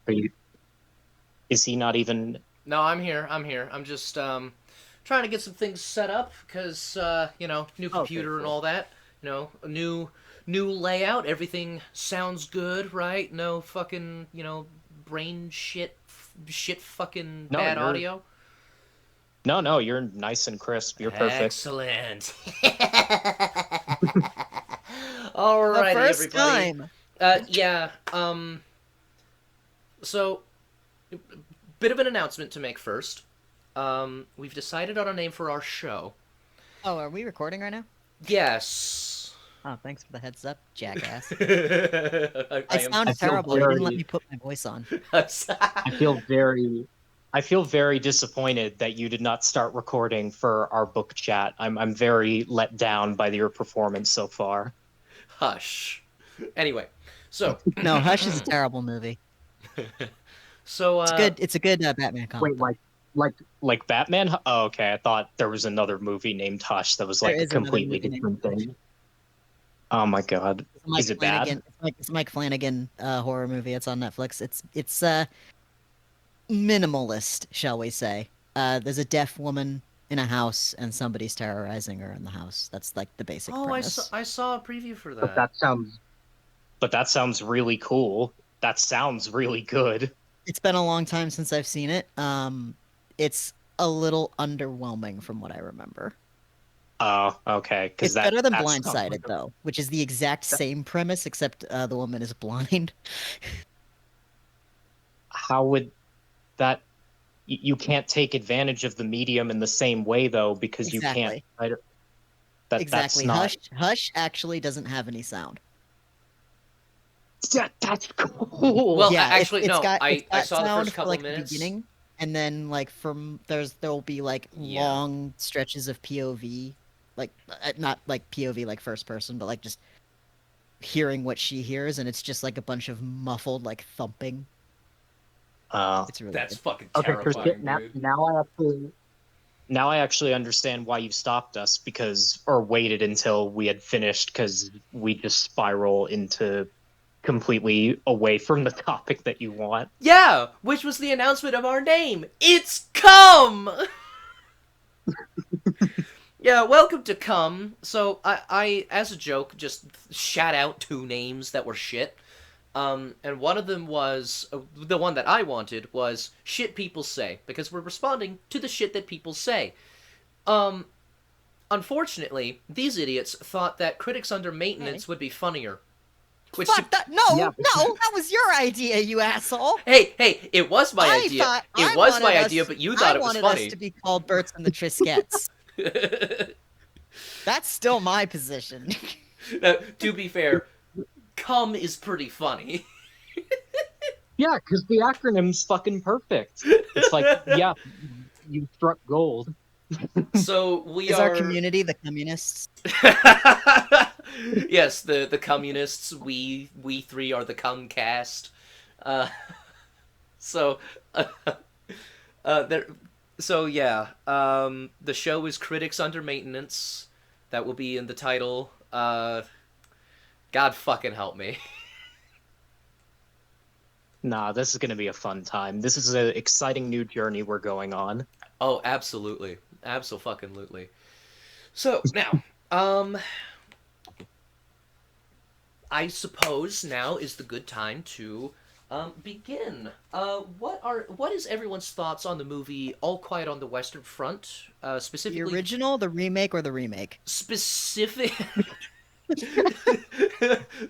Are you? Is he not even? No, I'm here. I'm here. I'm just trying to get some things set up because new Okay, computer and cool. all that. A new layout. Everything sounds good, right? No fucking brain shit fucking No, bad you're audio. no, you're nice and crisp. You're perfect. Excellent. The Alrighty, first everybody. time. Yeah. So, bit of an announcement to make first. We've decided on a name for our show. Oh, are we recording right now? Yes. Oh, thanks for the heads up, jackass. I I am. I sound feel terrible. You didn't let very, me put my voice on. I feel very, I feel very disappointed that you did not start recording for our book chat. I'm very let down by your performance so far. Hush. Anyway, so No, Hush is a terrible movie. so It's good. It's a good Batman comic Wait, book. like Batman? Oh, okay. I thought there was another movie named Hush that was There like a is another completely movie named different Hush. thing. Oh my God. It's a Mike Is it Flanagan. bad? It's a Mike Flanagan horror movie. It's on Netflix. It's minimalist, shall we say? There's a deaf woman in a house, and somebody's terrorizing her in the house. That's like the basic oh, premise. I saw a preview for But that. that sounds, but that sounds really cool. That sounds really good. It's been a long time since I've seen it. It's a little underwhelming from what I remember. Oh, okay. Because It's better than that sounds like Blindsided, though, which is the exact that, same premise, except the woman is blind. how would that you can't take advantage of the medium in the same way though because you can't Exactly. that's Exactly. not Hush actually doesn't have any sound. that's cool. Well, Yeah, actually, no. it's I got saw the sound first for couple like the minutes. beginning, and then like there'll be like Yeah. long stretches of POV, like not like POV like first person, but like just hearing what she hears, and it's just like a bunch of muffled like thumping. uh It's really That's good. fucking okay, terrifying, now dude. now I actually understand why you stopped us because or waited until we had finished because we just spiral into completely away from the topic that you want. Yeah, which was the announcement of our name. It's Come. Yeah, welcome to Come. So I, as a joke, just shout out two names that were shit. And one of them was the one that I wanted was shit people say because we're responding to the shit that people say. Um, Unfortunately, these idiots thought that critics under Hey. maintenance would be funnier. Which to Fuck that! Yeah, No, no, that was your idea, you asshole. hey, it was my I idea. thought It was my idea, but you I thought it was wanted us funny. to be called Berts and the Triskettes. That's still my position. Now, to be fair, "come" is pretty funny. yeah, because the acronym's fucking perfect. It's like, yeah, you struck gold. So we Is our are. community the communists? Yes, the communists. We three are the Comcast. Uh, so, uh, there. So yeah, the show is Critics Under Maintenance. That will be in the title. God fucking help me. Nah, this is gonna be a fun time. This is an exciting new journey we're going on. Oh, absolutely, absolutely. So now, um, I suppose now is the good time to begin. What is everyone's thoughts on the movie All Quiet on the Western Front? The Specifically, original, the remake, or the remake? specific,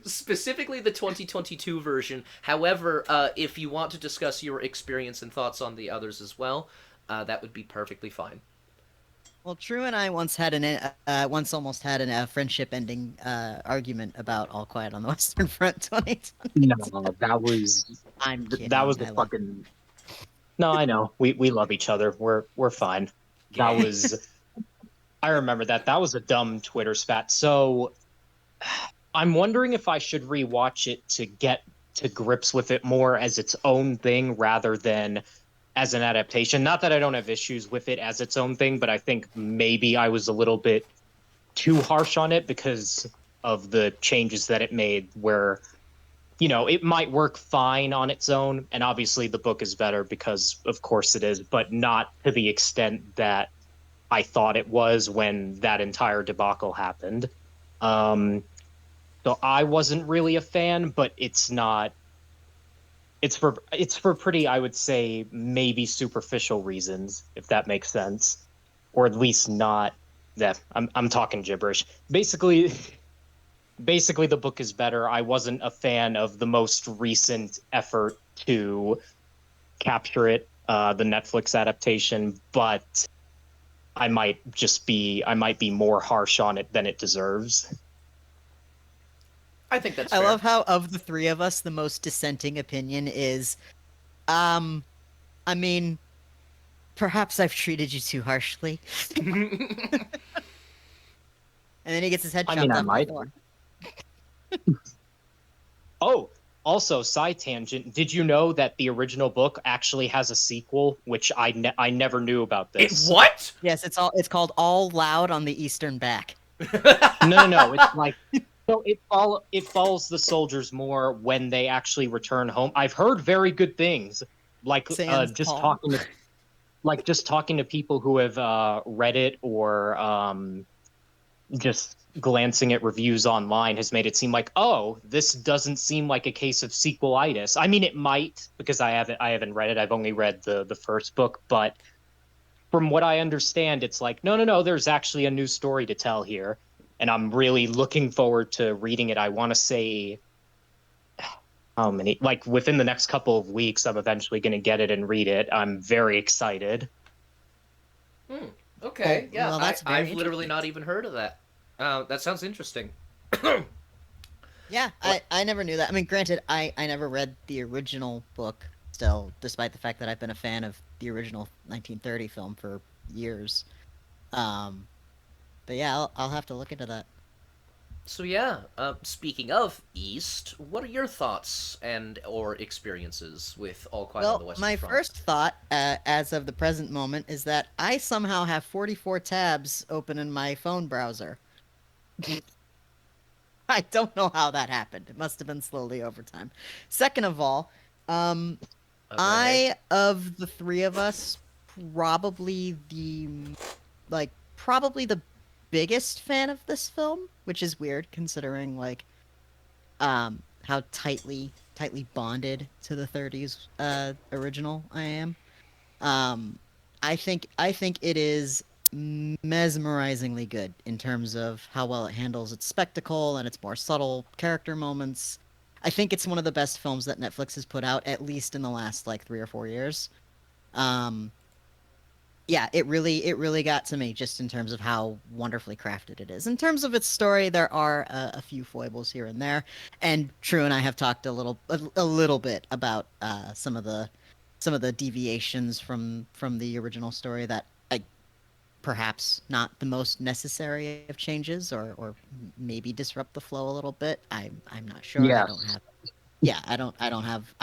specifically the 2022 version. However, if you want to discuss your experience and thoughts on the others as well, that would be perfectly fine. Well, True and I once almost had a friendship ending argument about All Quiet on the Western Front 2020. No, I'm that was kidding. a I love. fucking. No, I know. We love each other. We're fine. That Yeah. was. I remember that. That was a dumb Twitter spat. So I'm wondering if I should rewatch it to get to grips with it more as its own thing rather than as an adaptation. Not that I don't have issues with it as its own thing, but I think maybe I was a little bit too harsh on it because of the changes that it made where it might work fine on its own, and obviously the book is better because of course it is, but not to the extent that I thought it was when that entire debacle happened. Um, so I wasn't really a fan, but it's not. It's for pretty, I would say, maybe superficial reasons, if that makes sense, or at least not. That I'm talking gibberish. Basically, the book is better. I wasn't a fan of the most recent effort to capture it, the Netflix adaptation, but I might be more harsh on it than it deserves. I think that's I fair. love how of the three of us, the most dissenting opinion is, um, I mean, perhaps I've treated you too harshly. And then he gets his head I mean, chopped I off by might. Thor. Oh, also, side tangent. Did you know that the original book actually has a sequel, which I never knew about It this. what? Yes, it's called All Loud on the Eastern Back. No, no, no. It's like so it follows the soldiers more when they actually return home. I've heard very good things. Like Sans Paul. just talking to people who have read it or just glancing at reviews online has made it seem like, oh, this doesn't seem like a case of sequelitis. I mean, it might because I haven't read it. I've only read the first book, but from what I understand, it's like, no, no, no, there's actually a new story to tell here. And I'm really looking forward to reading it. I want to say how many, like within the next couple of weeks, I'm eventually going to get it and read it. I'm very excited. Hmm. Oh, Okay. Yeah. well, that's very I've literally interesting. not even heard of that. That sounds interesting. Yeah, What? I never knew that. I mean, granted, I never read the original book still, despite the fact that I've been a fan of the original 1930 film for years. Um, but yeah, I'll have to look into that. So yeah. Speaking of East, what are your thoughts and or experiences with All Quiet on Well, the Western my Front? first thought, as of the present moment, is that I somehow have 44 tabs open in my phone browser. I don't know how that happened. It must have been slowly over time. Second of all, um, Okay. of the three of us, probably probably the biggest fan of this film, which is weird considering how tightly bonded to the 30s original I am. Um, I think it is mesmerizingly good in terms of how well it handles its spectacle and its more subtle character moments. I think it's one of the best films that Netflix has put out, at least in the last like 3 or 4 years. Um, yeah, it really got to me just in terms of how wonderfully crafted it is. In terms of its story, there are a few foibles here and there, and True and I have talked a little bit about some of the deviations from the original story that I perhaps not the most necessary of changes or maybe disrupt the flow a little bit. I'm not sure. I don't Yes. have yeah, I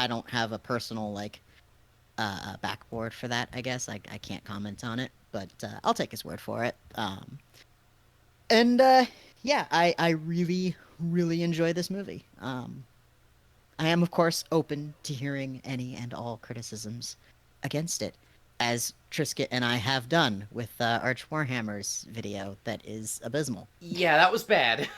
don't have a personal backboard for that. I guess I can't comment on it, but I'll take his word for it. And yeah, I really enjoy this movie. I am of course open to hearing any and all criticisms against it, as Trisket and I have done with Arch Warhammer's video that is abysmal. Yeah, that was bad.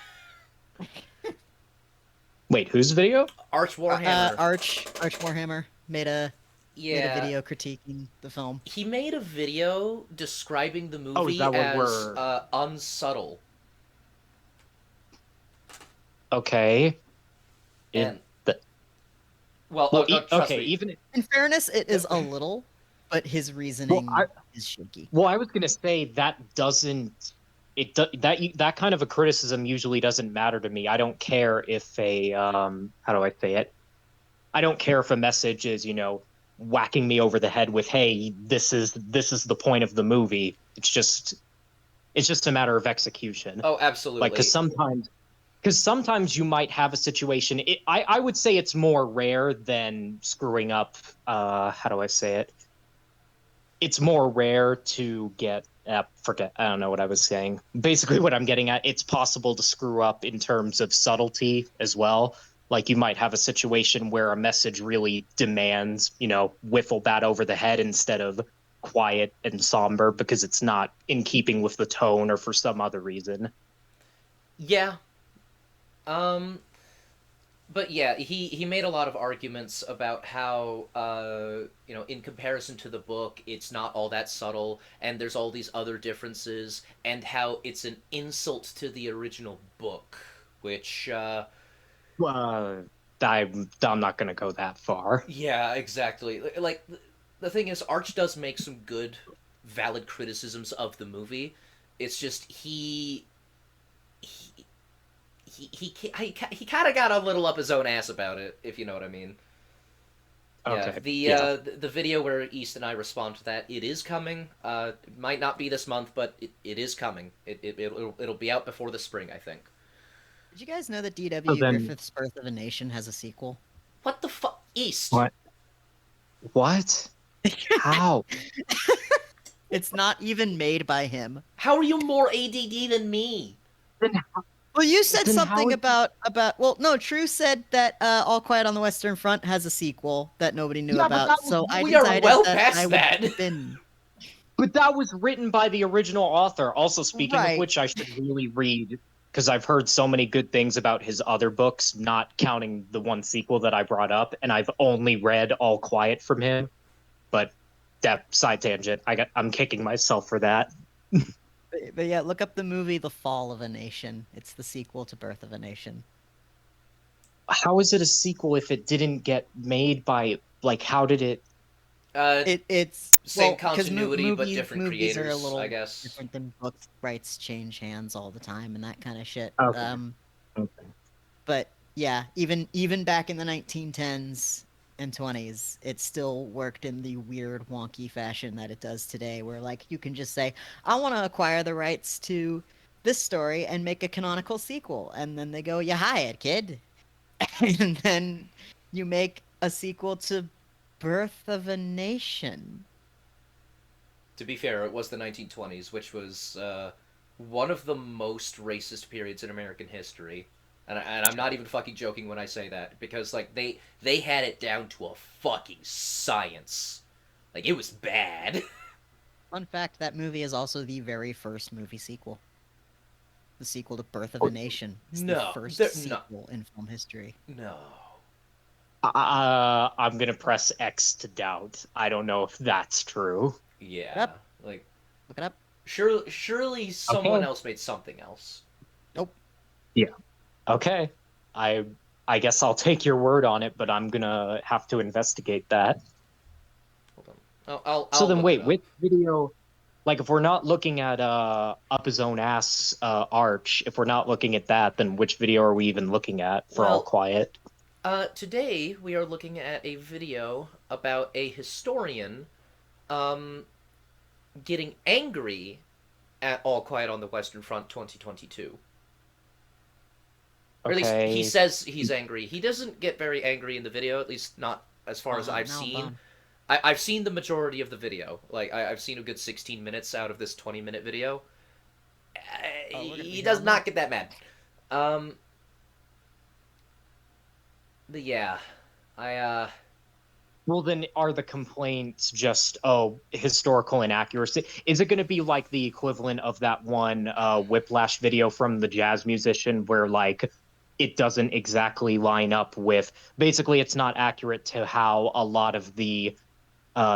Wait, whose video? Arch Warhammer. Arch Warhammer made a Yeah. video critiquing the film. He made a video describing the Oh, is movie that what as we're unsubtle. okay? It And, the, well, well, trust okay, me. even In fairness, it is a little, but his well, reasoning is shaky. I was gonna say that doesn't that kind of a criticism usually doesn't matter to me. I don't care if a how do I say it? I don't care if a message is, whacking me over the head with, "Hey, this is the point of the movie." It's just a matter of execution. Oh, Like, absolutely. because sometimes you might have a situation. I would say it's more rare than screwing up. How do I say it? It's more rare to get forget I don't know what I was saying. Basically what I'm getting at, it's possible to screw up in terms of subtlety as well. Like you might have a situation where a message really demands, wiffle bat over the head instead of quiet and somber because it's not in keeping with the tone or for some other reason. Yeah. Um, but yeah, he made a lot of arguments about how in comparison to the book, it's not all that subtle, and there's all these other differences, and how it's an insult to the original book, which Uh, I'm not going to go that far. yeah, exactly. Like the thing is, Arch does make some good, valid criticisms of the movie. It's just he he kind of got a little up his own ass about it, if you know what I mean. Yeah, Okay. Yeah. the video where East and I respond to that, it is coming. It might not be this month, but it is coming. It'll be out before the spring, I think. Did you guys know that So D.W. then Griffith's Birth of a Nation has a sequel? What the fuck, East? what? What? How? It's not even made by him. How are you more ADD than me? Then, Well, you said then something how? about well, no, True said that All Quiet on the Western Front has a sequel that nobody knew Yeah, but about. that was So I We are decided well that past I would that. spin. But that was written by the original author. Also, speaking of Right. which, I should really read because I've heard so many good things about his other books, not counting the one sequel that I brought up, and I've only read All Quiet from him. But that side tangent, I'm kicking myself for that. But yeah, look up the movie The Fall of a Nation. It's the sequel to Birth of a Nation. How is it a sequel if it didn't get made by like how did it? Uh, It's Same well, because continuity but movies different movies are a creators, I little guess. different than books. Rights change hands all the time and that kind of shit. Okay. Okay. But yeah, even back in the 1910s and 20s, it still worked in the weird wonky fashion that it does today, where like you can just say, "I want to acquire the rights to this story and make a canonical sequel," and then they go, "You hired, kid," and then you make a sequel to Birth of a Nation. To be fair, it was the 1920s, which was one of the most racist periods in American history. And I'm not even fucking joking when I say that, because like they had it down to a fucking science. Like it was bad. Fun fact: that movie is also the very first movie sequel. The sequel to Birth of a Nation is the No, first no, sequel in film history. no. I'm gonna press X to doubt. I don't know if that's true. Yeah, Yep, like look it up. surely someone Okay. else made something else. Nope. Yeah. Okay. I I guess I'll take your word on it, but I'm gonna have to investigate that. Hold on. I'll So then look it wait, up. which video like if we're not looking at up his own ass Arch, if we're not looking at that, then which video are we even looking at for All Well, Quiet? today we are looking at a video about a historian um, getting angry at All Quiet on the Western Front 2022. Or at least he Okay. says he's angry. He doesn't get very angry in the video, at least not as far as I've Now I'm seen. bummed. I've seen the majority of the video. Like, I've seen a good 16 minutes out of this 20-minute video. Oh, we're gonna be He here does all not night. get that mad. Um, but yeah. I, Well, then are the complaints just, oh, historical inaccuracy? Is it going to be like the equivalent of that one Whiplash video from the jazz musician where, like, it doesn't exactly line up with basically it's not accurate to how a lot of the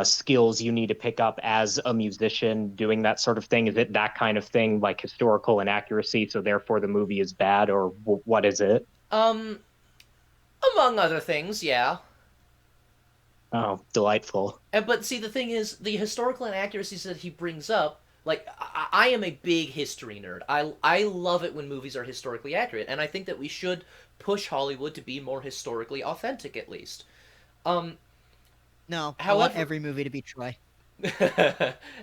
skills you need to pick up as a musician doing that sort of thing? Is it that kind of thing, like historical inaccuracy, so therefore the movie is bad, or what is it? um, among other things, yeah. Oh, delightful. But see, the thing is, the historical inaccuracies that he brings up, like I am a big history nerd. I love it when movies are historically accurate, and I think that we should push Hollywood to be more historically authentic, at least. Um, No, I want however, every movie to be Troy.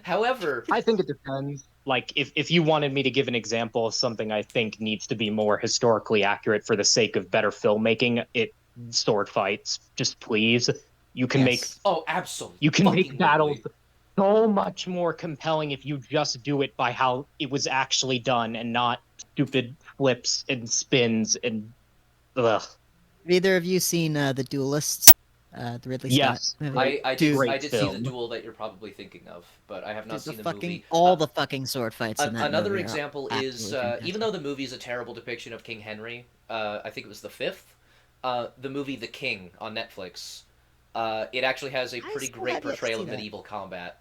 however, I think it depends. Like if you wanted me to give an example of something I think needs to be more historically accurate for the sake of better filmmaking, it sword fights. Just please. You can make Yes. oh, absolutely, you can make fucking battles literally. so much more compelling if you just do it by how it was actually done and not stupid flips and spins and ugh. either of you seen The Duelists? The Ridley Scott Yes, movie? great, I did Dude, I great did see the film. duel that you're probably thinking of, but I have not dude, seen the fucking movie. all the fucking sword fights in that Another movie are example is absolutely even fantastic. though the movie is a terrible depiction of King Henry, I think it was the fifth. The movie The King on Netflix. It actually has a I pretty still great have yet to portrayal see of that. medieval combat.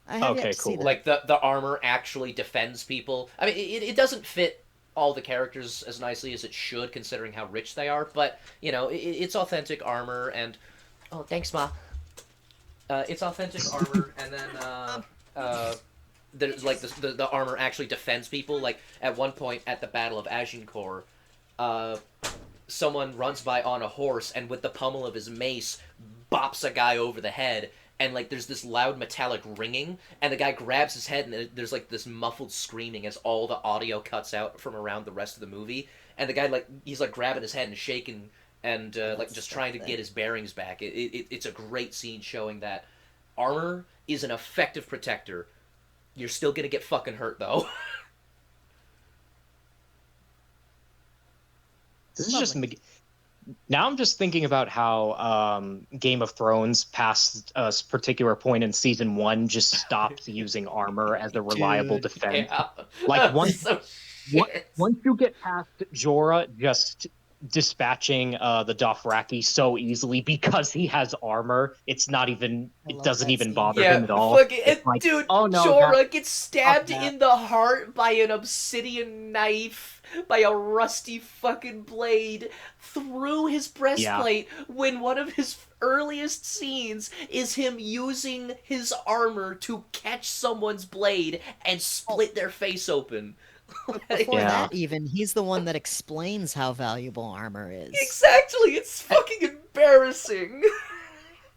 I have yet Okay, to see cool. that. Like the armor actually defends people. I mean, it doesn't fit all the characters as nicely as it should, considering how rich they are. But you know, it's authentic armor, and oh, thanks, ma. It's authentic armor, and then uh, there's like the armor actually defends people. Like at one point at the Battle of Agincourt, uh, someone runs by on a horse and with the pummel of his mace bops a guy over the head, and like there's this loud metallic ringing, and the guy grabs his head, and there's like this muffled screaming as all the audio cuts out from around the rest of the movie, and the guy like he's like grabbing his head and shaking and like just trying to get his bearings back. It's a great scene showing that armor is an effective protector. You're still gonna get fucking hurt though. This is just Lovely. now I'm just thinking about how Game of Thrones past a particular point in season one just stopped using armor as a reliable Dude, defense. Yeah, Like so what shit. once you get past Jorah just dispatching the Dothraki so easily because he has armor, I it love doesn't that even scene. bother Yeah, him at all. fucking It's like, dude, oh no, that Jorah gets fuck stabbed that. in the heart by an obsidian knife by a rusty fucking blade through his Yeah. breastplate when one of his earliest scenes is him using his armor to catch someone's blade and Oh, split their face open. but Like, before Yeah. that, even, he's the one that explains how valuable armor is. exactly, it's fucking embarrassing.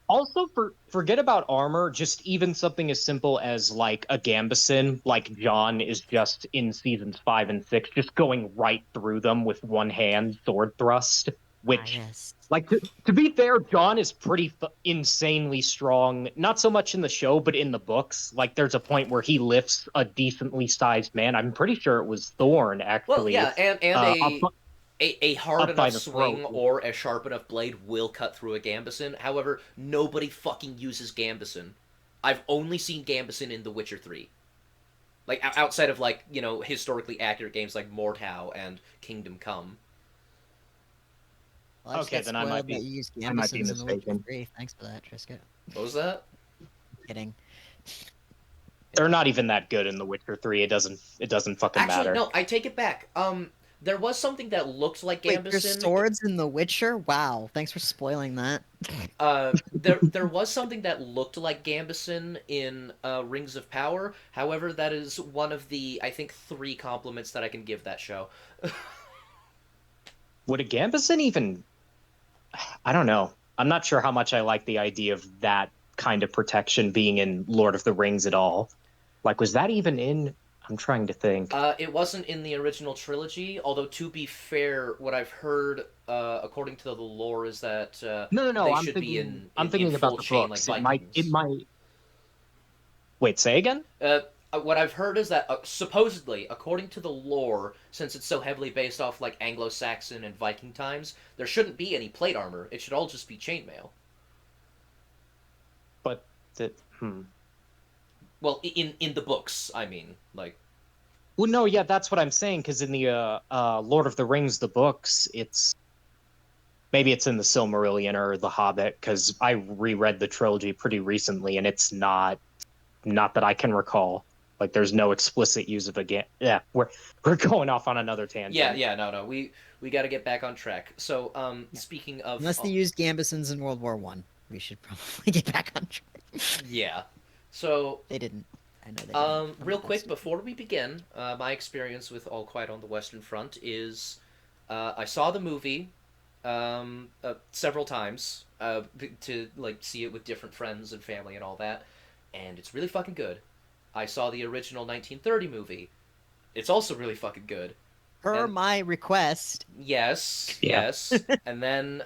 Also, forget about armor, just even something as simple as like a gambeson, like John is just in seasons 5 and 6, just going right through them with one hand sword thrust, Ah, which, yes. like, to be fair, John is pretty insanely strong, not so much in the show, but in the books. Like, there's a point where he lifts a decently sized man. I'm pretty sure it was Thorn, Well, actually, yeah, and up, a hard up by enough the throat. swing or a sharp enough blade will cut through a Gambison. However, nobody fucking uses Gambison. I've only seen Gambison in The Witcher 3. Like, outside of, like, you know, historically accurate games like Mordhau and Kingdom Come. Well, I just Okay, got then spoiled that you used I might be Gambesons in The Witcher mistaken. 3. Thanks for that, Trisket. What was that? Kidding. They're not even that good in The Witcher 3. It doesn't fucking Actually, matter. no, I take it back. There was something that looked like Wait, there's Gambison. swords in The Witcher? Wow, thanks for spoiling that. There was something that looked like Gambison in Rings of Power. However, that is one of the I think 3 compliments that I can give that show. Would a Gambison even I don't know. I'm not sure how much I like the idea of that kind of protection being in Lord of the Rings at all. Like, was that even in? I'm trying to think. It wasn't in the original trilogy, although to be fair, what I've heard, according to the lore, is that No, no, no. they I'm should be thinking. I'm in thinking about full the chain like books. It might. It Vikings. might. Wait. Say again. What I've heard is that supposedly, according to the lore, since it's so heavily based off like Anglo-Saxon and Viking times, there shouldn't be any plate armor. It should all just be chainmail. But the. Hmm. Well, in the books, I mean, like. Well, no. Yeah, that's what I'm saying. Because in the Lord of the Rings, the books, it's maybe it's in the Silmarillion or the Hobbit. Because I reread the trilogy pretty recently, and it's not that I can recall. Like there's no explicit use of a game. Yeah, we're going off on another Yeah, tangent. yeah, no. We got to get back on track. So, speaking of, Unless they used Gambesons in World War One, we should probably get back on track. yeah. So, They didn't. I know they didn't. real quick before we begin, my experience with All Quiet on the Western Front is, I saw the movie, several times, to like see it with different friends and family and all that, and it's really fucking good. I saw the original 1930 movie. It's also really fucking good. Per And my request. yes, Yeah. yes. And then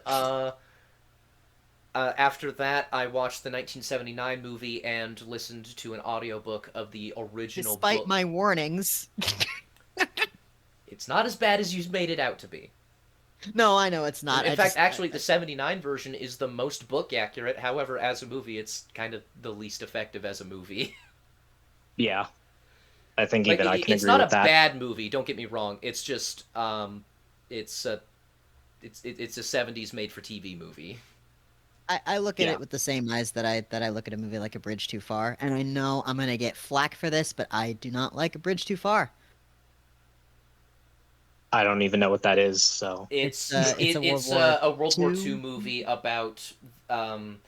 after that, I watched the 1979 movie and listened to an audiobook of the original Despite book. my warnings. It's not as bad as you made it out to be. No, I know it's not. In I fact, just actually, the '79 version is the most book accurate. However, as a movie, it's kind of the least effective as a movie. Yeah, I think Like, even I can it's agree not a with that. bad movie. Don't get me wrong. It's just, it's a it's a '70s made for TV movie. I look at Yeah, it with the same eyes that I look at a movie like A Bridge Too Far, and I know I'm gonna get flack for this, but I do not like A Bridge Too Far. I don't even know what that is. So It's a World It's War a World War II Two. movie about um,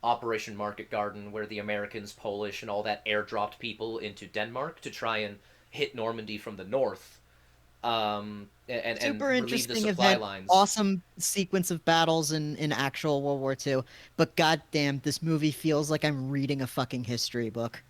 Operation Market Garden, where the Americans, Polish, and all that airdropped people into Denmark to try and hit Normandy from the north, and Super relieve the interesting supply event, lines. awesome sequence of battles in actual World War II. But goddamn, this movie feels like I'm reading a fucking history book.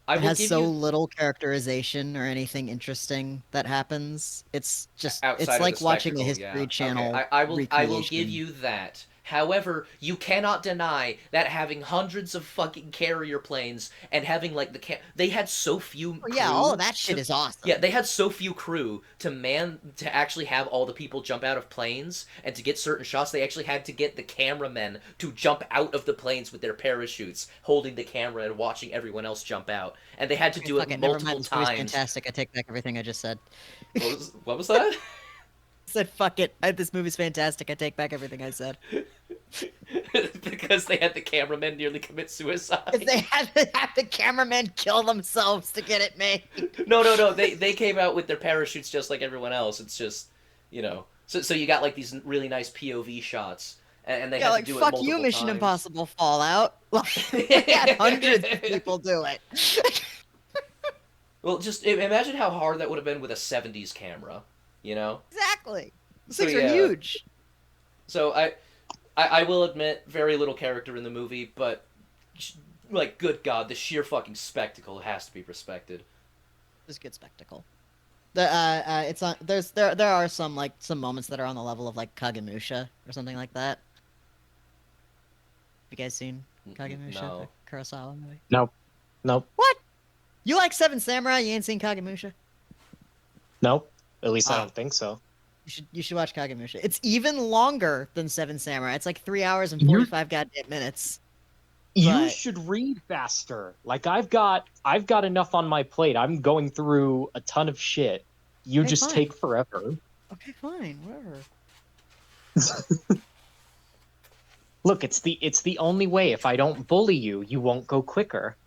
I It will has give so you little characterization or anything interesting that happens. It's outside of the like watching a spectacle, yeah. History Okay, Channel I will give recreation. you that. However, you cannot deny that having hundreds of fucking carrier planes and having like they had so few Oh yeah, all of crew that shit to is yeah, awesome. they had so few crew to actually have all the people jump out of planes and to get certain shots. They actually had to get the cameramen to jump out of the planes with their parachutes, holding the camera and watching everyone else jump out. And they had to Okay, do it fuck it. Never multiple mind. This movie's times. fantastic. I take back everything I just said. What was that? I said fuck it. This movie's fantastic. I take back everything I said. Because they had the cameramen nearly commit Because suicide. they had to have the cameramen kill themselves to get it made. No. They came out with their parachutes just like everyone else. It's just, you know. So you got like these really nice POV shots, and they Yeah, had to like do it fuck you, multiple Mission times. Impossible Fallout. Like they had hundreds of people do it. Well, just imagine how hard that would have been with a '70s camera, you know. Exactly. Those So things are yeah. huge. So I will admit very little character in the movie, but like good God, the sheer fucking spectacle has to be respected. It's a good spectacle. It's on. There are some like some moments that are on the level of like Kagemusha or something like that. Have you guys seen Kagemusha, the No. Kurosawa movie? nope, nope, What? You like Seven Samurai? You ain't seen Kagemusha? nope. At least I Ah, don't think so. you should watch Kagemusha. It's even longer than Seven Samurai. It's like 3 hours and You 45 goddamn minutes. you But should read faster. Like I've got enough on my plate. I'm going through a ton of shit. You okay, just fine. take forever. Okay, fine. Whatever. Look, it's the only way. If I don't bully you, you won't go quicker.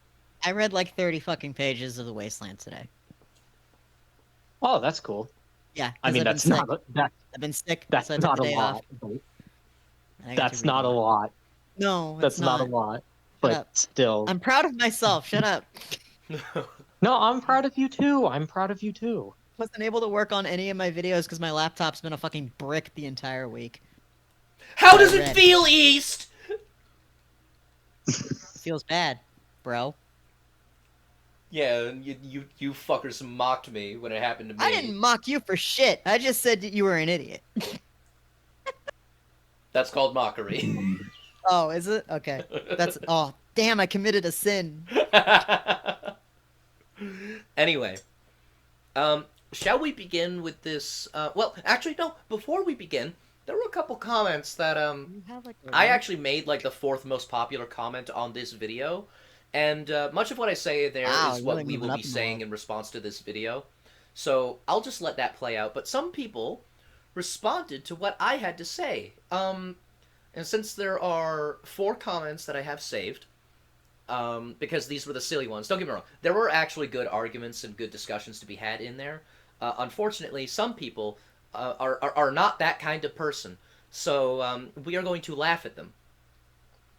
I read like 30 fucking pages of The Wasteland today. Oh, that's cool. Yeah, I because mean, I've been that's sick. not a, that I've been sick, that's so I took the not a day off, lot. But and I got to that's read a not a lot. lot. No, it's That's not a not. lot. Shut But up. still. I'm proud of myself. Shut up. No, I'm proud of you too. I'm proud of you too. Wasn't able to work on any of my videos because my laptop's been a fucking brick the entire week. How But I does it read. feel, East? It feels bad, bro. Yeah, you fuckers mocked me when it happened to I me. didn't mock you for shit. I just said that you were an idiot. That's called mockery. Oh, is it? Okay. That's. Oh, damn! I committed a sin. Anyway, shall we begin with this? Well, actually, no. Before we begin, there were a couple comments that You have like. I actually made like the fourth most popular comment on this video, and much of what I say there Wow, is you're what really we moving will up be in the saying world. in response to this video. So I'll just let that play out. But some people responded to what I had to say. And since there are four comments that I have saved, because these were the silly ones. Don't get me wrong. There were actually good arguments and good discussions to be had in there. Unfortunately, some people are not that kind of person. So we are going to laugh at them.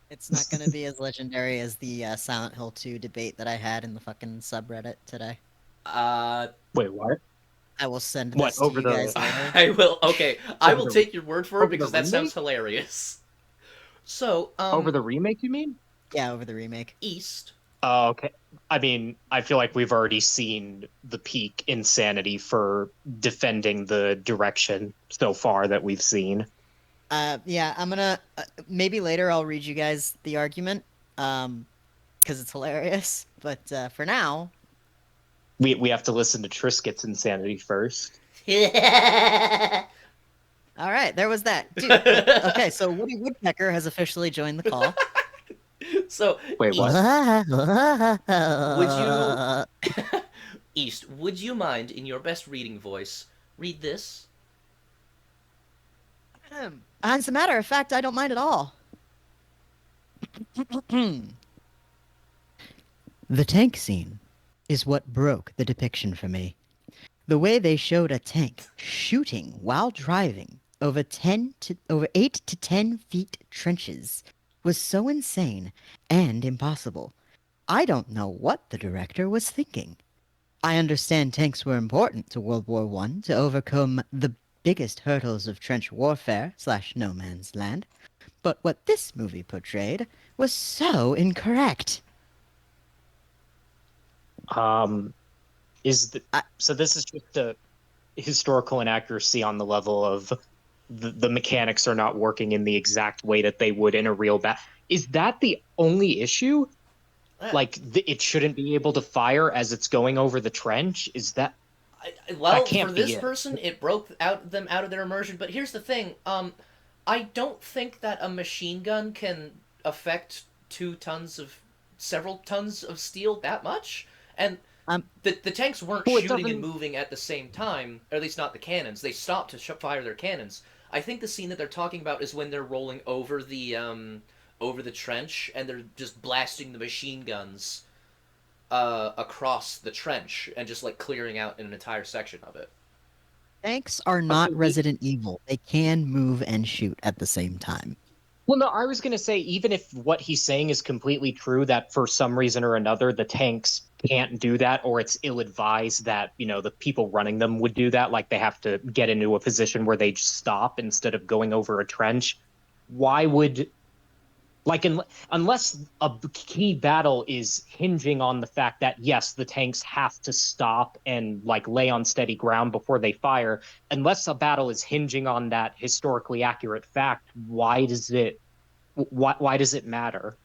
It's not gonna be as legendary as the Silent Hill 2 debate that I had in the fucking subreddit today. Uh, Wait, what? I will send What this to over you the guys later. I will. Okay, I over will the take your word for it over the because that sounds remake? hilarious. So, Over the remake, you mean? Yeah, over the remake. East. Oh, okay. I mean, I feel like we've already seen the peak insanity for defending the direction so far that we've seen. Yeah, I'm gonna maybe later I'll read you guys the argument, because it's hilarious. But for now, We have to listen to Triscuit's insanity first. All right, there was that. Dude, okay, so Woody Woodpecker has officially joined the call. So, Wait, what? East, would you East, would you mind, in your best reading voice, read this? As a matter of fact, I don't mind at all. The tank scene is what broke the depiction for me. The way they showed a tank shooting while driving over 8 to 10 feet trenches was so insane and impossible. I don't know what the director was thinking. I understand tanks were important to World War One to overcome the biggest hurdles of trench warfare slash no man's land, but what this movie portrayed was so incorrect. Um, is the, I, so this is just a historical inaccuracy on the level of the mechanics are not working in the exact way that they would in a real bat. Is that the only issue? Uh, Like it shouldn't be able to fire as it's going over the trench? Is that well, for can't be this it? person, it broke them out of their immersion. But here's the thing: I don't think that a machine gun can affect several tons of steel that much. And um, the tanks weren't Well, it shooting and doesn't. moving at the same time, or at least not the cannons. They stopped to fire their cannons. I think the scene that they're talking about is when they're rolling over the trench and they're just blasting the machine guns across the trench and just like clearing out an entire section of it. tanks are Okay, not Resident Evil. They can move and shoot at the same time. well, no, I was going to say, even if what he's saying is completely true, that for some reason or another, the tanks can't do that, or it's ill advised that, the people running them would do that, like they have to get into a position where they just stop instead of going over a trench. Why would, like, unless a key battle is hinging on the fact that, yes, the tanks have to stop and, like, lay on steady ground before they fire, unless a battle is hinging on that historically accurate fact, why does it matter?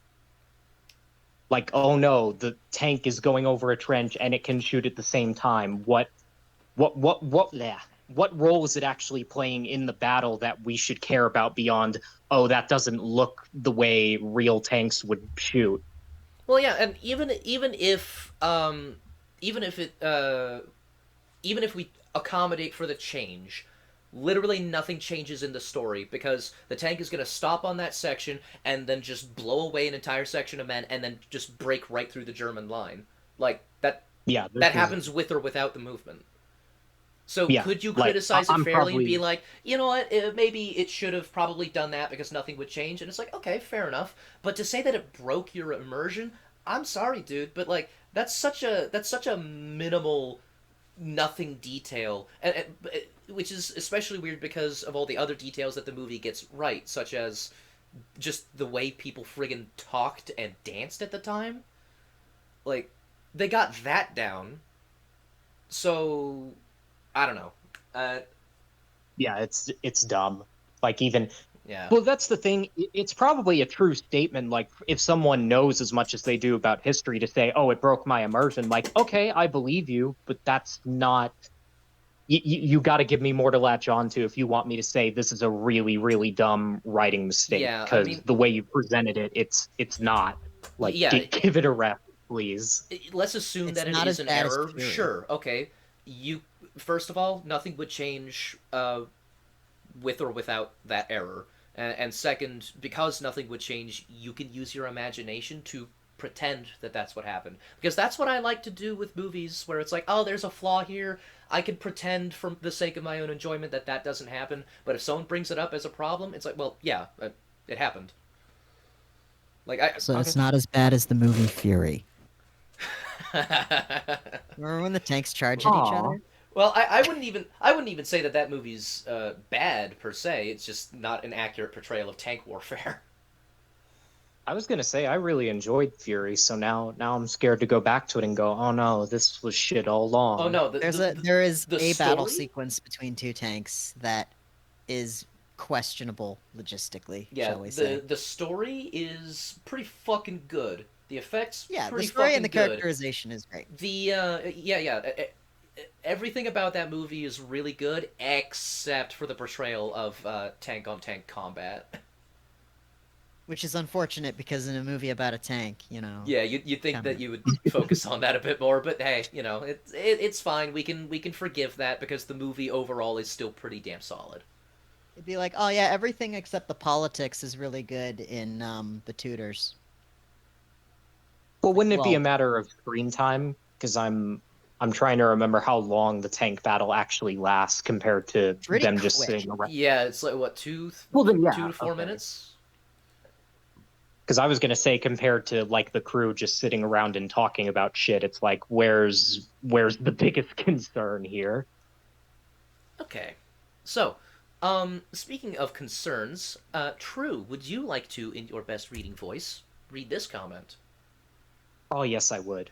Like, oh no, the tank is going over a trench and it can shoot at the same time. What role is it actually playing in the battle that we should care about beyond, oh, that doesn't look the way real tanks would shoot? Well, yeah, and even if it even if we accommodate for the change, literally nothing changes in the story because the tank is going to stop on that section and then just blow away an entire section of men and then just break right through the German line. Like Yeah, this that is happens with or without the movement. So yeah, could you like criticize it I'm fairly and be probably like, you know what, maybe it should have probably done that because nothing would change? And it's like, okay, fair enough. But to say that it broke your immersion, I'm sorry, dude, but like that's such a minimal nothing detail, and which is especially weird because of all the other details that the movie gets right, such as just the way people friggin' talked and danced at the time. Like they got that down, so I don't know. yeah, it's dumb. Like even Yeah, well, that's the thing. It's probably a true statement. Like, if someone knows as much as they do about history to say, "Oh, it broke my immersion," like, okay, I believe you, but that's not. You got to give me more to latch on to if you want me to say this is a really, really dumb writing mistake. yeah. I Because mean, the way you presented it, it's not. Like, yeah. give it a rest, please. Let's assume It's that it not is as an bad as error. Fury. Sure, okay. You first of all, nothing would change with or without that error. And second, because nothing would change, you can use your imagination to pretend that that's what happened. Because that's what I like to do with movies, where it's like, oh, there's a flaw here. I can pretend for the sake of my own enjoyment that that doesn't happen. But if someone brings it up as a problem, it's like, well, yeah, it happened. Like I So okay. it's not as bad as the movie Fury. Remember when the tanks charge at each Aw. other? Well, I wouldn't even say that that movie's bad per se. It's just not an accurate portrayal of tank warfare. I was gonna say I really enjoyed Fury, so now I'm scared to go back to it and go, oh no, this was shit all Oh along. no, There is the a battle story. sequence between two tanks that is questionable logistically, Yeah, shall we say. the story is pretty fucking good. The effects Yeah, the pretty story and fucking the good. characterization is great. The yeah, everything about that movie is really good, except for the portrayal of tank on tank combat. Which is unfortunate because in a movie about a tank, Yeah, you'd think kind that of. you would focus on that a bit more, but hey, it's fine. We can forgive that because the movie overall is still pretty damn solid. It'd be like, oh yeah, everything except the politics is really good in the Tudors. Well, Like, wouldn't it be a well, matter of screen time? Because I'm trying to remember how long the tank battle actually lasts compared to pretty them just quick. sitting around. Yeah, it's like what two Well, then two yeah, to four okay. minutes. Because I was gonna say compared to like the crew just sitting around and talking about shit, it's like where's the biggest concern here? Okay, so speaking of concerns, True, would you like to, in your best reading voice, read this comment? Oh yes, I would.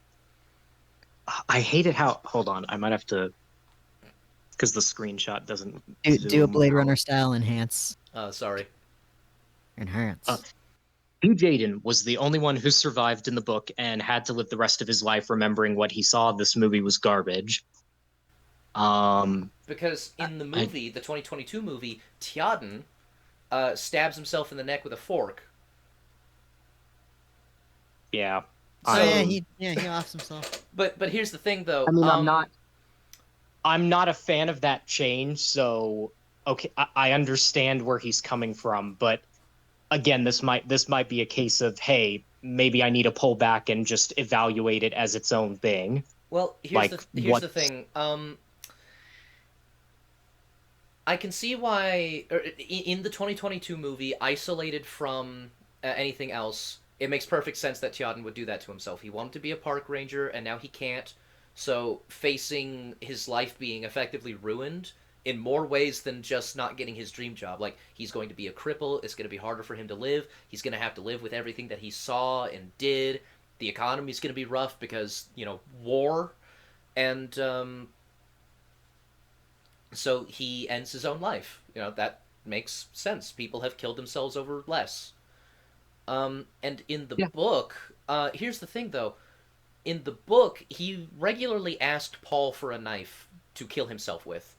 I hated how. Hold on, I might have to because the screenshot doesn't Do a zoom Blade Runner out. style enhance. Sorry. Enhance. Hugh Jaden was the only one who survived in the book and had to live the rest of his life remembering what he saw. This movie was garbage. Um, Because in the I movie, the 2022 movie, Tjaden stabs himself in the neck with a fork. yeah, Oh yeah, So, I'm. he offs himself. but here's the thing I though. mean, I'm not a fan of that change. So okay, I understand where he's coming from, but again, this might be a case of hey, maybe I need to pull back and just evaluate it as its own thing. Well, Like here's what? the thing. I can see why in the 2022 movie, isolated from anything else, it makes perfect sense that Tjaden would do that to himself. He wanted to be a park ranger, and now he can't. So facing his life being effectively ruined in more ways than just not getting his dream job. Like he's going to be a cripple. It's going to be harder for him to live. He's going to have to live with everything that he saw and did. The economy's going to be rough because war, and so he ends his own life. That makes sense. People have killed themselves over less. And in the Yeah, book, here's the thing though. In the book, he regularly asked Paul for a knife to kill himself with.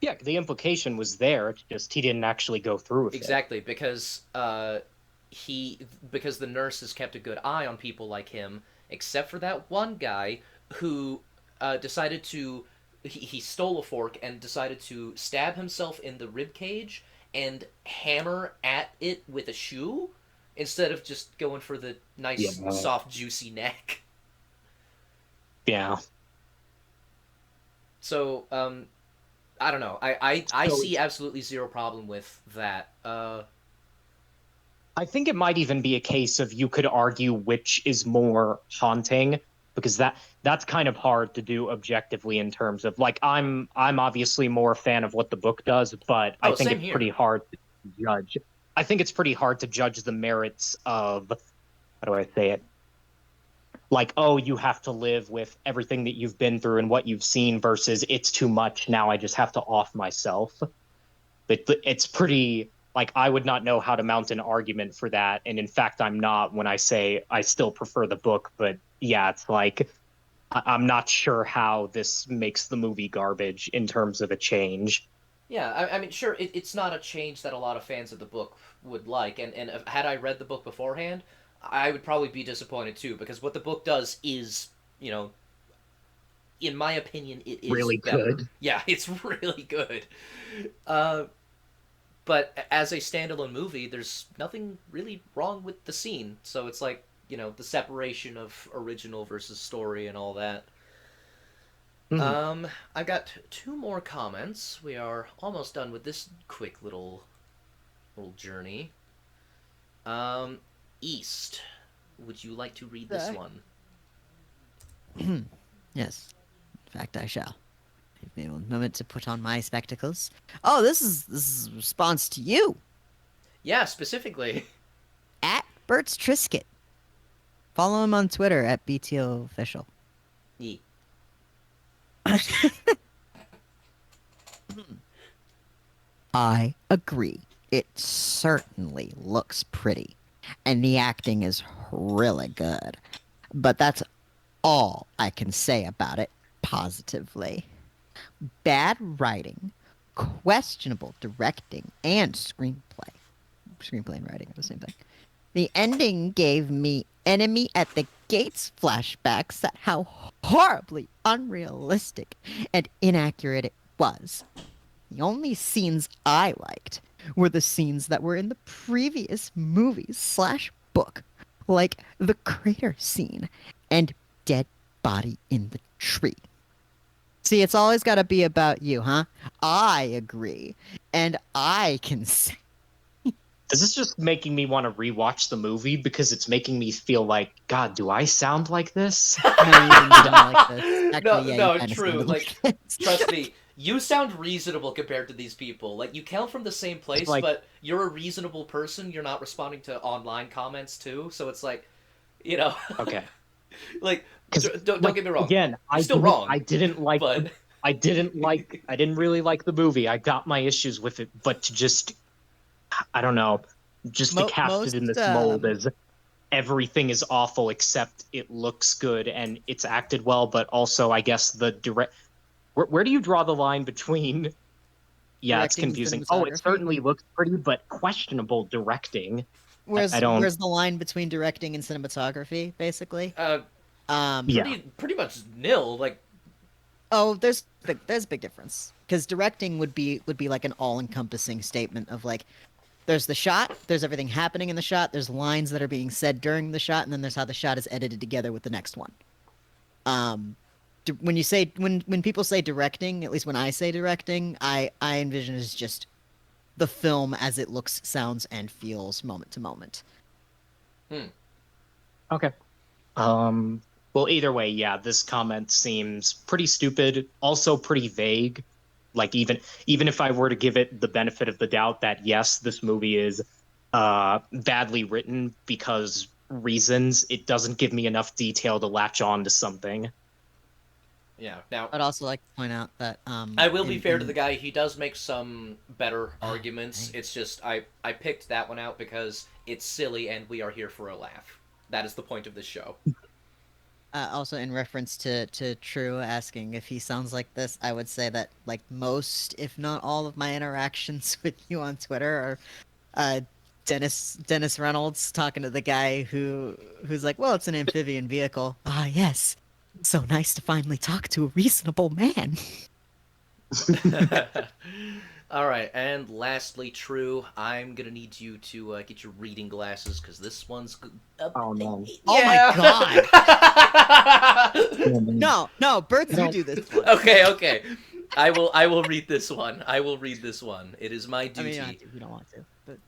yeah. The implication was there. It's just he didn't actually go through with it. Exactly, he because the nurses kept a good eye on people like him, except for that one guy who decided to he stole a fork and decided to stab himself in the rib cage and hammer at it with a shoe instead of just going for the Yeah, nice soft juicy neck. yeah. So I don't know. I So see absolutely zero problem with that. I think it might even be a case of you could argue which is more haunting because that's kind of hard to do objectively in terms of like I'm obviously more a fan of what the book does, but I Oh, think same it's here. pretty hard to judge. I think it's pretty hard to judge the merits of how do I say it? Like, oh, you have to live with everything that you've been through and what you've seen versus it's too much. Now I just have to off myself. But it's pretty like I would not know how to mount an argument for that. And in fact, I'm not when I say I still prefer the book. But yeah, it's like I'm not sure how this makes the movie garbage in terms of a change. Yeah, I mean, sure, it's not a change that a lot of fans of the book would like, and had I read the book beforehand, I would probably be disappointed too, because what the book does is, you know, in my opinion, it is Really better. good. Yeah, it's really good. Uh, but as a standalone movie, there's nothing really wrong with the scene, so it's like, the separation of original versus story and all that. Mhm. I got two more comments. We are almost done with this quick little journey. Um, East, would you like to read this Okay. one? Yes, in fact, I shall. Give me a moment to put on my spectacles. Oh, this is a response to you Yeah, specifically. at Bert's Trisket. Follow him on Twitter at BTO official. Ye. I agree. It certainly looks pretty, and the acting is really good. But that's all I can say about it. positively. Bad writing, questionable directing, and screenplay. Screenplay and writing are the same thing. The ending gave me Enemy at the Gates flashbacks at how horribly unrealistic and inaccurate it was. The only scenes I liked were the scenes that were in the previous movies/book, like the crater scene and dead body in the tree. See, it's always got to be about you, huh? I agree. And I can say. This is just making me want to rewatch the movie because it's making me feel like, God, do I sound like this? No, you didn't sound like this. Actually, No, yeah, you no, kind of true. sounded Like, like this. trust me, you sound reasonable compared to these people. Like, you come from the same place, Like, but you're a reasonable person. You're not responding to online comments too, so it's like, you know, okay. like, Because don't get me wrong. again, You're still wrong, I didn't like but I didn't really like the movie. I got my issues with it, but to just I don't know, just to cast it in Most this mold as everything is awful except it looks good and it's acted well, but also I guess the direct where do you draw the line between yeah, it's directing and confusing. Oh, it cinematography. certainly looks pretty, but questionable directing. I Where's don't where's the line between directing and cinematography, basically? uh, Um, yeah. pretty much nil. Like, oh, there's a big difference because directing would be like an all-encompassing statement of like there's the shot, there's everything happening in the shot, there's lines that are being said during the shot, and then there's how the shot is edited together with the next one. Um, when you say when people say directing, at least when I say directing, I envision as just the film as it looks, sounds, and feels moment to moment. hmm. Okay. Well, either way, yeah, this comment seems pretty stupid, also pretty vague. Like even if I were to give it the benefit of the doubt that yes, this movie is badly written because reasons, it doesn't give me enough detail to latch on to something. Yeah. Now, I'd also like to point out that I will be in fair to the guy. He does make some better oh, arguments. dang. It's just I picked that one out because it's silly and we are here for a laugh. That is the point of this show. Also, in reference to True asking if he sounds like this, I would say that like most, if not all, of my interactions with you on Twitter are uh, Dennis Reynolds talking to the guy who's like, "Well, it's an amphibian vehicle." Ah, yes. So nice to finally talk to a reasonable man. All right, and lastly, True, I'm gonna need you to get your reading glasses because this one's Oh man. Oh my yeah. god! Oh, man. No, I Birds, you don't do this one. Okay. I will read this one. I will read this one. It is my I mean, you don't have duty. to if you don't want to, but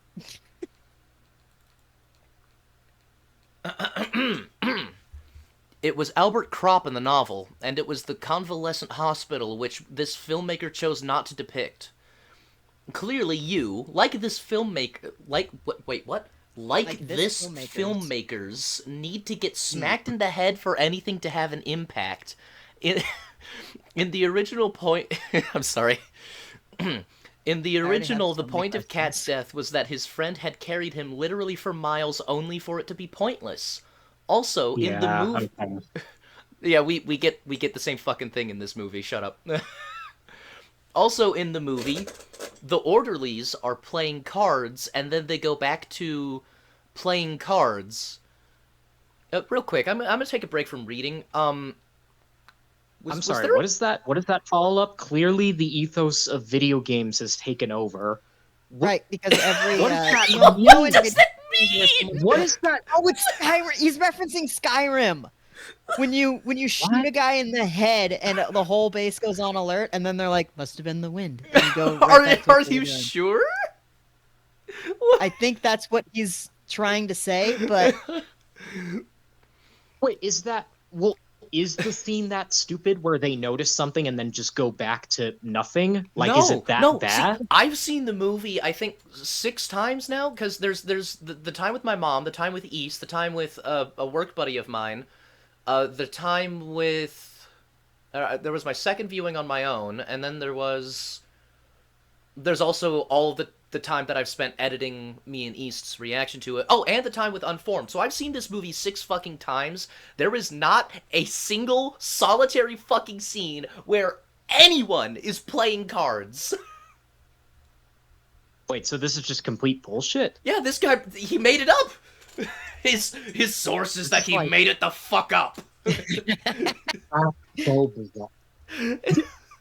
It was Albert Kropp in the novel, and it was the convalescent hospital which this filmmaker chose not to depict. Clearly, you, like this filmmaker, like wait, what? Like like this filmmakers. filmmakers need to get Hmm. smacked in the head for anything to have an impact. In in the original point, I'm sorry. In the I already have original, the so many point of Kat's questions. death was that his friend had carried him literally for miles only for it to be pointless. Also, in the yeah, movie, okay. yeah, we get the same fucking thing in this movie. Shut up. Also, in the movie, the orderlies are playing cards, and then they go back to playing cards. Real quick, I'm gonna take a break from reading. I'm Was sorry, there? what is that? What is that follow-up? Clearly the ethos of video games has taken over. What Right, because every what does that no mean? Does individual that scenes where mean? someone's What killed. is that? Oh, it's Skyrim. He's referencing Skyrim. When you shoot What? a guy in the head and the whole base goes on alert, and then they're like, "Must have been the wind," and you go right are back to are where you you're going. sure? What? I think that's what he's trying to say, but Wait, is that well, is the scene that stupid where they notice something and then just go back to nothing? Like, is No, it that no. See, bad? I've seen the movie I think 6 times now because there's the time with my mom, the time with East, the time with a work buddy of mine, the time with there was my second viewing on my own, and then there's also all the the time that I've spent editing me and East's reaction to it. Oh, and the time with Unformed. So I've seen this movie 6 fucking times. There is not a single solitary fucking scene where anyone is playing cards. Wait, so this is just complete bullshit? Yeah, this guy, he made it up. His source is that he made it the fuck up. So bizarre.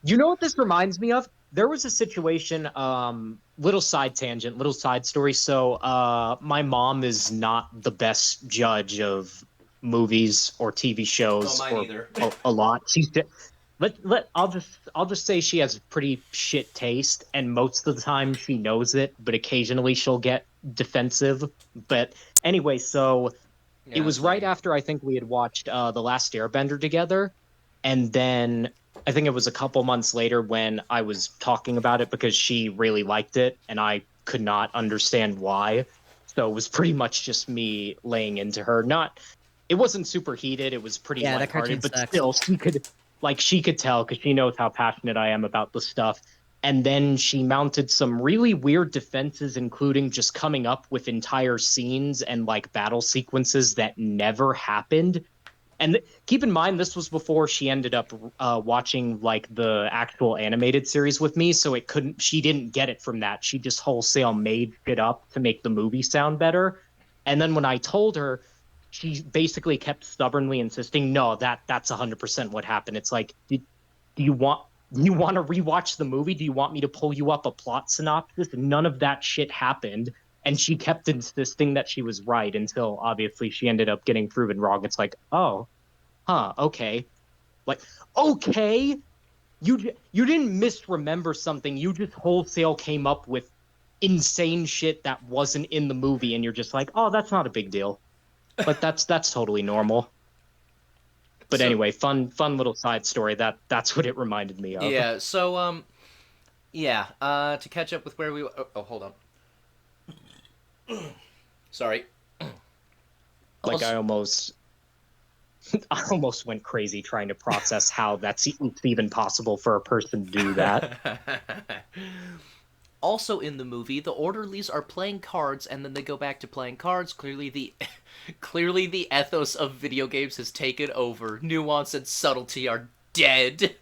You know what this reminds me of? There was a situation, little side tangent, little side story. So, my mom is not the best judge of movies or TV shows, Oh, mine or either. a lot. I'll just say she has pretty shit taste, and most of the time she knows it, but occasionally she'll get defensive. But anyway, so it was right after I think we had watched The Last Airbender together, and then I think it was a couple months later when I was talking about it because she really liked it and I could not understand why. So it was pretty much just me laying into her. Not, it wasn't super heated. It was pretty Yeah, that cartoon lighthearted, but sucks. still, she could tell because she knows how passionate I am about the stuff. And then she mounted some really weird defenses, including just coming up with entire scenes and like battle sequences that never happened. And keep in mind, this was before she ended up watching like the actual animated series with me, so it couldn't. She didn't get it from that. She just wholesale made it up to make the movie sound better. And then when I told her, she basically kept stubbornly insisting, "No, that's 100% what happened." It's like, do you want to rewatch the movie? Do you want me to pull you up a plot synopsis? None of that shit happened. And she kept insisting that she was right until obviously she ended up getting proven wrong. It's like, oh, huh, okay. Like, okay, you didn't misremember something. You just wholesale came up with insane shit that wasn't in the movie, and you're just like, oh, that's not a big deal. But that's totally normal. But So- anyway, fun little side story. That's what it reminded me of. Yeah, so, to catch up with where we... Oh, hold on. Sorry. Like I almost went crazy trying to process how that's even possible for a person to do that. Also in the movie, the orderlies are playing cards and then they go back to playing cards. Clearly the ethos of video games has taken over. Nuance and subtlety are dead.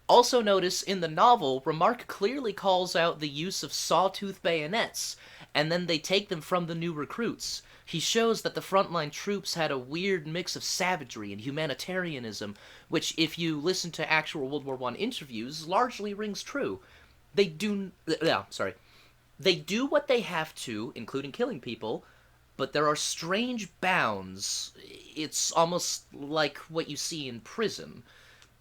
Also notice in the novel, Remark clearly calls out the use of sawtooth bayonets, and then they take them from the new recruits. He shows that the frontline troops had a weird mix of savagery and humanitarianism, which, if you listen to actual World War I interviews, largely rings true. They do what they have to, including killing people, but there are strange bounds. It's almost like what you see in prison.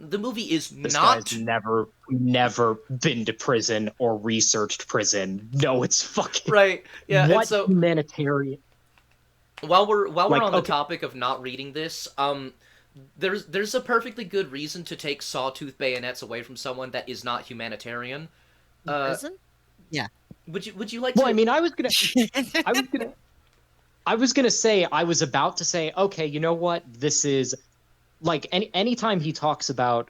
The movie is This not... guy's never been to prison or researched prison. No, it's fucking Right, yeah, what and so... humanitarian. While we're Like, on the okay. topic of not reading this, there's a perfectly good reason to take sawtooth bayonets away from someone that is not humanitarian. Prison? Yeah. Would you like Well, to... I mean, I was gonna say, I was about to say, okay, you know what? This is like anytime he talks about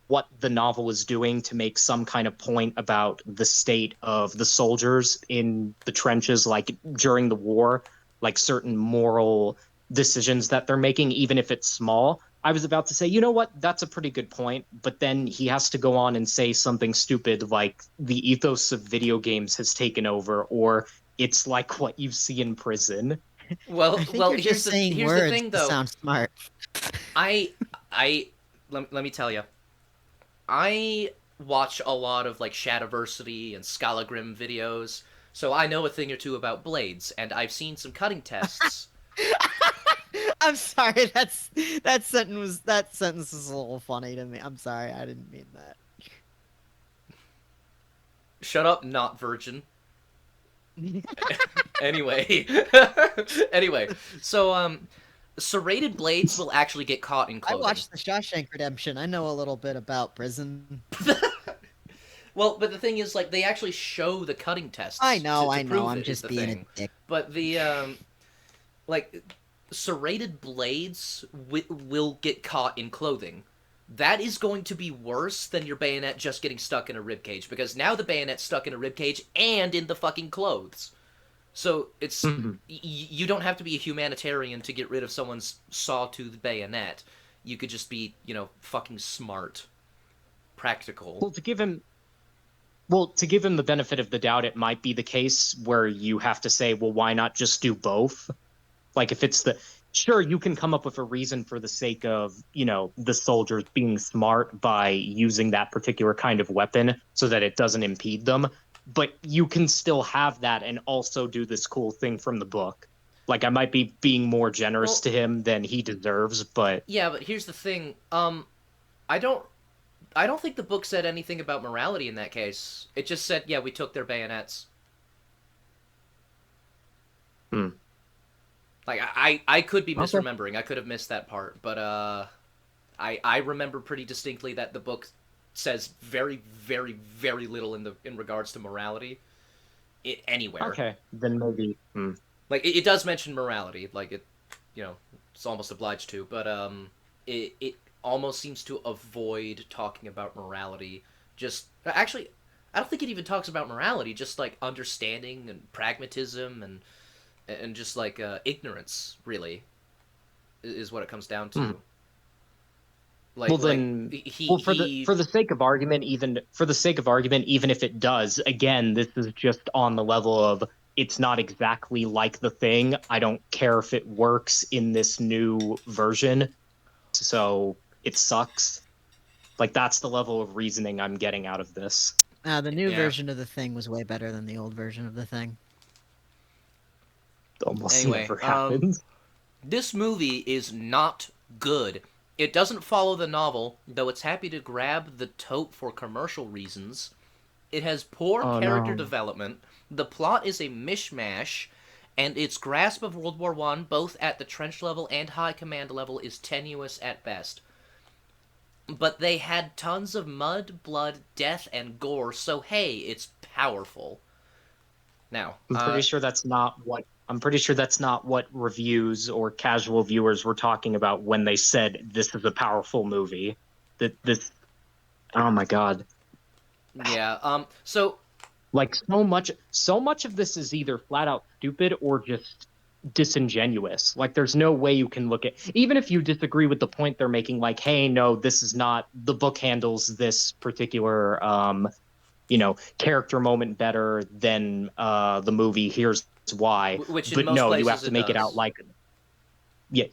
what the novel is doing to make some kind of point about the state of the soldiers in the trenches, like during the war, like certain moral decisions that they're making, even if it's small. I was about to say, you know what? That's a pretty good point. But then he has to go on and say something stupid like the ethos of video games has taken over, or it's like what you see in prison. Well, I think you're here's just saying here's the words thing, to though. sound smart. I let me tell you, I watch a lot of like Shadiversity and Scalagrim videos, so I know a thing or two about blades, and I've seen some cutting tests. I'm sorry. That sentence is a little funny to me. I'm sorry. I didn't mean that. Shut up, not virgin. Anyway, anyway, so serrated blades will actually get caught in I clothing. watched The Shawshank Redemption. I know a little bit about prison. Well, but the thing is, like, they actually show the cutting tests. I know. to prove I'm it, is just the being thing. a dick. But the like serrated blades will get caught in clothing. that is going to be worse than your bayonet just getting stuck in a rib cage, because now the bayonet's stuck in a rib cage and in the fucking clothes. So it's Mhm. you don't have to be a humanitarian to get rid of someone's sawtooth bayonet. You could just be, fucking smart, practical. Well, to give him the benefit of the doubt, it might be the case where you have to say, well, why not just do both? Like if it's the sure, you can come up with a reason for the sake of, the soldiers being smart by using that particular kind of weapon so that it doesn't impede them. But you can still have that and also do this cool thing from the book. Like I might be being more generous Well, to him than he deserves, but yeah, but here's the thing. I don't I don't think the book said anything about morality in that case. It just said, yeah, we took their bayonets. hmm, Like I could be okay. misremembering. I could have missed that part, but I remember pretty distinctly that the book says very very very little in regards to morality anywhere. Okay. Then maybe. Like it does mention morality, like it's almost obliged to, but it almost seems to avoid talking about morality. Just actually, I don't think it even talks about morality. Just like understanding and pragmatism and just like ignorance, really, is what it comes down Hmm. to. Well Like then, he well for the he for the sake of argument, even if it does, again, this is just on the level of it's not exactly like the thing. I don't care if it works in this new version, so it sucks. Like that's the level of reasoning I'm getting out of this. The new yeah. version of the thing was way better than the old version of the thing. It almost Anyway, never happens. this movie is not good. It doesn't follow the novel, though it's happy to grab the tote for commercial reasons. It has poor Oh character no. development. The plot is a mishmash, and its grasp of World War One, both at the trench level and high command level, is tenuous at best. But they had tons of mud, blood, death, and gore, so hey, it's powerful. Now, I'm pretty sure that's not what reviews or casual viewers were talking about when they said this is a powerful movie. That this Oh my God. yeah, so Like so much of this is either flat out stupid or just disingenuous. Like there's no way you can look at, even if you disagree with the point they're making, like, hey, no, this is not, the book handles this particular character moment better than the movie. Here's why. which in But most no, you places have to it make it out does. like, yeah,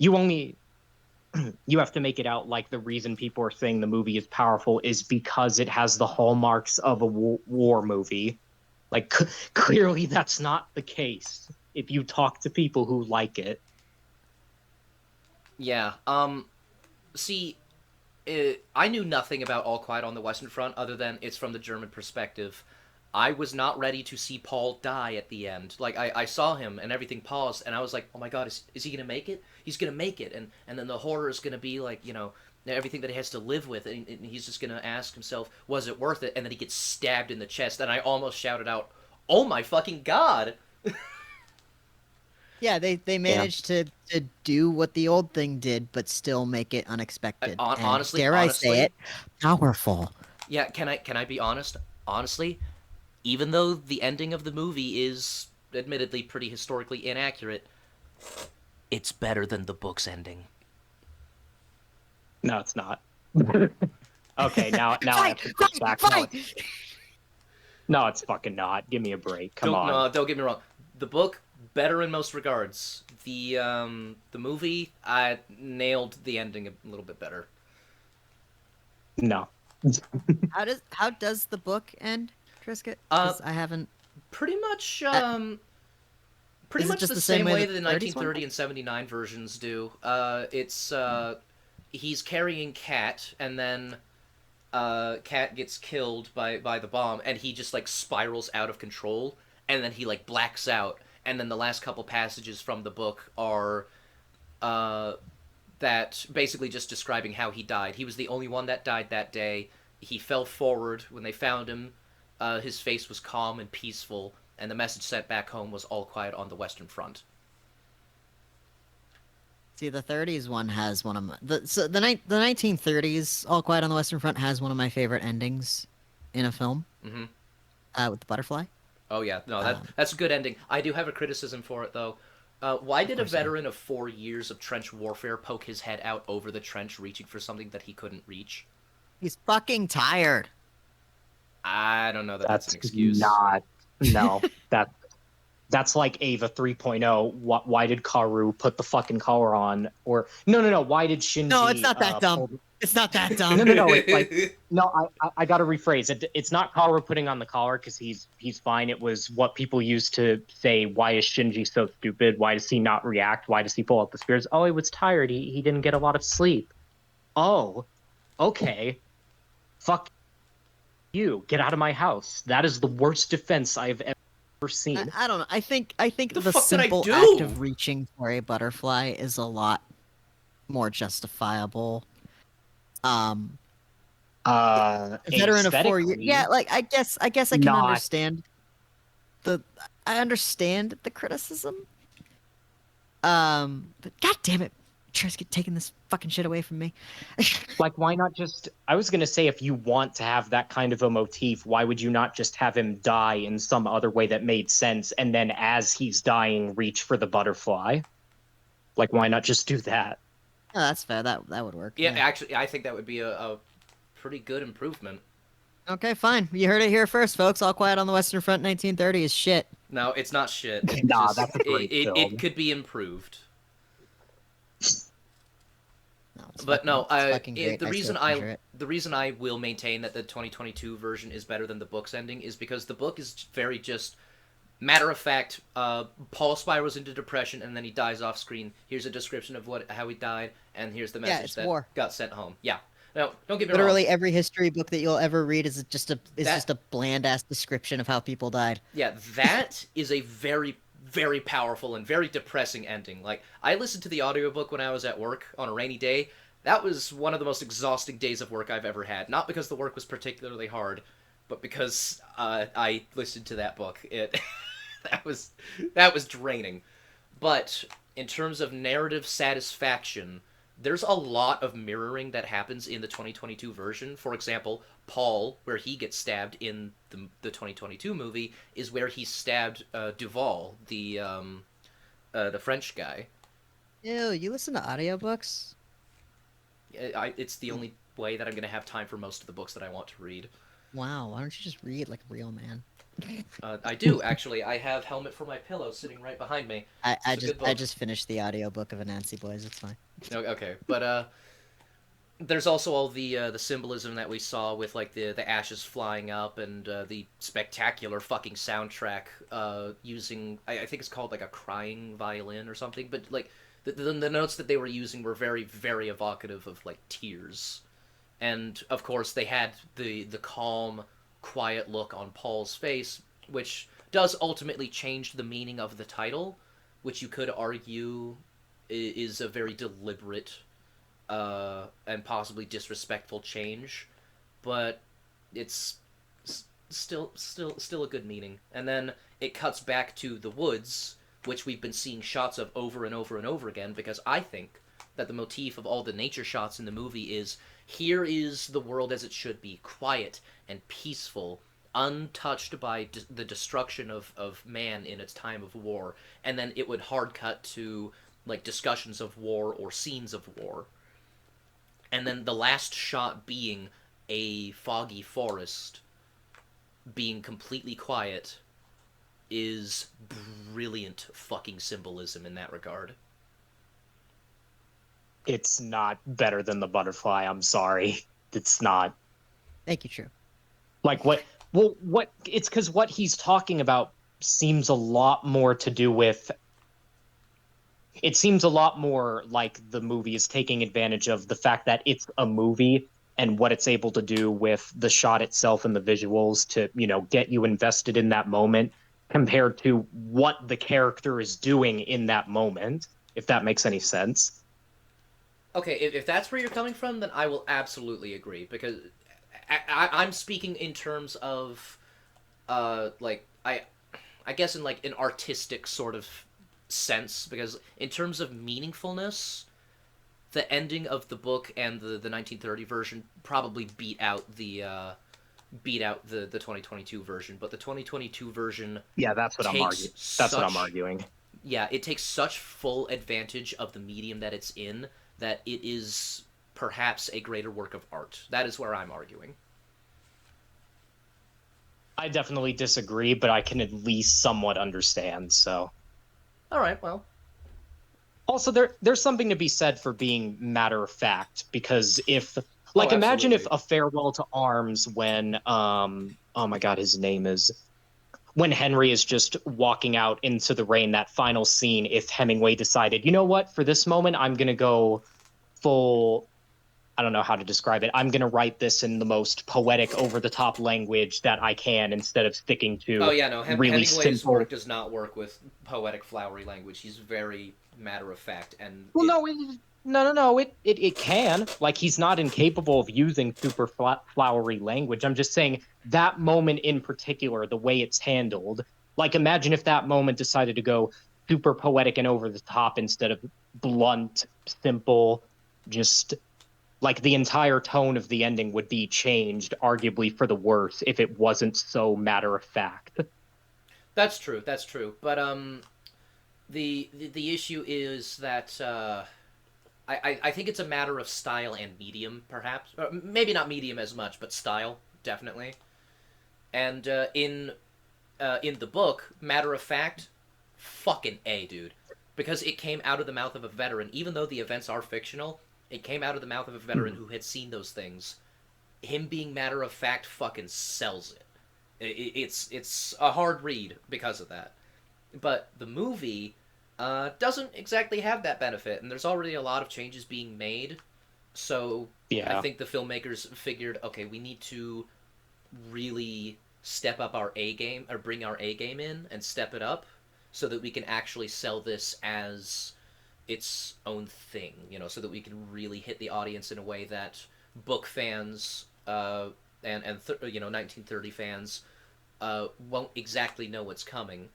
you have to make it out like the reason people are saying the movie is powerful is because it has the hallmarks of a war movie. Like clearly that's not the case if you talk to people who like it. Yeah. See, I knew nothing about All Quiet on the Western Front other than it's from the German perspective. I was not ready to see Paul die at the end. Like I saw him and everything paused, and I was like, "Oh my God, is he gonna make it? He's gonna make it!" And then the horror is gonna be like everything that he has to live with, and he's just gonna ask himself, "Was it worth it?" And then he gets stabbed in the chest, and I almost shouted out, "Oh my fucking God!" Yeah, they Yeah. managed to do what the old thing did, but still make it unexpected and, Honestly, dare I say honestly, it, powerful. yeah. Can I be honest? Honestly, even though the ending of the movie is admittedly pretty historically inaccurate, it's better than the book's ending. No, it's not. Okay, now I Fight, have to push fight, back. No, fight! it's fucking not. Give me a break. Come Don't on. no, don't get me wrong. The book better in most regards. The movie I nailed the ending a little bit better. No. How does the book end, Trisket? Uh, Because I haven't. pretty much Uh, pretty is it much just the the same same way way that that the the 30s one 1930 does? and 79 versions do. It's he's carrying Cat, and then Cat gets killed by the bomb, and he just like spirals out of control, and then he like blacks out, and then the last couple passages from the book are uh, that basically just describing how he died. He was the only one that died that day. He fell forward when they found him. His face was calm and peaceful, and the message sent back home was all quiet on the Western Front. See, the 30s one has one of my the 1930s All Quiet on the Western Front has one of my favorite endings in a film. Hmm. With the butterfly. Oh yeah, no, Um, that's a good ending. I do have a criticism for it though. Why of did a course, I do. veteran of 4 years of trench warfare poke his head out over the trench, reaching for something that he couldn't reach? He's fucking tired. I don't know that that's an That's excuse. not no. That's like Ava 3.0. Why did Karu put the fucking collar on? Or no. Why did No, it's Shinji not that dumb. pull? It's not that No, dumb. no, no. It's like no. I got to rephrase it. It's not Karu putting on the collar because he's fine. It was what people used to say. Why is Shinji so stupid? Why does he not react? Why does he pull out the spears? Oh, he was tired. He didn't get a lot of sleep. Oh, okay. Fuck you. Get out of my house. That is the worst defense I've ever seen. I don't know. I think The the fuck did I simple act do? of reaching for a butterfly is a lot more justifiable. Um, a veteran of 4 years. Yeah, Aesthetically, like I guess I can not. understand the I understand the criticism. But god damn it, tries to get taking this fucking shit away from me. Like, why not just? I was gonna say, if you want to have that kind of a motif, why would you not just have him die in some other way that made sense, and then as he's dying, reach for the butterfly? Like, why not just do that? Oh, that's fair. That would work. Yeah, Yeah. actually, I think that would be a pretty good improvement. Okay, fine. You heard it here first, folks. All Quiet on the Western Front 1930 is shit. No, it's not shit. It Nah, just that's a great it film. could be improved. No, But no, it's fucking great. the I still reason treasure it. the reason I will maintain that the 2022 version is better than the book's ending is because the book is very just matter of fact. Paul spirals into depression and then he dies off screen. Here's a description of how he died, and here's the Yeah, message it's that war. got sent home. Yeah, no, don't get me wrong. Literally every history book that you'll ever read is That just a bland ass description of how people died. Yeah, that is a very, very powerful and very depressing ending. Like, I listened to the audiobook when I was at work on a rainy day. That was one of the most exhausting days of work I've ever had. Not because the work was particularly hard, but because I listened to that book. It that was that was draining. But in terms of narrative satisfaction, there's a lot of mirroring that happens in the 2022 version. For example, Paul, where he gets stabbed in the 2022 movie, is where he stabbed Duval, the French guy. Ew, you listen to audiobooks? It's the only way that I'm going to have time for most of the books that I want to read. Wow, why don't you just read like a real man? I do, actually. I have Helmet for My Pillow sitting right behind me. It's a good book. I just finished the audiobook of Anansi Boys, it's fine. Okay, but there's also all the symbolism that we saw with like the ashes flying up and the spectacular fucking soundtrack using I think it's called like a crying violin or something, but like the notes that they were using were very very evocative of like tears, and of course they had the calm quiet look on Paul's face, which does ultimately change the meaning of the title, which you could argue is a very deliberate and possibly disrespectful change, but it's still a good meaning. And then it cuts back to the woods, which we've been seeing shots of over and over and over again, because I think that the motif of all the nature shots in the movie is here is the world as it should be, quiet and peaceful, untouched by the destruction of man in its time of war, and then it would hard cut to like discussions of war or scenes of war, and then the last shot being a foggy forest being completely quiet is brilliant fucking symbolism in that regard. It's not better than the butterfly. I'm sorry. It's not. Thank you, True. Like what? Well, what? It's because what he's talking about seems a lot more to do with. It seems a lot more like the movie is taking advantage of the fact that it's a movie and what it's able to do with the shot itself and the visuals to, get you invested in that moment compared to what the character is doing in that moment, if that makes any sense. Okay, if that's where you're coming from, then I will absolutely agree, because I'm speaking in terms of, like, I guess in, like, an artistic sort of sense, because in terms of meaningfulness, the ending of the book and the 1930 version probably beat out the 2022 version, but the 2022 version Yeah, that's what I'm takes arguing. That's what I'm such arguing. yeah, it takes such full advantage of the medium that it's in that it is perhaps a greater work of art. That is where I'm arguing. I definitely disagree, but I can at least somewhat understand. So All right, well, also there's something to be said for being matter of fact, because if oh, like imagine if absolutely. a farewell to arms when oh my god, his name is when Henry is just walking out into the rain, that final scene, if Hemingway decided, you know what, for this moment, I'm going to go full, I don't know how to describe it. I'm going to write this in the most poetic, over the top language that I can instead of sticking Oh to yeah, no, really Hemingway's work simple. does not work with poetic, flowery language. He's very matter of fact, and Well, it. no, no. It can. Like, he's not incapable of using super flowery language. I'm just saying that moment in particular, the way it's handled. Like, imagine if that moment decided to go super poetic and over the top instead of blunt, simple. Just like the entire tone of the ending would be changed, arguably for the worse, if it wasn't so matter of fact. That's true. That's true. But the issue is that I think it's a matter of style and medium, perhaps. Or maybe not medium as much, but style definitely. And in the book, matter of fact, fucking A, dude, because it came out of the mouth of a veteran. Even though the events are fictional, it came out of the mouth of a veteran who had seen those things. Him being matter of fact fucking sells it. It's a hard read because of that. But the movie doesn't exactly have that benefit, and there's already a lot of changes being made. So I Yeah. think the filmmakers figured, okay, we need to really step up our A game or bring our A game in and step it up so that we can actually sell this as its own thing, so that we can really hit the audience in a way that book fans and 1930 fans won't exactly know what's coming,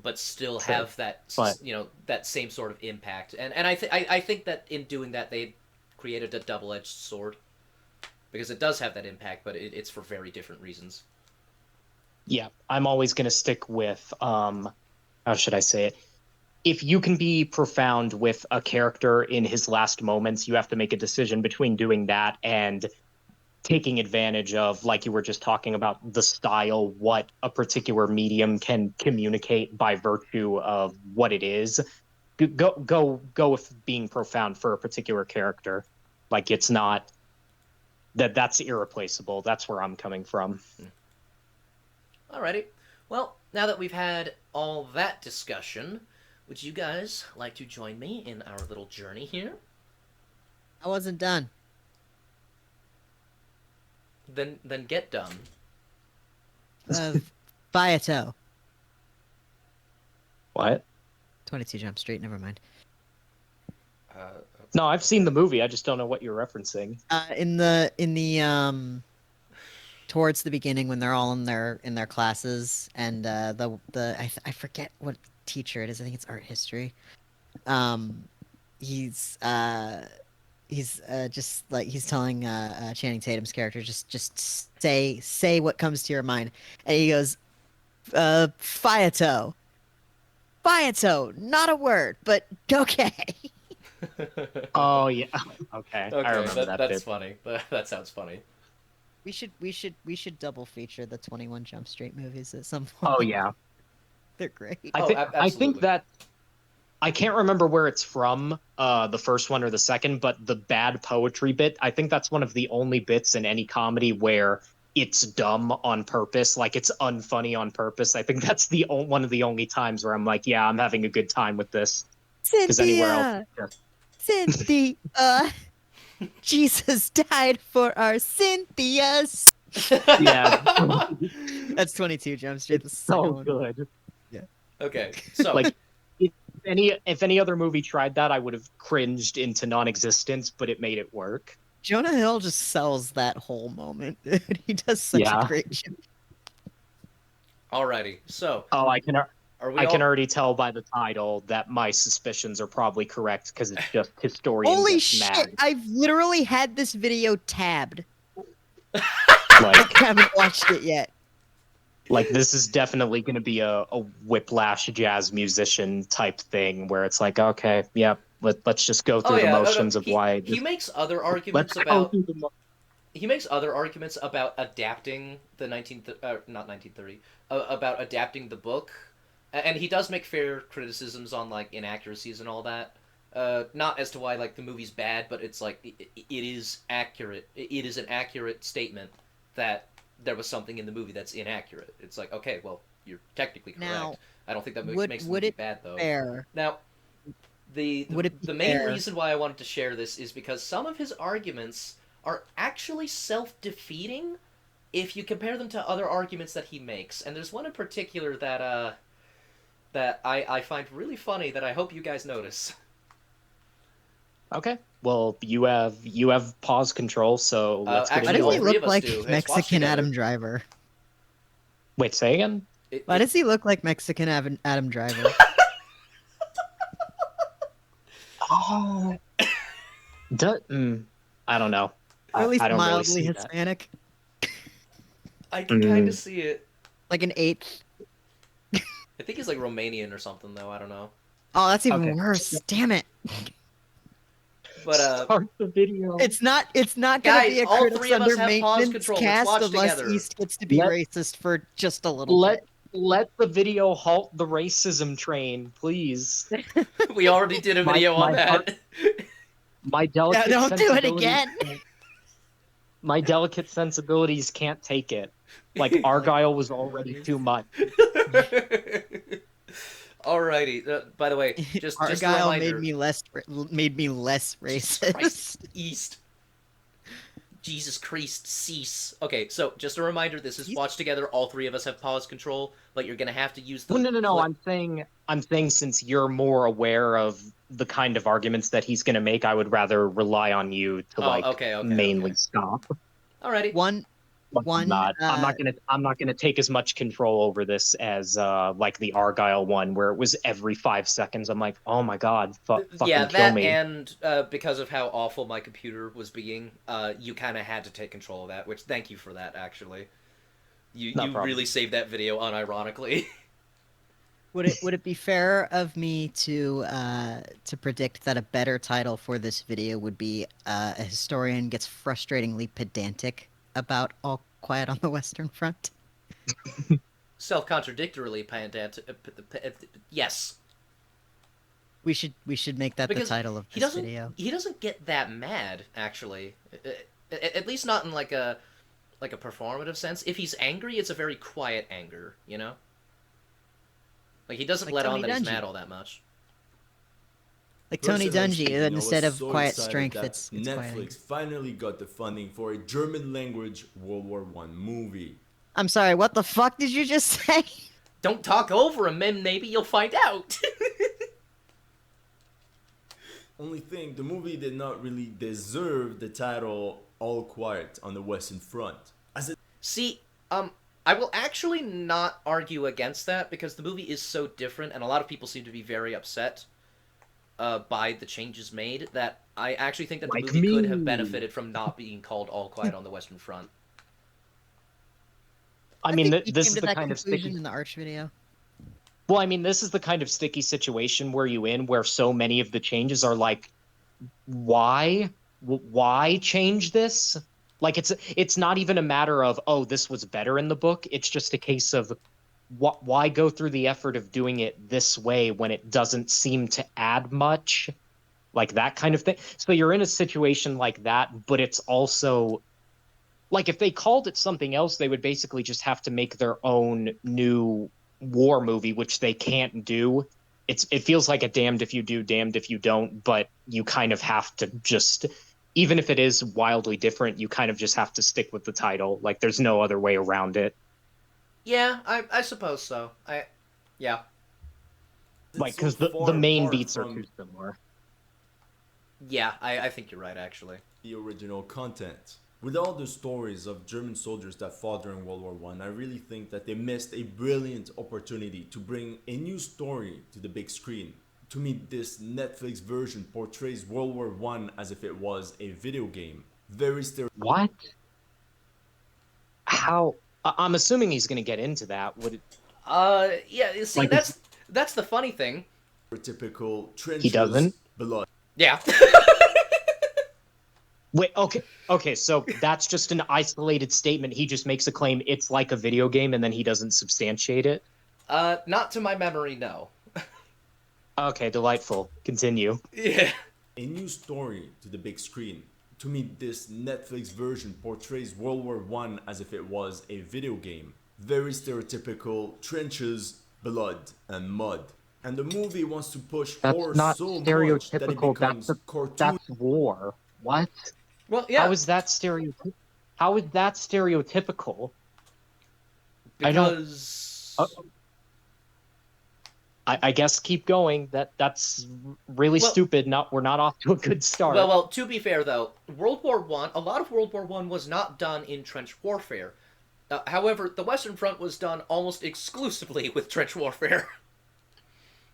but still True. have that But that same sort of impact. And I think that in doing that they created a double edged sword because it does have that impact, but it's for very different reasons. yeah, I'm always going to stick with how should I say it? If you can be profound with a character in his last moments, you have to make a decision between doing that and taking advantage of, like you were just talking about, the style, what a particular medium can communicate by virtue of what it is. Go with being profound for a particular character. Like, it's not that's irreplaceable. That's where I'm coming from. Alrighty. Well, now that we've had all that discussion, would you guys like to join me in our little journey here? I wasn't done. Then get done. Uh, Fiato. What? 22 Jump Street. Never mind. Uh, No, I've seen the movie. I just don't know what you're referencing. In the towards the beginning when they're all in their classes and I forget what teacher it is. I think it's art history. Um, he's just like he's telling Channing Tatum's character just say what comes to your mind, and he goes, Fiato, Fiato, not a word, but okay. Oh yeah. Okay. I okay, remember that that's bit. funny. That sounds funny. We should double feature the 21 Jump Street movies at some Oh point. yeah. They're great. I Oh, think I think absolutely. that I can't remember where it's from, the first one or the second, but the bad poetry bit, I think that's one of the only bits in any comedy where it's dumb on purpose, like it's unfunny on purpose. I think that's one of the only times where I'm like, yeah, I'm having a good time with this, because anywhere else, Cynthia, Cynthia, Jesus died for our Cynthias. yeah, That's 22 Jump Street. The it's second so one. good. Yeah. okay, so Like, if any other movie tried that, I would have cringed into non-existence, but it made it work. Jonah Hill just sells that whole moment. Dude. He does such a Yeah. great job. alrighty, so Oh, Are we I can all? already tell by the title that my suspicions are probably correct because it's just historian Holy gets shit! mad. I've literally had this video tabbed. I Like, haven't watched it yet. like this is definitely going to be a whiplash jazz musician type thing where it's like, okay, yeah, let's just go Oh through the yeah, no, no. motions of why He this. makes other Let's arguments go about through the. he makes other arguments about adapting the not 1930 about adapting the book, and he does make fair criticisms on like inaccuracies and all that. Not as to why like the movie's bad, but it's like it is accurate. It is an accurate statement that there was something in the movie that's inaccurate. It's like, okay, well, you're technically Now, correct. I don't think that would makes the would movie it bad though. fair? Now, Would it be the main fair? reason why I wanted to share this is because some of his arguments are actually self-defeating if you compare them to other arguments that he makes. And there's one in particular that I find really funny that I hope you guys notice. Okay, well, you have pause control, so let's get Why Actually, into does all he it. three look of us like do. Let's watch Mexican together. Adam Driver? Wait, say again. Why does he look like Mexican Adam Driver? Oh, I don't know. Or at least I don't really mildly see that. Hispanic, I can kind of Mm. see it. like an eighth. I think he's like Romanian or something, though. I don't know. Oh, that's even Okay. worse. Damn it! But Start the video. It's not. It's not gonna guys, be a all critics three of us under have pause maintenance control. Let's cast watch unless together. East gets to be Let racist for just a little let bit. let the video halt the racism train, please. We already did a My video on my heart, that. my Yeah, delicate don't do it sensibilities. again. My delicate sensibilities can't take it. Like Argyle was already too much. Alrighty. By the way, just a Argyle reminder. made me less Jesus racist. Christ, East. Jesus Christ, cease. Okay, so just a reminder. This is watch together. All three of us have pause control, but you're gonna have to use the. Well, no. clip. I'm saying since you're more aware of the kind of arguments that he's going to make, I would rather rely on you to like Oh, okay. mainly stop. Alrighty. One, But one. I'm not gonna take as much control over this as like the Argyle one, where it was every 5 seconds. I'm like, oh my god, Yeah, fucking kill that me. and because of how awful my computer was being, you kind of had to take control of that. Which thank you for that. Actually, you No you problem. really saved that video unironically. Would it be fair of me to predict that a better title for this video would be a historian gets frustratingly pedantic about All Quiet on the Western Front? Self-contradictorily, yes, We should make that the because title of he this doesn't video. he doesn't get that mad actually. At least not in like a performative sense. If he's angry, it's a very quiet anger, you know. Like he doesn't Like let on Tony that he's Dungy. mad all that much. Like Tony Personally Dungy, speaking, I instead was of so quiet excited strength, that it's quiet anger. Netflix finally got the funding for a German language World War One movie. I'm sorry, what the fuck did you just say? Don't talk over him, man. Maybe you'll find out. Only thing, the movie did not really deserve the title All Quiet on the Western Front. As it See, I will actually not argue against that because the movie is so different, and a lot of people seem to be very upset by the changes made. That I actually think that the Like movie could have me. benefited from not being called All Quiet on the Western Front. I mean, think we this came is to the that kind of conclusion sticky. in the Arch video. Well, I mean, this is the kind of sticky situation where you in where so many of the changes are like, why, why change this? Like it's not even a matter of, oh, this was better in the book. It's just a case of why go through the effort of doing it this way when it doesn't seem to add much, like that kind of thing. So you're in a situation like that, but it's also like if they called it something else, they would basically just have to make their own new war movie, which they can't do. It feels like a damned if you do, damned if you don't, but you kind of have to just, even if it is wildly different, you kind of just have to stick with the title. Like there's no other way around it. Yeah, I suppose so. Yeah. Like so because the far main apart beats are from too similar. Yeah, I think you're right, actually. the original content. With all the stories of German soldiers that fought during World War One, I really think that they missed a brilliant opportunity to bring a new story to the big screen. To me, this Netflix version portrays World War One as if it was a video game. Very What? How? I'm assuming he's going to get into that. Would it, Yeah. See, like that's the funny thing. stereotypical he trenches, doesn't? blood, Yeah. Wait, okay, so that's just an isolated statement. He just makes a claim it's like a video game and then he doesn't substantiate it. Not to my memory, no. Okay, delightful. Continue. Yeah. a new story to the big screen. To me, this Netflix version portrays World War One as if it was a video game. Very stereotypical trenches, blood, and mud. And the movie wants to push That's horror not so much that it stereotypical. becomes cartoon. That's war. What? Well, How yeah, is that stereotypical? How is that stereotypical? I don't. because I guess keep going. That's really Well- stupid. Not we're not off to a good start. well, to be fair though, World War One, a lot of World War One was not done in trench warfare. However, the Western Front was done almost exclusively with trench warfare.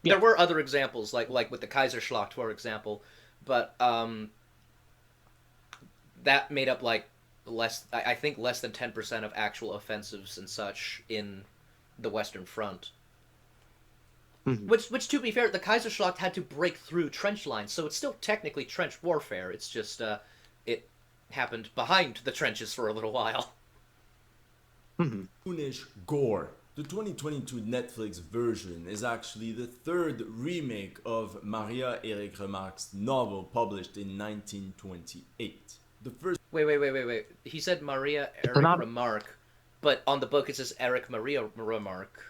Yeah. There were other examples, like with the Kaiserschlacht, for example, but that made up like I think less than 10% of actual offensives and such in the Western Front. Mhm. Which, to be fair, the Kaiserschlacht had to break through trench lines, so it's still technically trench warfare. It's just it happened behind the trenches for a little while. Mhm. cartoonish gore. The 2022 Netflix version is actually the third remake of Maria Eric Remarque's novel published in 1928. The first Wait. He said Maria Eric not- Remarque, but on the book it says Eric Maria Remarque.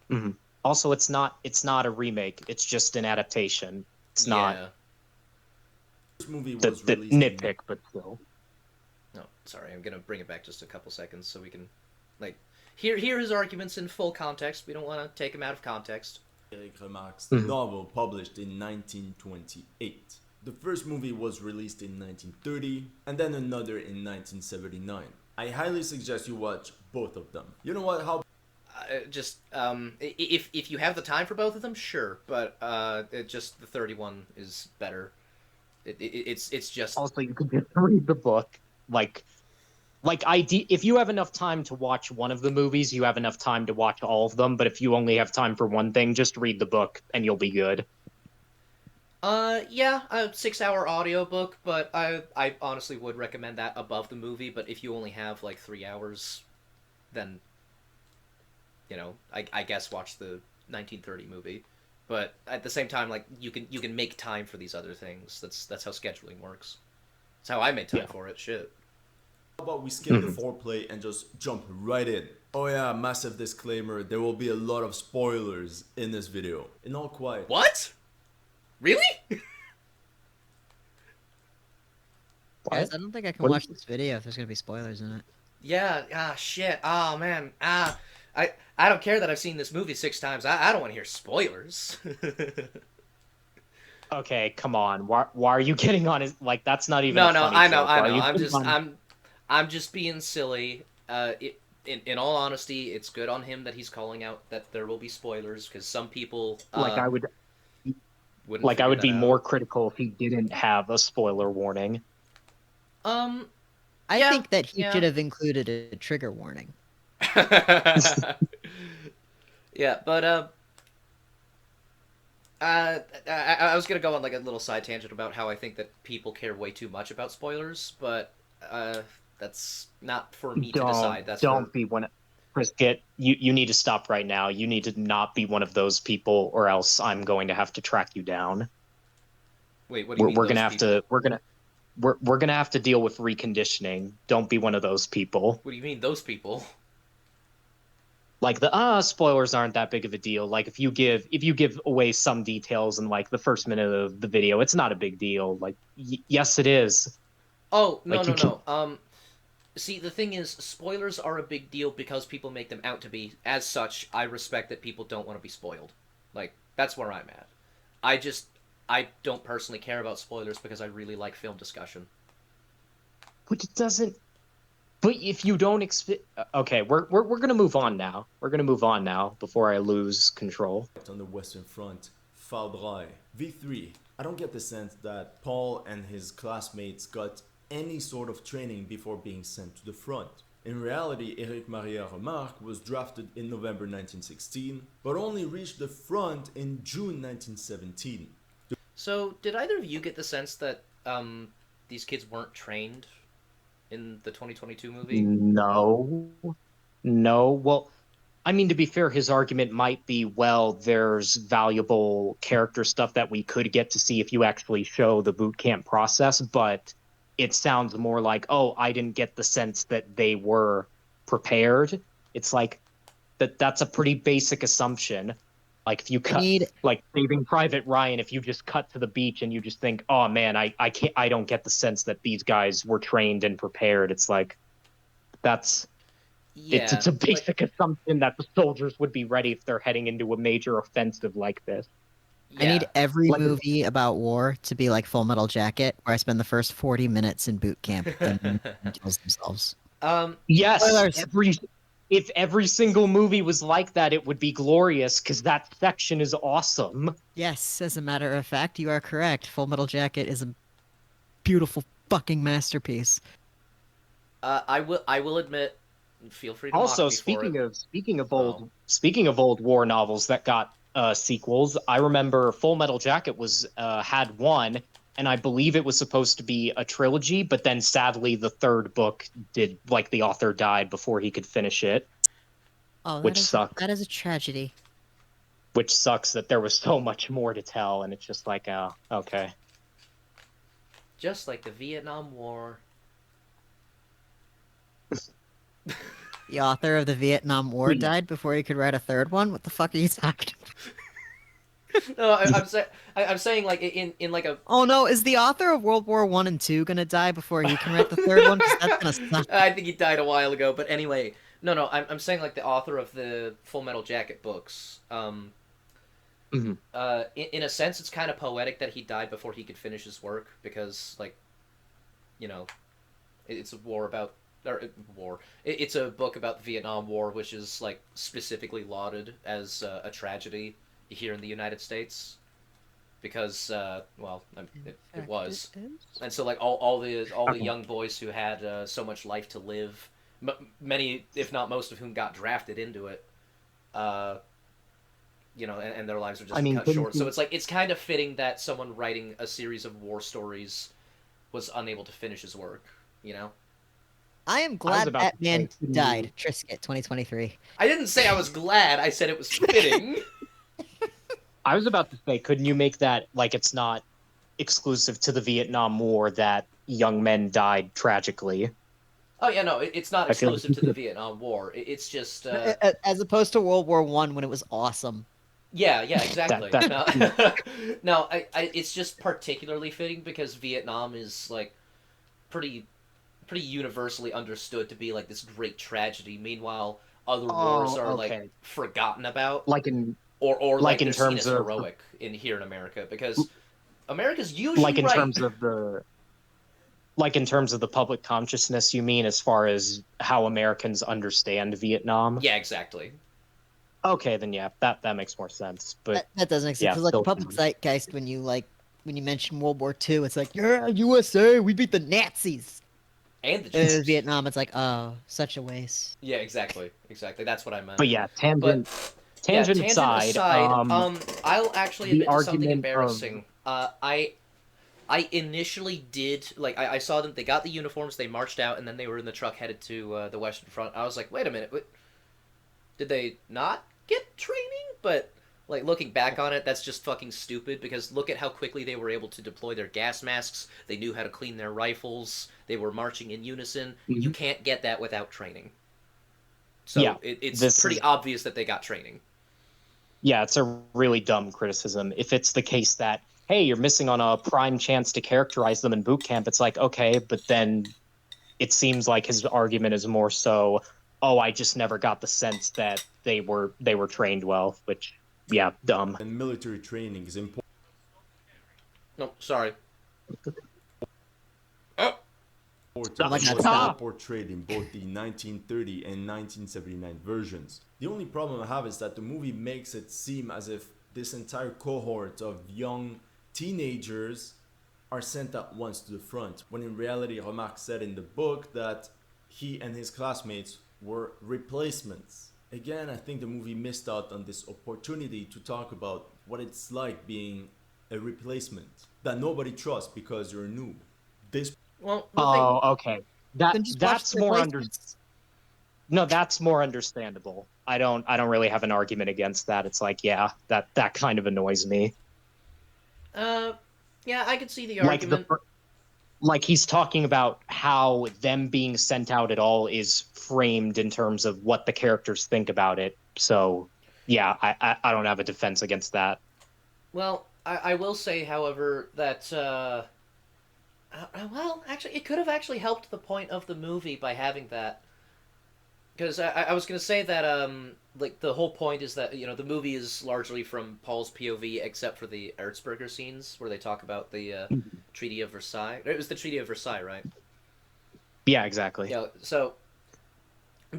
Mhm. Also, it's not a remake. It's just an adaptation. It's not Yeah. movie the was released nitpick, but still. No, sorry, I'm gonna bring it back just a couple seconds so we can, like, hear his arguments in full context. We don't want to take him out of context. Eric Remarque's Mhm. novel published in 1928. The first movie was released in 1930 and then another in 1979. I highly suggest you watch both of them. You know what? How If you have the time for both of them, sure, but just the 31 is better. It's just Also, you could just read the book. If you have enough time to watch one of the movies, you have enough time to watch all of them. But if you only have time for one thing, just read the book and you'll be good. yeah, a 6-hour audiobook, but I honestly would recommend that above the movie. But if you only have like 3 hours, then I guess watch the 1930 movie. But at the same time, like you can make time for these other things. That's how scheduling works. That's how I made time Yeah. for it. Shit. about we skip the foreplay and just jump right in? Oh yeah, massive disclaimer, there will be a lot of spoilers in this video. In all quiet. What? Really? Guys, I don't think I can What watch this video if there's gonna be spoilers in it. Yeah. Ah, shit. Oh man. I don't care that I've seen this movie 6 times. I don't want to hear spoilers. Okay, come on. Why are you getting on his like that's not even No, a no, funny I know, joke. I Why are know. you I'm getting just, on- I'm just being silly. In all honesty, it's good on him that he's calling out that there will be spoilers because some people like I would wouldn't. like I figure would be that more out. critical if he didn't have a spoiler warning. Um. I Yeah, think that he yeah. should have included a trigger warning. Yeah, but I was gonna go on like a little side tangent about how I think that people care way too much about spoilers, but that's not for me to decide. That's don't for... be one of Brisket, you need to stop right now. You need to not be one of those people, or else I'm going to have to track you down. Wait, what do you mean? We're gonna those have people? to we're gonna have to deal with reconditioning. Don't be one of those people. What do you mean those people? Like the spoilers aren't that big of a deal. Like if you give away some details in like the first minute of the video, it's not a big deal. Like yes, it is. Oh no Like, no you can- no. See, the thing is, spoilers are a big deal because people make them out to be. As such, I respect that people don't want to be spoiled. Like that's where I'm at. I don't personally care about spoilers because I really like film discussion. But it doesn't. But if you don't expect, okay, we're gonna move on now. We're gonna move on now before I lose control. On the Western Front, Faudray, V3. I don't get the sense that Paul and his classmates got any sort of training before being sent to the front. In reality, Éric Maria Remarque was drafted in November 1916, but only reached the front in June 1917. So, did either of you get the sense that these kids weren't trained in the 2022 movie? No, no. Well, I mean, to be fair, his argument might be, well, there's valuable character stuff that we could get to see if you actually show the boot camp process, but it sounds more like, oh, I didn't get the sense that they were prepared. It's like that's a pretty basic assumption. Like if you I cut need like Saving Private Ryan, if you just cut to the beach and you just think, oh man, I don't get the sense that these guys were trained and prepared. It's like that's Yeah, it's a like, basic assumption that the soldiers would be ready if they're heading into a major offensive like this. I need yeah. every Like movie about war to be like Full Metal Jacket, where I spend the first 40 minutes in boot camp and then kills themselves. um, yes, Spoilers. if every single movie was like that, it would be glorious because that section is awesome. Yes, as a matter of fact, you are correct. Full Metal Jacket is a beautiful fucking masterpiece. I will admit, feel free to mock Also, me for it. Oh. speaking of old war novels that got sequels, I remember Full Metal Jacket was had one, and I believe it was supposed to be a trilogy, but then sadly the third book did like the author died before he could finish it, Oh, which sucks. that is a tragedy. Which sucks that there was so much more to tell, and it's just like, okay. Just like the Vietnam War. The author of the Vietnam War died before he could write a third one? What the fuck are you talking about? No, I'm saying like in like a. Oh no, is the author of World War One and Two gonna die before he can write the third one? Because that's gonna suck. I think he died a while ago, but anyway, no, I'm saying like the author of the Full Metal Jacket books. In a sense, it's kind of poetic that he died before he could finish his work because, like, you know, it's a war about or war. It's a book about the Vietnam War, which is like specifically lauded as a tragedy here in the United States because, well, it was, and so like all the young boys who had so much life to live, many if not most of whom got drafted into it. You know, and their lives are just cut short. So it's like it's kind of fitting that someone writing a series of war stories was unable to finish his work. You know, I am glad that man died. Trisket 2023. I didn't say I was glad. I said it was fitting. I was about to say, couldn't you make that like it's not exclusive to the Vietnam War that young men died tragically? Oh yeah, no, it's not exclusive to the Vietnam War. It's just as opposed to World War One when it was awesome. Yeah, exactly. No, it's just particularly fitting because Vietnam is like pretty universally understood to be like this great tragedy. Meanwhile, other wars are like forgotten about, like in or like in terms of heroic in here in America because America's usually like in right. terms of the like in terms of the public consciousness. You mean as far as how Americans understand Vietnam? Yeah, exactly. Okay, then yeah, that makes more sense. But that does make sense yeah, because like the public zeitgeist when you mention World War II, it's like yeah, USA, we beat the Nazis. And the Jews. Vietnam, it's like oh, such a waste. Yeah, exactly. That's what I meant. But yeah, tangent aside, I'll actually admit to something embarrassing. Of... I initially did like I saw them. They got the uniforms. They marched out, and then they were in the truck headed to the Western Front. I was like, wait a minute, did they not get training? But like looking back on it, that's just fucking stupid because look at how quickly they were able to deploy their gas masks. They knew how to clean their rifles. They were marching in unison. Mm-hmm. You can't get that without training. So yeah, it's pretty obvious that they got training. Yeah, it's a really dumb criticism. If it's the case that, hey, you're missing on a prime chance to characterize them in boot camp, it's like, okay, but then it seems like his argument is more so, oh, I just never got the sense that they were trained well, which, yeah, dumb. And military training is important. No, sorry. important my God, was well stop. portrayed in both the 1930 and 1979 versions. The only problem I have is that the movie makes it seem as if this entire cohort of young teenagers are sent at once to the front, when in reality Remarque said in the book that he and his classmates were replacements. Again, I think the movie missed out on this opportunity to talk about what it's like being a replacement that nobody trusts because you're a noob. This Well, the thing. Oh, okay. That Then just watch that's the more replacements. no, that's more understandable. I don't really have an argument against that. It's like, yeah, that kind of annoys me. Uh, yeah, I could see the Like argument. like he's talking about how them being sent out at all is framed in terms of what the characters think about it. So yeah, I don't have a defense against that. Well, I will say, however, that well, actually, it could have actually helped the point of the movie by having that. Because I was gonna say that like the whole point is that the movie is largely from Paul's POV, except for the Erzberger scenes where they talk about the Treaty of Versailles. It was the Treaty of Versailles, right? Yeah, exactly. So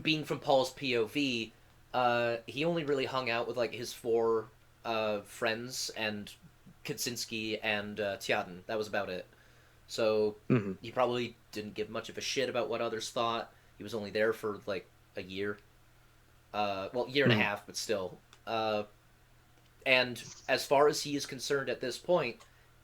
being from Paul's POV, he only really hung out with like his four friends and Kaczynski and Tjaden. That was about it. So Hmm. he probably didn't give much of a shit about what others thought. He was only there for like a year. Well, year and a Hmm. half, but still. And as far as he is concerned at this point,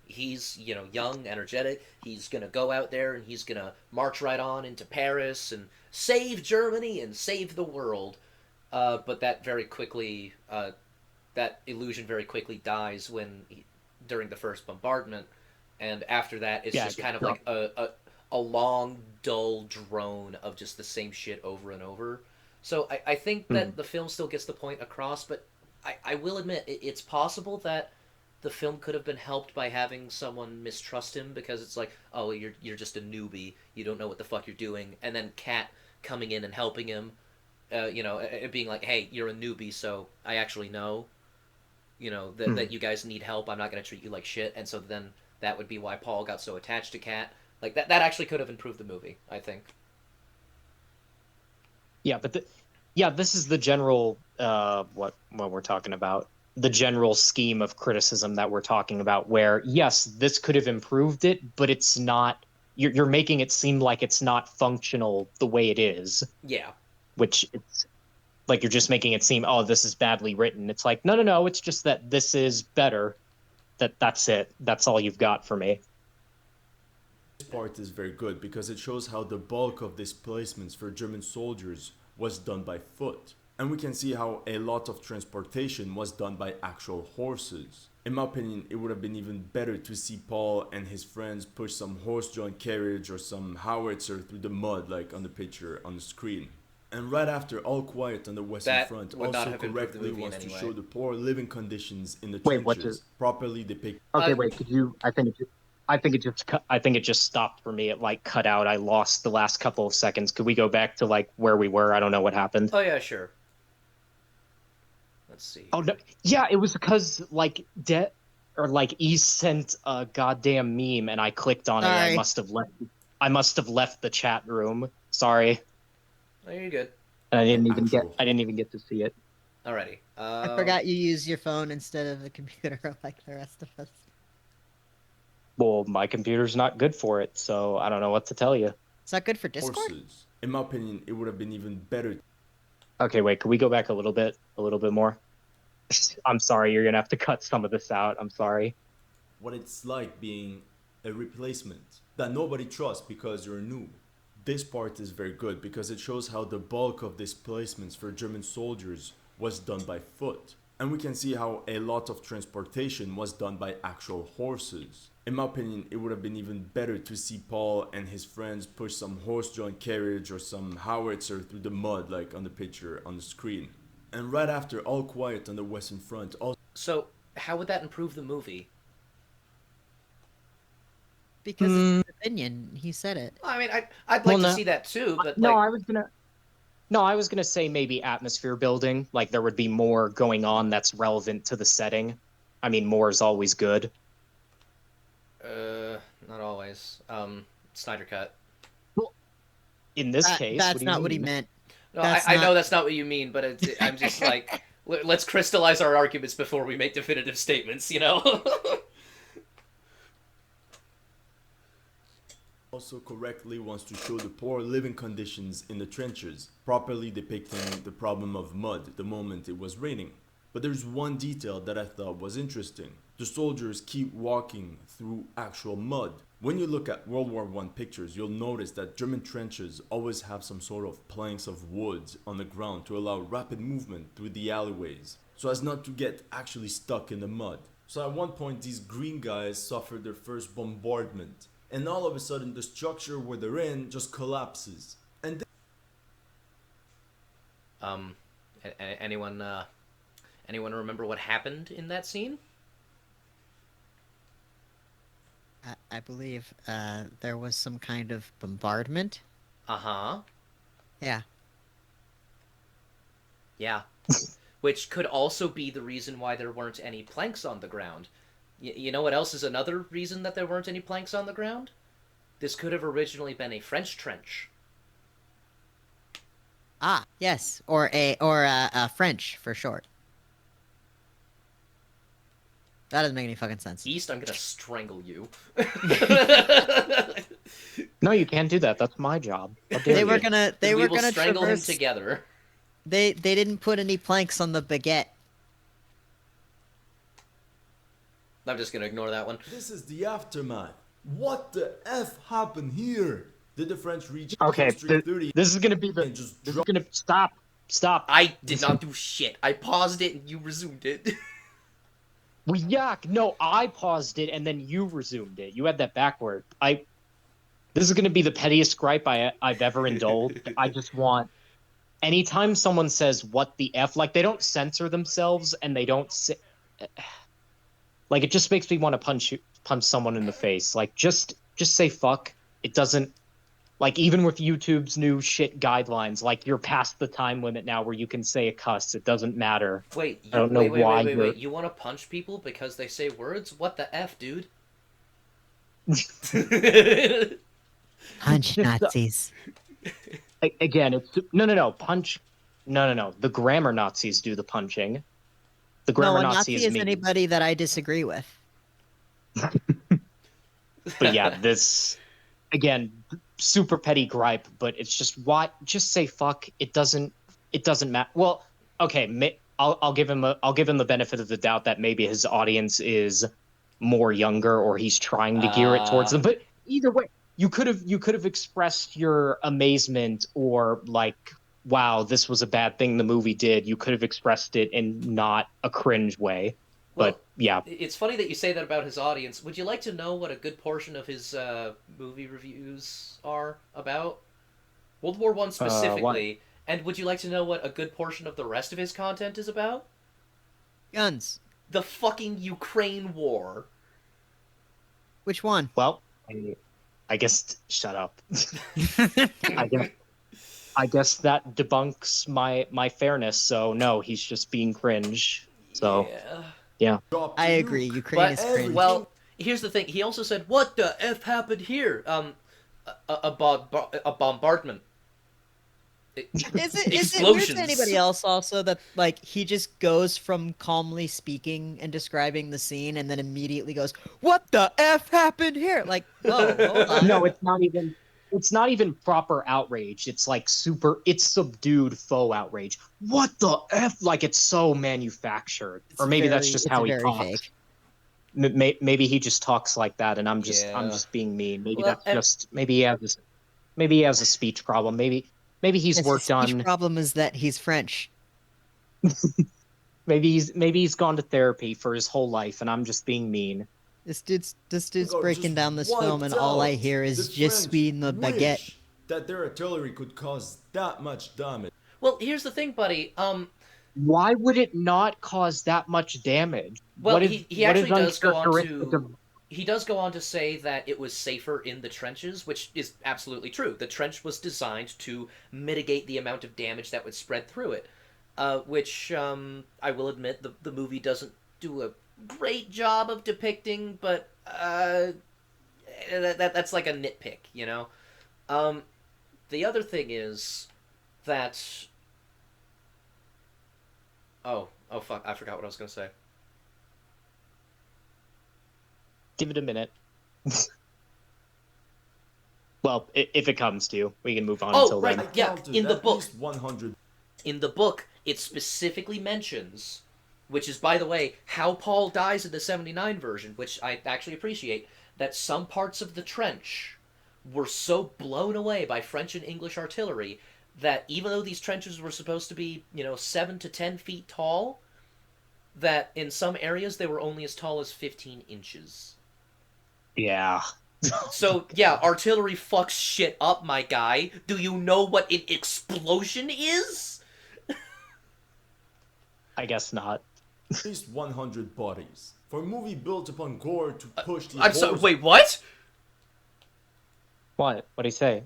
he's young, energetic. He's gonna go out there and he's gonna march right on into Paris and save Germany and save the world. But that illusion very quickly dies during the first bombardment, and after that, it's Yeah, just kind of like a long, dull drone of just the same shit over and over. So I think mhm. that the film still gets the point across, but I will admit it's possible that the film could have been helped by having someone mistrust him because it's like, oh, you're just a newbie, you don't know what the fuck you're doing, and then Kat coming in and helping him, being like, hey, you're a newbie, so I actually know, that Mhm. you guys need help. I'm not gonna treat you like shit, and so then that would be why Paul got so attached to Kat. Like that actually could have improved the movie, I think. Yeah, but yeah, this is the general what we're talking about. The general scheme of criticism that we're talking about, where yes, this could have improved it, but it's not. You're making it seem like it's not functional the way it is, Yeah. which it's like you're just making it seem, oh, this is badly written. It's like, no, no, no, it's just that this is better. That's it. That's all you've got for me. part is very good because it shows how the bulk of displacements for German soldiers was done by foot. And we can see how a lot of transportation was done by actual horses. In my opinion, it would have been even better to see Paul and his friends push some horse-drawn carriage or some howitzer through the mud like on the picture on the screen. And right after All Quiet on the Western That Front would not also have improved the correctly movie in wants to any show way. the poor living conditions in the Wait, what just? trenches, properly depicted. Okay, Uh, wait. Could you? I think it just stopped for me. It like cut out. I lost the last couple of seconds. Could we go back to like where we were? I don't know what happened. oh yeah, sure. Let's see Oh here. no, yeah, it was because like or like E sent a goddamn meme and I clicked on it. And Sorry. I must have left the chat room. Sorry, Oh, you're good. and Actual I didn't even get to see it. Alrighty. I forgot you use your phone instead of a computer like the rest of us. Well, my computer's not good for it, so I don't know what to tell you. It's not good for Discord? Horses. In my opinion, it would have been even better. Okay, wait. Could we go back a little bit more? I'm sorry, you're gonna have to cut some of this out. I'm sorry. What it's like being a replacement that nobody trusts because you're a noob. This part is very good because it shows how the bulk of displacements for German soldiers was done by foot. And we can see how a lot of transportation was done by actual horses. In my opinion, it would have been even better to see Paul and his friends push some horse-drawn carriage or some howitzer through the mud like on the picture on the screen. And right after All Quiet on the Western Front also So how would that improve the movie? Because it's his opinion. He said it. Well, I mean, I'd Well, like to no, see that too, but no, like, I was gonna say maybe atmosphere building. Like there would be more going on that's relevant to the setting. I mean, more is always good. not always. Snyder cut. Well, in this case, what That's do you not what he mean? meant. No, That's I know not. that's not what you mean, but I'm just like, let's crystallize our arguments before we make definitive statements, you know? Also correctly wants to show the poor living conditions in the trenches, properly depicting the problem of mud the moment it was raining. But there's one detail that I thought was interesting. The soldiers keep walking through actual mud. When you look at World War I pictures, you'll notice that German trenches always have some sort of planks of wood on the ground to allow rapid movement through the alleyways, so as not to get actually stuck in the mud. So at one point, these green guys suffered their first bombardment, and all of a sudden the structure where they're in just collapses. And um, anyone, anyone remember what happened in that scene? I believe there was some kind of bombardment. Uh-huh. Yeah. Yeah. Which could also be the reason why there weren't any planks on the ground. You know what else is another reason that there weren't any planks on the ground? This could have originally been a French trench. Ah, yes, or a French for short. That doesn't make any fucking sense. East, I'm gonna strangle you. No, you can't do that. That's my job. How dare They were you? gonna they we were will gonna strangle traverse. him together. They didn't put any planks on the baguette. I'm just gonna ignore that one. this is the aftermath. What the F happened here? Did the French reach Okay, Street 30 this is gonna be the. and just This is drop? gonna stop. I did not do shit. I paused it and you resumed it. Well, yuck! No, I paused it and then you resumed it. You had that backward. This is gonna be the pettiest gripe I've ever indulged. I just want. Anytime someone says "what the f," like they don't censor themselves and they don't say, like it just makes me want to punch someone in the face. Like just say fuck. It doesn't. Like even with YouTube's new shit guidelines, like you're past the time limit now where you can say a cuss. It doesn't matter. Wait, I don't know why you're. wait. You want to punch people because they say words? What the F, dude? Punch Nazis. Again, it's no punch. No. The grammar Nazis do the punching. The No, grammar a Nazi Nazi is me. anybody that I disagree with. But yeah, this again, super petty gripe. But it's just why. Just say fuck. It doesn't matter. Well, okay. I'll give him the benefit of the doubt that maybe his audience is more younger or he's trying to gear it towards them. But either way, you could have expressed your amazement or like, wow, this was a bad thing the movie did. You could have expressed it in not a cringe way. Well, But yeah, it's funny that you say that about his audience. Would you like to know what a good portion of his movie reviews are about? World War One specifically. And would you like to know what a good portion of the rest of his content is about? Guns. The fucking Ukraine war. Which one? well, I guess shut up. I guess that debunks my fairness. So no, he's just being cringe. So Yeah. Drop the I nuke. agree. Ukraine But is cringe. well, here's the thing. He also said, "What the f happened here?" A bombardment. Is it weird Explosions. to anybody else also that like he just goes from calmly speaking and describing the scene and then immediately goes, "What the f happened here?" Like, whoa, hold on. No, it's not even. It's not even proper outrage. It's like it's subdued faux outrage. What the f? Like it's so manufactured, It's or maybe that's very- just it's how he very talks. fake. Maybe he just talks like that, and I'm just Yeah. being mean. Maybe Well, that's just maybe he has a speech problem. Maybe he's Yes, worked his speech on. problem is that he's French. Maybe he's gone to therapy for his whole life, and I'm just being mean. This dude's Go breaking just down this film, and wiped all I out. hear is The just French speed the baguette. wish that their artillery could cause that much damage. Well, here's the thing, buddy. Why would it not cause that much damage? Well, What if- he what actually is does go on uncharacteristic to. of- He does go on to say that it was safer in the trenches, which is absolutely true. The trench was designed to mitigate the amount of damage that would spread through it, which I will admit the movie doesn't do a great job of depicting, but that's like a nitpick, you know. The other thing is that oh fuck, I forgot what I was gonna say. Give it a minute. Well, if it comes to, we can move on Oh, until right, then. yeah, Counted in the at book. least 100. In the book, it specifically mentions, which is, by the way, how Paul dies in the 79 version, which I actually appreciate, that some parts of the trench were so blown away by French and English artillery that even though these trenches were supposed to be, 7 to 10 feet tall, that in some areas they were only as tall as 15 inches. Yeah. So, yeah, artillery fucks shit up, my guy. Do you know what an explosion is? I guess not. At least 100 bodies. For a movie built upon gore to push the I'm sorry, horse wait, what? What? What'd he say?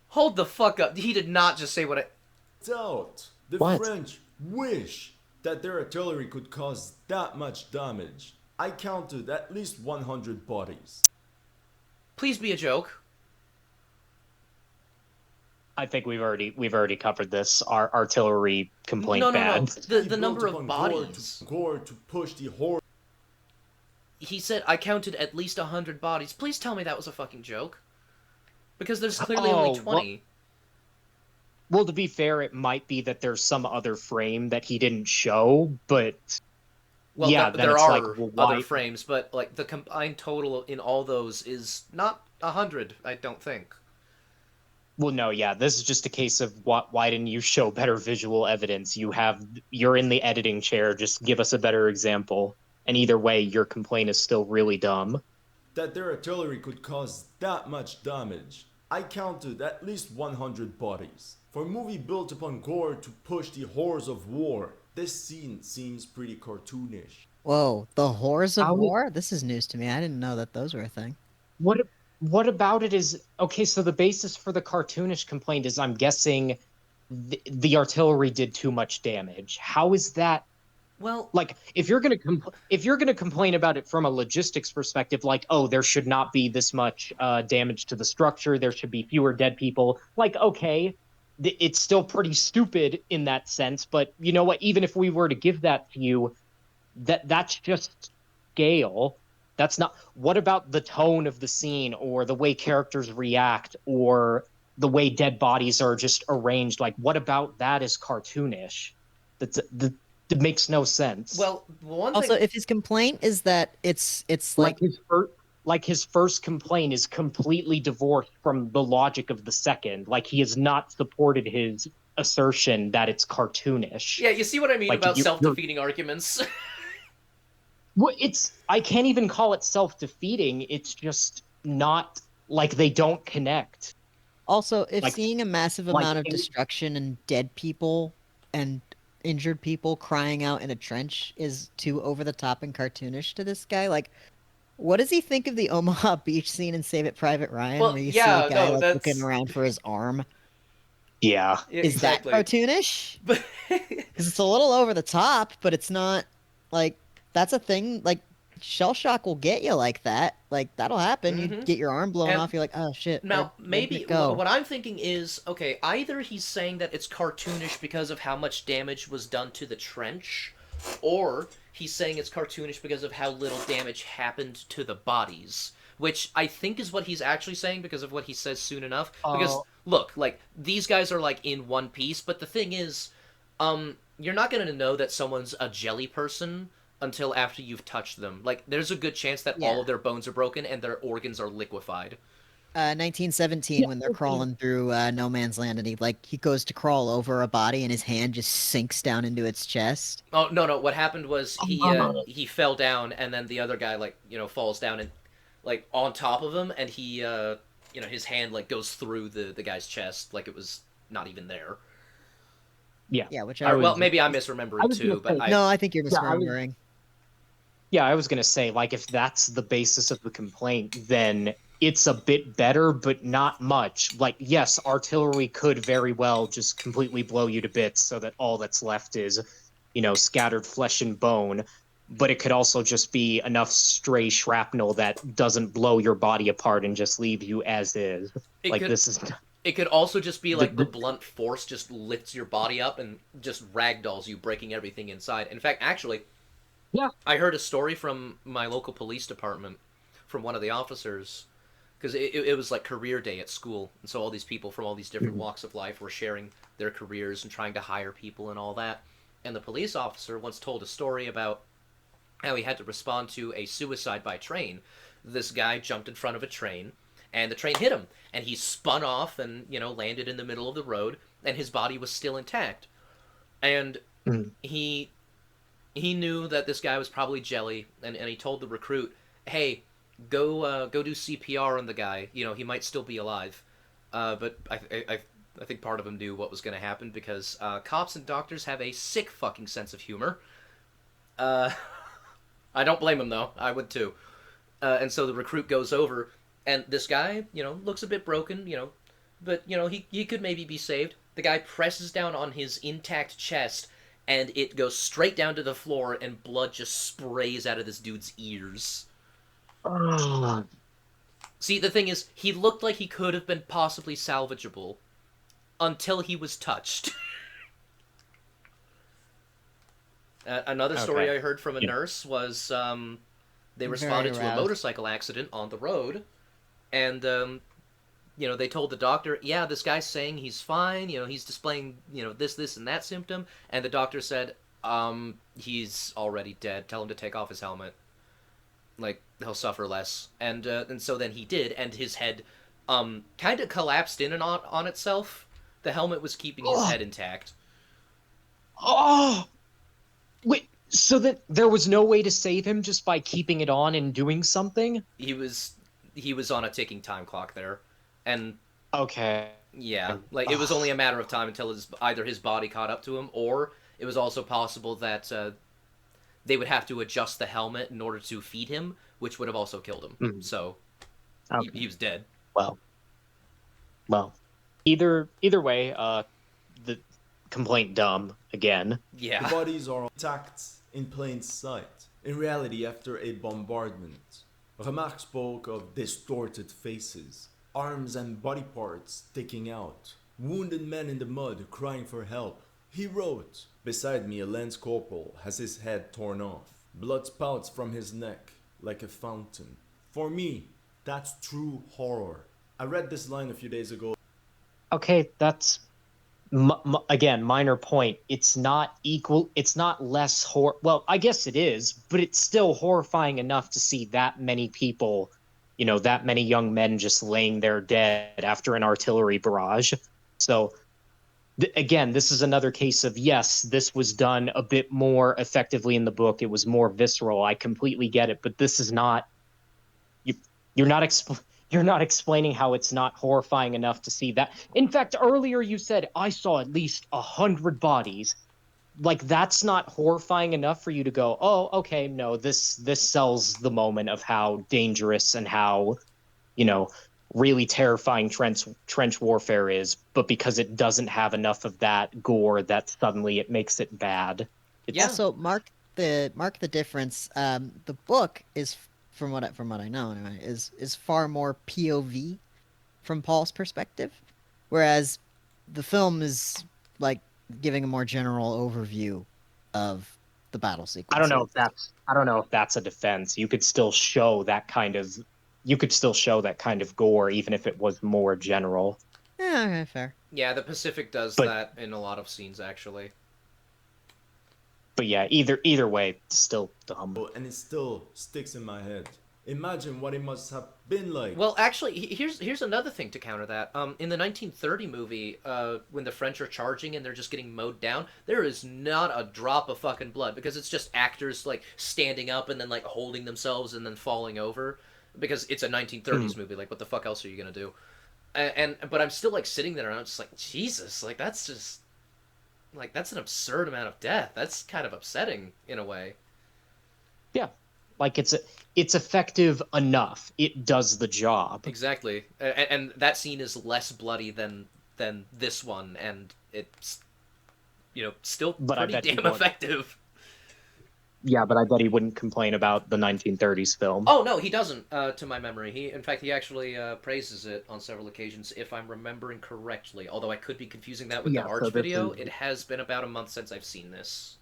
Hold the fuck up. He did not just say what I... out. The What? French wish that their artillery could cause that much damage. I counted at least 100 bodies. Please be a joke. I think we've already covered this. Our artillery complaint No. bad. The Built number of upon bodies. gore to push the horse. He said, I counted at least 100 bodies. Please tell me that was a fucking joke. Because there's clearly only 20. Well, to be fair, it might be that there's some other frame that he didn't show, but Well, yeah, then there it's are like, well, why? other frames, but like the combined total in all those is not 100, I don't think. Well, no, yeah, this is just a case of why didn't you show better visual evidence? You're in the editing chair, just give us a better example. And either way, your complaint is still really dumb. That their artillery could cause that much damage. I counted at least 100 bodies. For a movie built upon gore to push the horrors of war, this scene seems pretty cartoonish. Whoa, the horrors of How- war? This is news to me. I didn't know that those were a thing. What about it is okay, so the basis for the cartoonish complaint is I'm guessing the artillery did too much damage. How is that Well, like if you're going to complain about it from a logistics perspective, like, oh, there should not be this much damage to the structure, there should be fewer dead people, like, okay, it's still pretty stupid in that sense, but you know what, even if we were to give that to you, that's just scale. That's not. What about the tone of the scene or the way characters react or the way dead bodies are just arranged? Like, what about that is cartoonish? That makes no sense. well, one Also, thing... if his complaint is that it's like like his first complaint is completely divorced from the logic of the second. Like, he has not supported his assertion that it's cartoonish. Yeah, you see what I mean Like, about you're- self-defeating arguments? Well, I can't even call it self-defeating. It's just not like they don't connect. Also, if Like- seeing a massive like amount of in- destruction and dead people and injured people crying out in a trench is too over the top and cartoonish to this guy, like, what does he think of the Omaha Beach scene in Save It Private Ryan, Well, where you yeah, see a guy no, like that's- looking around for his arm? Yeah. Is that cartoonish? But Because it's a little over the top, but it's not like that's a thing. Like shell shock will get you like that. Like that'll happen. You Mhm. get your arm blown And off. You're like, oh shit. now, where'd maybe it go? what I'm thinking is, okay, either he's saying that it's cartoonish because of how much damage was done to the trench, or he's saying it's cartoonish because of how little damage happened to the bodies. Which I think is what he's actually saying because of what he says soon enough. Because, look, like, these guys are, like, in one piece, but the thing is, you're not gonna know that someone's a jelly person until after you've touched them. Like, there's a good chance that all Yeah. of their bones are broken and their organs are liquefied. 1917 Yeah, when they're okay. crawling through no man's land and he goes to crawl over a body and his hand just sinks down into its chest. Oh, no, what happened was he fell down and then the other guy, like, falls down and, like, on top of him and he, his hand, like, goes through the guy's chest like it was not even there. Yeah, which I I was- Well, maybe I'm misremembering was too, gonna but say- no, I think you're Yeah, I was- misremembering. Yeah, I was going to say, like, if that's the basis of the complaint, then it's a bit better, but not much. Like, yes, artillery could very well just completely blow you to bits so that all that's left is, scattered flesh and bone. But it could also just be enough stray shrapnel that doesn't blow your body apart and just leave you as is. it Like, could, this is. It could also just be The, like the the, blunt force just lifts your body up and just ragdolls you, breaking everything inside. In fact, actually, yeah. I heard a story from my local police department from one of the officers because it was like career day at school, and so all these people from all these different Mhm. walks of life were sharing their careers and trying to hire people and all that. And the police officer once told a story about how he had to respond to a suicide by train. This guy jumped in front of a train, and the train hit him, and he spun off and landed in the middle of the road, and his body was still intact. And Mhm. he he knew that this guy was probably jelly, and he told the recruit, "Hey, go do CPR on the guy. He might still be alive." But I think part of him knew what was going to happen because cops and doctors have a sick fucking sense of humor. Uh, I don't blame him though. I would too. And so the recruit goes over, and this guy, looks a bit broken, but he could maybe be saved. The guy presses down on his intact chest, and it goes straight down to the floor, and blood just sprays out of this dude's ears. Ah, See, the thing is, he looked like he could have been possibly salvageable until he was touched. Another story okay. I heard from a Yeah. nurse was they Very responded to a aroused. motorcycle accident on the road, and they told the doctor, yeah, this guy's saying he's fine, he's displaying, this, and that symptom, and the doctor said, he's already dead. Tell him to take off his helmet. Like, he'll suffer less. And so then he did, and his head, kind of collapsed in and on itself. The helmet was keeping his Oh, head intact. oh, wait. So that there was no way to save him just by keeping it on and doing something? He was, he was on a ticking time clock there. And Okay. yeah, like it was only a Ugh. matter of time until either his body caught up to him, or it was also possible that they would have to adjust the helmet in order to feed him, which would have also killed him. Mhm. So he Okay. was dead. Well, well. Either way, the complaint dumb again. The Yeah. bodies are intact in plain sight. In reality, after a bombardment, Remarque spoke of distorted faces, arms and body parts sticking out, wounded men in the mud crying for help. He wrote, beside me a lance corporal has his head torn off. Blood spouts from his neck like a fountain. For me, that's true horror. I read this line a few days ago. Okay, that's again minor point. It's not equal. It's not less Well, I guess it is, but it's still horrifying enough to see that many people, that many young men just laying there dead after an artillery barrage. So again, this is another case of yes, this was done a bit more effectively in the book. It was more visceral. I completely get it, but this is not you. You're not you're not explaining how it's not horrifying enough to see that. In fact, earlier you said I saw at least 100 bodies. Like that's not horrifying enough for you to go, oh, okay, no, this sells the moment of how dangerous and how you know really terrifying trench warfare is, but because it doesn't have enough of that gore, that suddenly it makes it bad. Yeah. It's Also, mark the difference. The book is, from what I know anyway, is far more POV from Paul's perspective, whereas the film is like giving a more general overview of the battle sequences. I don't know if that's a defense. You could still show that kind of gore even if it was more general. Yeah, okay, fair. Yeah, the Pacific does But that in a lot of scenes actually. but yeah, either way, still dumb. And it still sticks in my head. Imagine what it must have been like. Well, actually, here's another thing to counter that. In the 1930 movie, when the French are charging and they're just getting mowed down, there is not a drop of fucking blood because it's just actors like standing up and then like holding themselves and then falling over because it's a 1930s movie. Like, what the fuck else are you gonna do? But I'm still like sitting there and I'm just like, Jesus, like that's just like that's an absurd amount of death. That's kind of upsetting in a way. Yeah. Like it's effective enough. It does the job. Exactly, and that scene is less bloody than this one, and it's still But I pretty bet damn people effective. Yeah, but I bet he wouldn't complain about the 1930s film. Oh no, he doesn't. To my memory, in fact, he actually praises it on several occasions, if I'm remembering correctly. Although I could be confusing that with the Yeah, so March this video. is It has been about a month since I've seen this.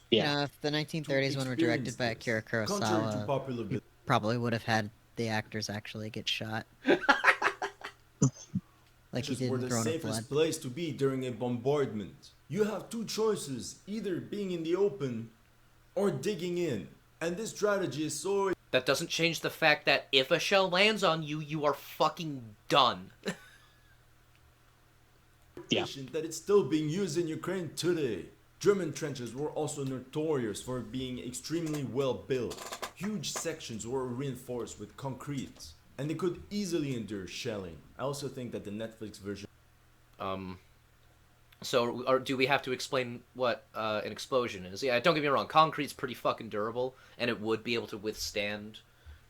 You yeah. know, if the To 1930s one were experience directed by this, Akira contrary to Kurosawa, popular he belief, probably would have had the actors actually get shot, like he trenches did were in the Throne of Blood. safest place to be during a bombardment. You have two choices, either being in the open or digging in. And this strategy is so That doesn't change the fact that if a shell lands on you, you are fucking done. Yeah. efficient that it's still being used in Ukraine today. German trenches were also notorious for being extremely well built. Huge sections were reinforced with concrete, and they could easily endure shelling. I also think that the Netflix version So, or do we have to explain what an explosion is? Yeah, don't get me wrong. Concrete's pretty fucking durable, and it would be able to withstand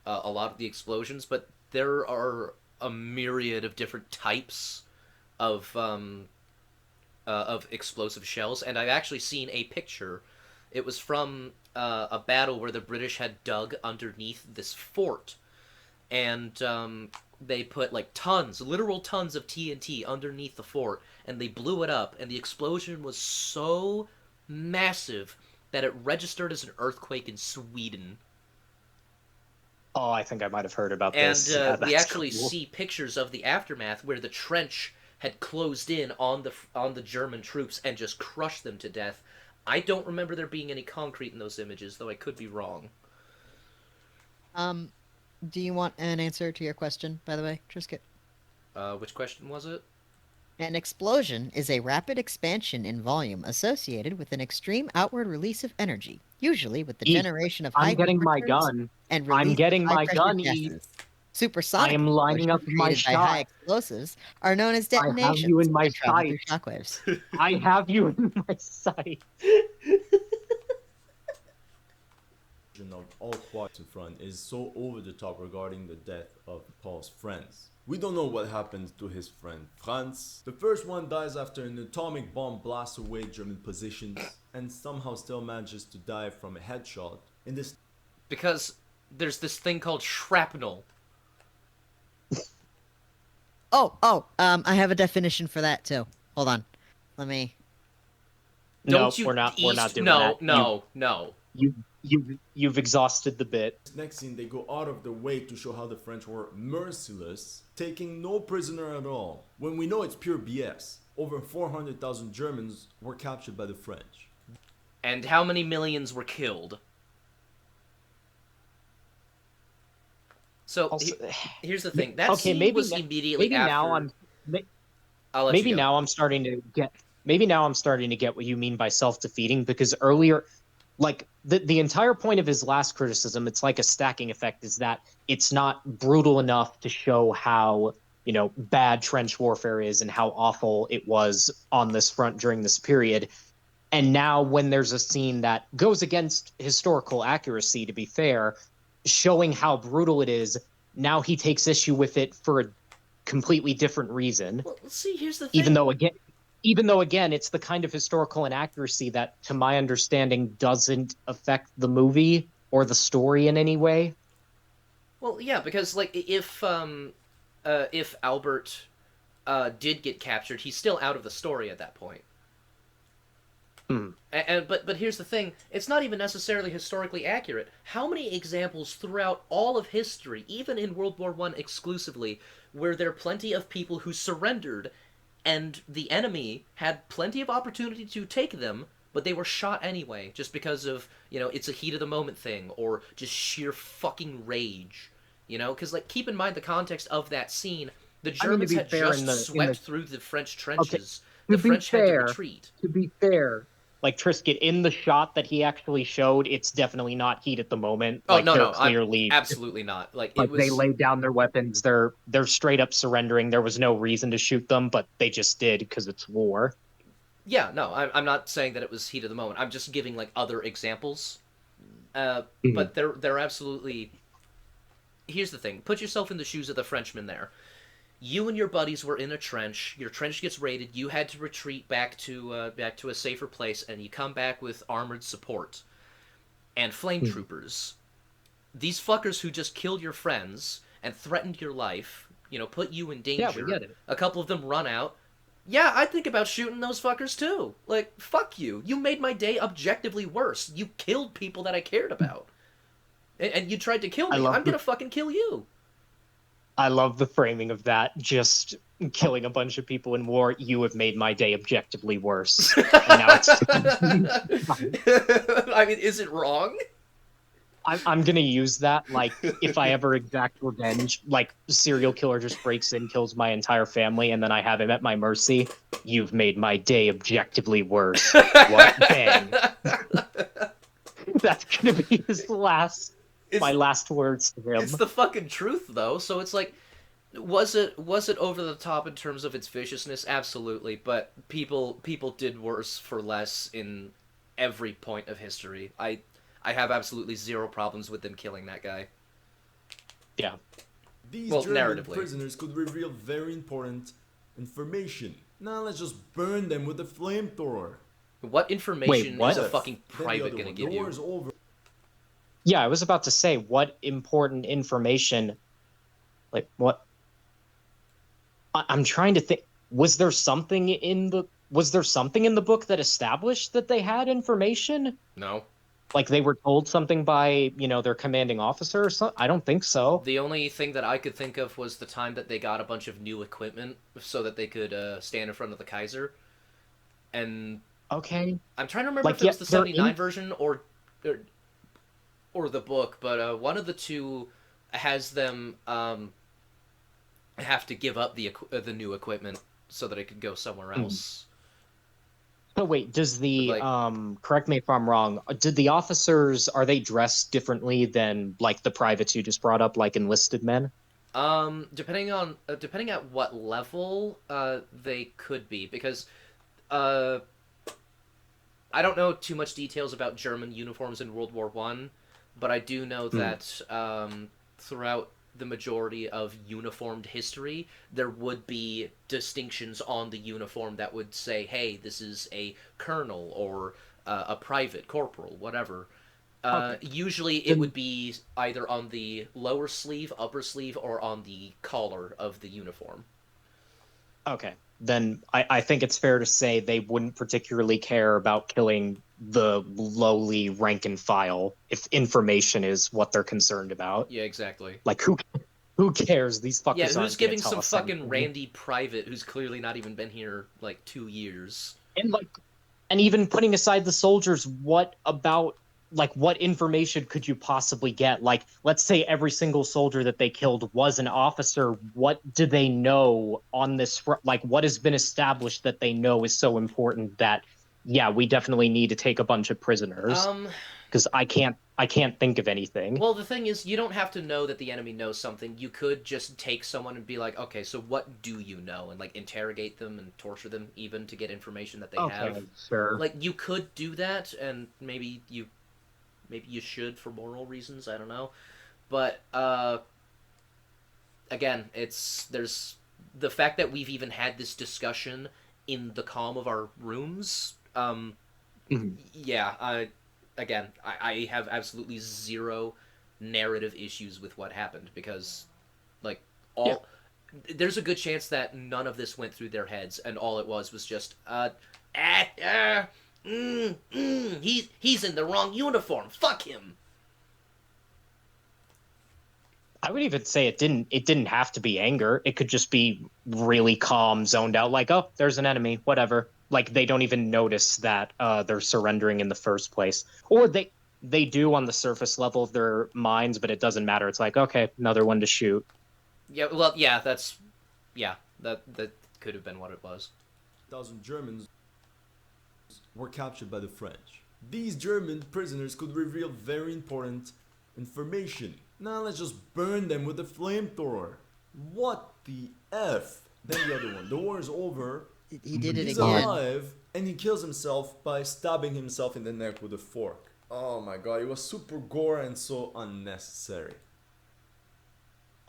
a lot of the explosions. But there are a myriad of different types of explosive shells, and I've actually seen a picture. It was from a battle where the British had dug underneath this fort, and they put like tons, literal tons of TNT underneath the fort, and they blew it up, and the explosion was so massive that it registered as an earthquake in Sweden. Oh, I think I might have heard about And this. Yeah, we that's actually cool. see pictures of the aftermath where the trench had closed in on the German troops and just crushed them to death. I don't remember there being any concrete in those images, though I could be wrong. Um, do you want an answer to your question, by the way, Trisket? Which question was it? An explosion is a rapid expansion in volume associated with an extreme outward release of energy, usually with the Eek. generation of I'm high getting my temperatures gun. and I'm release of getting high my pressure gun, E. gases. I Supersonic am lining up explosions my created by high shot. explosives are known as I have you detonations in my and travel through sight. shockwaves. I have you in my sight. of All Quiet in Front is so over the top regarding the death of Paul's friends. We don't know what happened to his friend Franz. The first one dies after an atomic bomb blasts away German positions and somehow still manages to die from a headshot. In this Because there's this thing called shrapnel. I have a definition for that too. Hold on. Let me. No, Don't you? we're not doing no, that. no. You've exhausted the bit. next scene, they go out of their way to show how the French were merciless, taking no prisoner at all. When we know it's pure BS, over 400,000 Germans were captured by the French. And how many millions were killed? So Also, here's the thing. That okay, scene was immediately maybe after. now I'm I'll let maybe you go. now I'm starting to get maybe now I'm starting to get what you mean by self-defeating, because earlier, like the entire point of his last criticism, it's like a stacking effect, is that it's not brutal enough to show how, bad trench warfare is and how awful it was on this front during this period. And now when there's a scene that goes against historical accuracy, to be fair, showing how brutal it is, now he takes issue with it for a completely different reason. Well, see, here's the thing. Even though again it's the kind of historical inaccuracy that, to my understanding, doesn't affect the movie or the story in any way. Well, yeah, because like if Albert did get captured, he's still out of the story at that point. But here's the thing: it's not even necessarily historically accurate. How many examples throughout all of history, even in World War I exclusively, where there are plenty of people who surrendered, and the enemy had plenty of opportunity to take them, but they were shot anyway, just because of it's a heat of the moment thing, or just sheer fucking rage. Because like keep in mind the context of that scene. The Germans had just swept through the French trenches. The French had to retreat. To be fair, like Trisket, in the shot that he actually showed, it's definitely not heat at the moment. Oh like, no, they're no, clearly absolutely not. Like like it was. they laid down their weapons. They're straight up surrendering. There was no reason to shoot them, but they just did because it's war. Yeah, no, I'm not saying that it was heat of the moment. I'm just giving like other examples. But they're absolutely. Here's the thing: put yourself in the shoes of the Frenchman there. You and your buddies were in a trench. Your trench gets raided. You had to retreat back to a safer place, and you come back with armored support. and flame troopers. These fuckers who just killed your friends and threatened your life, put you in Yeah, we danger. get it. A couple of them run out. Yeah, I'd think about shooting those fuckers too. Like, fuck you. You made my day objectively worse. You killed people that I cared about. And you tried to kill I me. love I'm gonna fucking kill you. I love the framing of that. Just killing a bunch of people in war. You have made my day objectively worse. And now it's. I mean, is it wrong? I'm gonna use that. Like, if I ever exact revenge, like serial killer just breaks in, kills my entire family, and then I have him at my mercy. You've made my day objectively worse. What? Bang. That's gonna be my last words to him. It's the fucking truth, though. So it's like, was it over the top in terms of its viciousness? Absolutely, but people did worse for less in every point of history. I have absolutely zero problems with them killing that guy. Yeah. These Well, German narratively. prisoners could reveal very important information. Now let's just burn them with a flamethrower. What information what? is a fucking Then the private other gonna one. give The you? war is over. Yeah, I was about to say, what important information? Like, what? I'm trying to think. Was there something in the book that established that they had information? No. Like they were told something by, their commanding officer or something? I don't think so. The only thing that I could think of was the time that they got a bunch of new equipment so that they could stand in front of the Kaiser. And Okay. I'm trying to remember Like, if it was yeah, the they're 79 in- version or the book, but one of the two has them have to give up the new equipment so that it could go somewhere else. So wait, does the Like- correct me if I'm wrong, did the officers, are they dressed differently than like the privates you just brought up, like enlisted men? Depending at what level they could be, because I don't know too much details about German uniforms in World War One, but I do know that throughout the majority of uniformed history, there would be distinctions on the uniform that would say, "Hey, this is a colonel," or a private, corporal, whatever. Usually, it would be either on the lower sleeve, upper sleeve, or on the collar of the uniform. Okay. Then I think it's fair to say they wouldn't particularly care about killing the lowly rank and file if information is what they're concerned about. Yeah, exactly. Like who cares? These fuckers Yeah, aren't who's gonna giving tell some us fucking anything. randy private who's clearly not even been here like 2 years? And even putting aside the soldiers, what information could you possibly get? Like, let's say every single soldier that they killed was an officer. What do they know on this? Like, what has been established that they know is so important that, yeah, we definitely need to take a bunch of prisoners? Because I can't think of anything. Well, the thing is, you don't have to know that the enemy knows something. You could just take someone and be like, okay, so what do you know? And, like, interrogate them and torture them even to get information that they have. Sure. Like, you could do that, and maybe you should for moral reasons, I don't know. But, again, there's the fact that we've even had this discussion in the calm of our rooms, yeah, I have absolutely zero narrative issues with what happened, because, like, there's a good chance that none of this went through their heads, and all it was just, he's in the wrong uniform, fuck him. I would even say it didn't have to be anger. It could just be really calm, zoned out, like, oh, there's an enemy, whatever. Like, they don't even notice that they're surrendering in the first place. Or they do on the surface level of their minds, but it doesn't matter. It's like, okay, another one to shoot. Yeah, well, yeah, that could have been what it was. 1,000 Germans were captured by the French. These German prisoners could reveal very important information. Now let's just burn them with a flamethrower. What the F? Then the other one. The war is over. He did it He's again. alive, and he kills himself by stabbing himself in the neck with a fork. Oh my god, it was super gore and so unnecessary.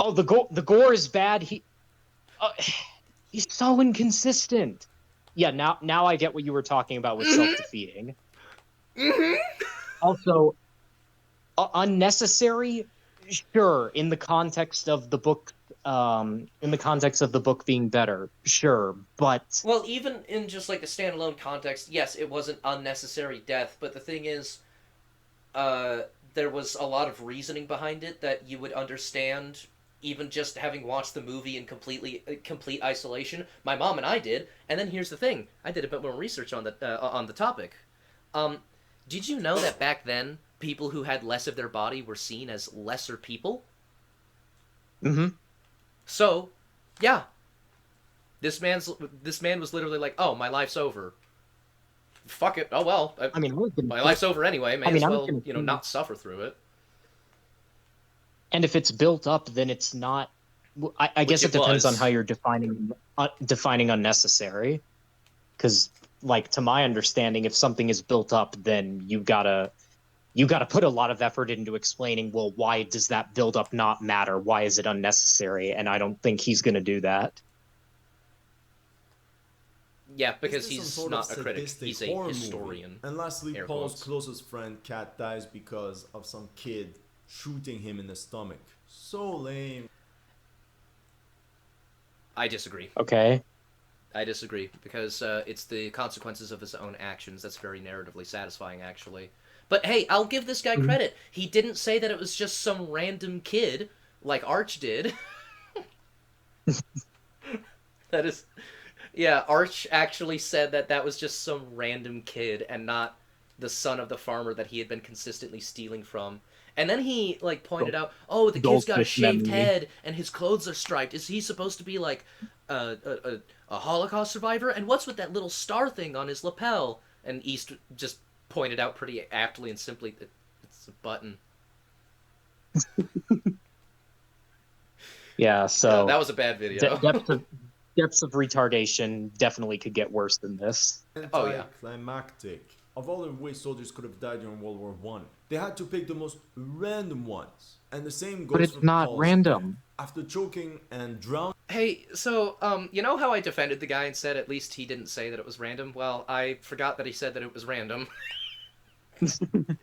Oh, the gore is bad. He's so inconsistent. Yeah, now I get what you were talking about with self-defeating. Also, Unnecessary, sure, in the context of the book being better, sure, but Well, even in just like the standalone context, yes, it was an unnecessary death, but the thing is, uh, there was a lot of reasoning behind it that you would understand even just having watched the movie in complete isolation. My mom and I did, and then here's the thing: I did a bit more research on the topic. Um, did you know that back then people who had less of their body were seen as lesser people? mhm. So, yeah, this man was literally like, "Oh, my life's over. Fuck it. Oh well, I mean, I was gonna my say, life's over anyway. May I mean, as I was well, gonna say, not suffer through it." and if it's built up, then it's not. I Which guess it it depends on how was. you're defining unnecessary. Because, like, to my understanding, if something is built up, then you gotta put a lot of effort into explaining, well, why does that build up not matter? Why is it unnecessary? And I don't think he's gonna do that. Yeah, Is because this some he's sort of not a critic. sadistic He's a horror movie? historian. And lastly, Air Paul's quotes. closest friend, Kat, dies because of some kid shooting him in the stomach. So lame. I disagree. Okay. I disagree because it's the consequences of his own actions that's very narratively satisfying, actually. But hey, I'll give this guy Mhm. credit. He didn't say that it was just some random kid like Arch did. That is, yeah, Arch actually said that that was just some random kid and not the son of the farmer that he had been consistently stealing from. And then he like pointed out, "Oh, the kid's got a Goldfish shaved memory. head and his clothes are striped. Is he supposed to be like a Holocaust survivor? And what's with that little star thing on his lapel?" And East just pointed out pretty aptly and simply that it's a button. Yeah, Yeah, that so was a bad de- video. depths of depths of retardation definitely could get worse than this. Oh yeah. Anticlimactic. Of all the ways soldiers could have died during World War One, they had to pick the most random ones. And the same But goes it's for not Paul's death. random. After choking and drowning Hey, so, you know how I defended the guy and said at least he didn't say that it was random? Well, I forgot that he said that it was random. blood,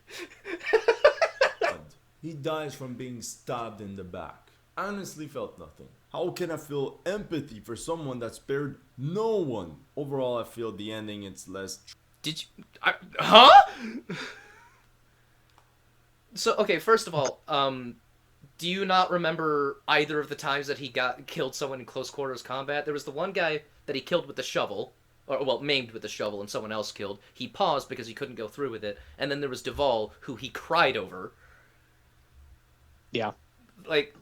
he dies from being stabbed in the back. I honestly felt nothing. How can I feel empathy for someone that spared no one? Overall, I feel the ending it's less. Did you. Huh? So, okay, first of all, do you not remember either of the times that he got killed someone in close quarters combat? There was the one guy that he killed with the shovel, or well, maimed with the shovel, and someone else killed. He paused because he couldn't go through with it, and then there was Duvall, who he cried over. Yeah. Like,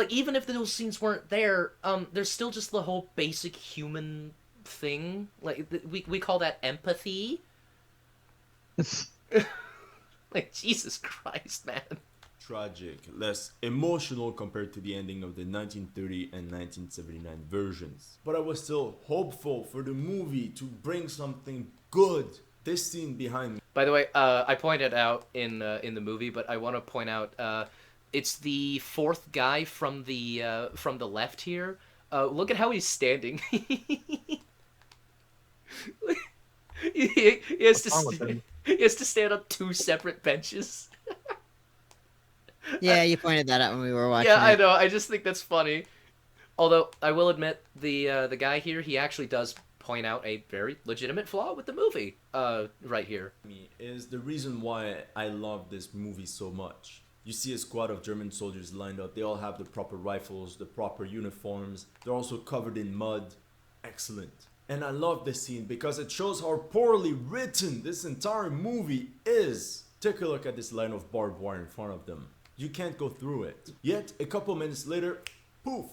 even if those scenes weren't there, there's still just the whole basic human thing. Like, we call that empathy. Like, Jesus Christ, man. Tragic, less emotional compared to the ending of the 1930 and 1979 versions. But I was still hopeful for the movie to bring something good. This scene behind me. By the way, I pointed out in the movie, but I want to point out it's the fourth guy from the left here. Look at how he's standing. He has to What's wrong with them? he has to stand on two separate benches. Yeah, you pointed that out when we were Yeah, watching I it. know. I just think that's funny. Although I will admit the guy here, he actually does point out a very legitimate flaw with the movie. Right here. Me is the reason why I love this movie so much. You see a squad of German soldiers lined up. They all have the proper rifles, the proper uniforms. They're also covered in mud. Excellent. And I love this scene because it shows how poorly written this entire movie is. Take a look at this line of barbed wire in front of them. You can't go through it. Yet, a couple minutes later, poof,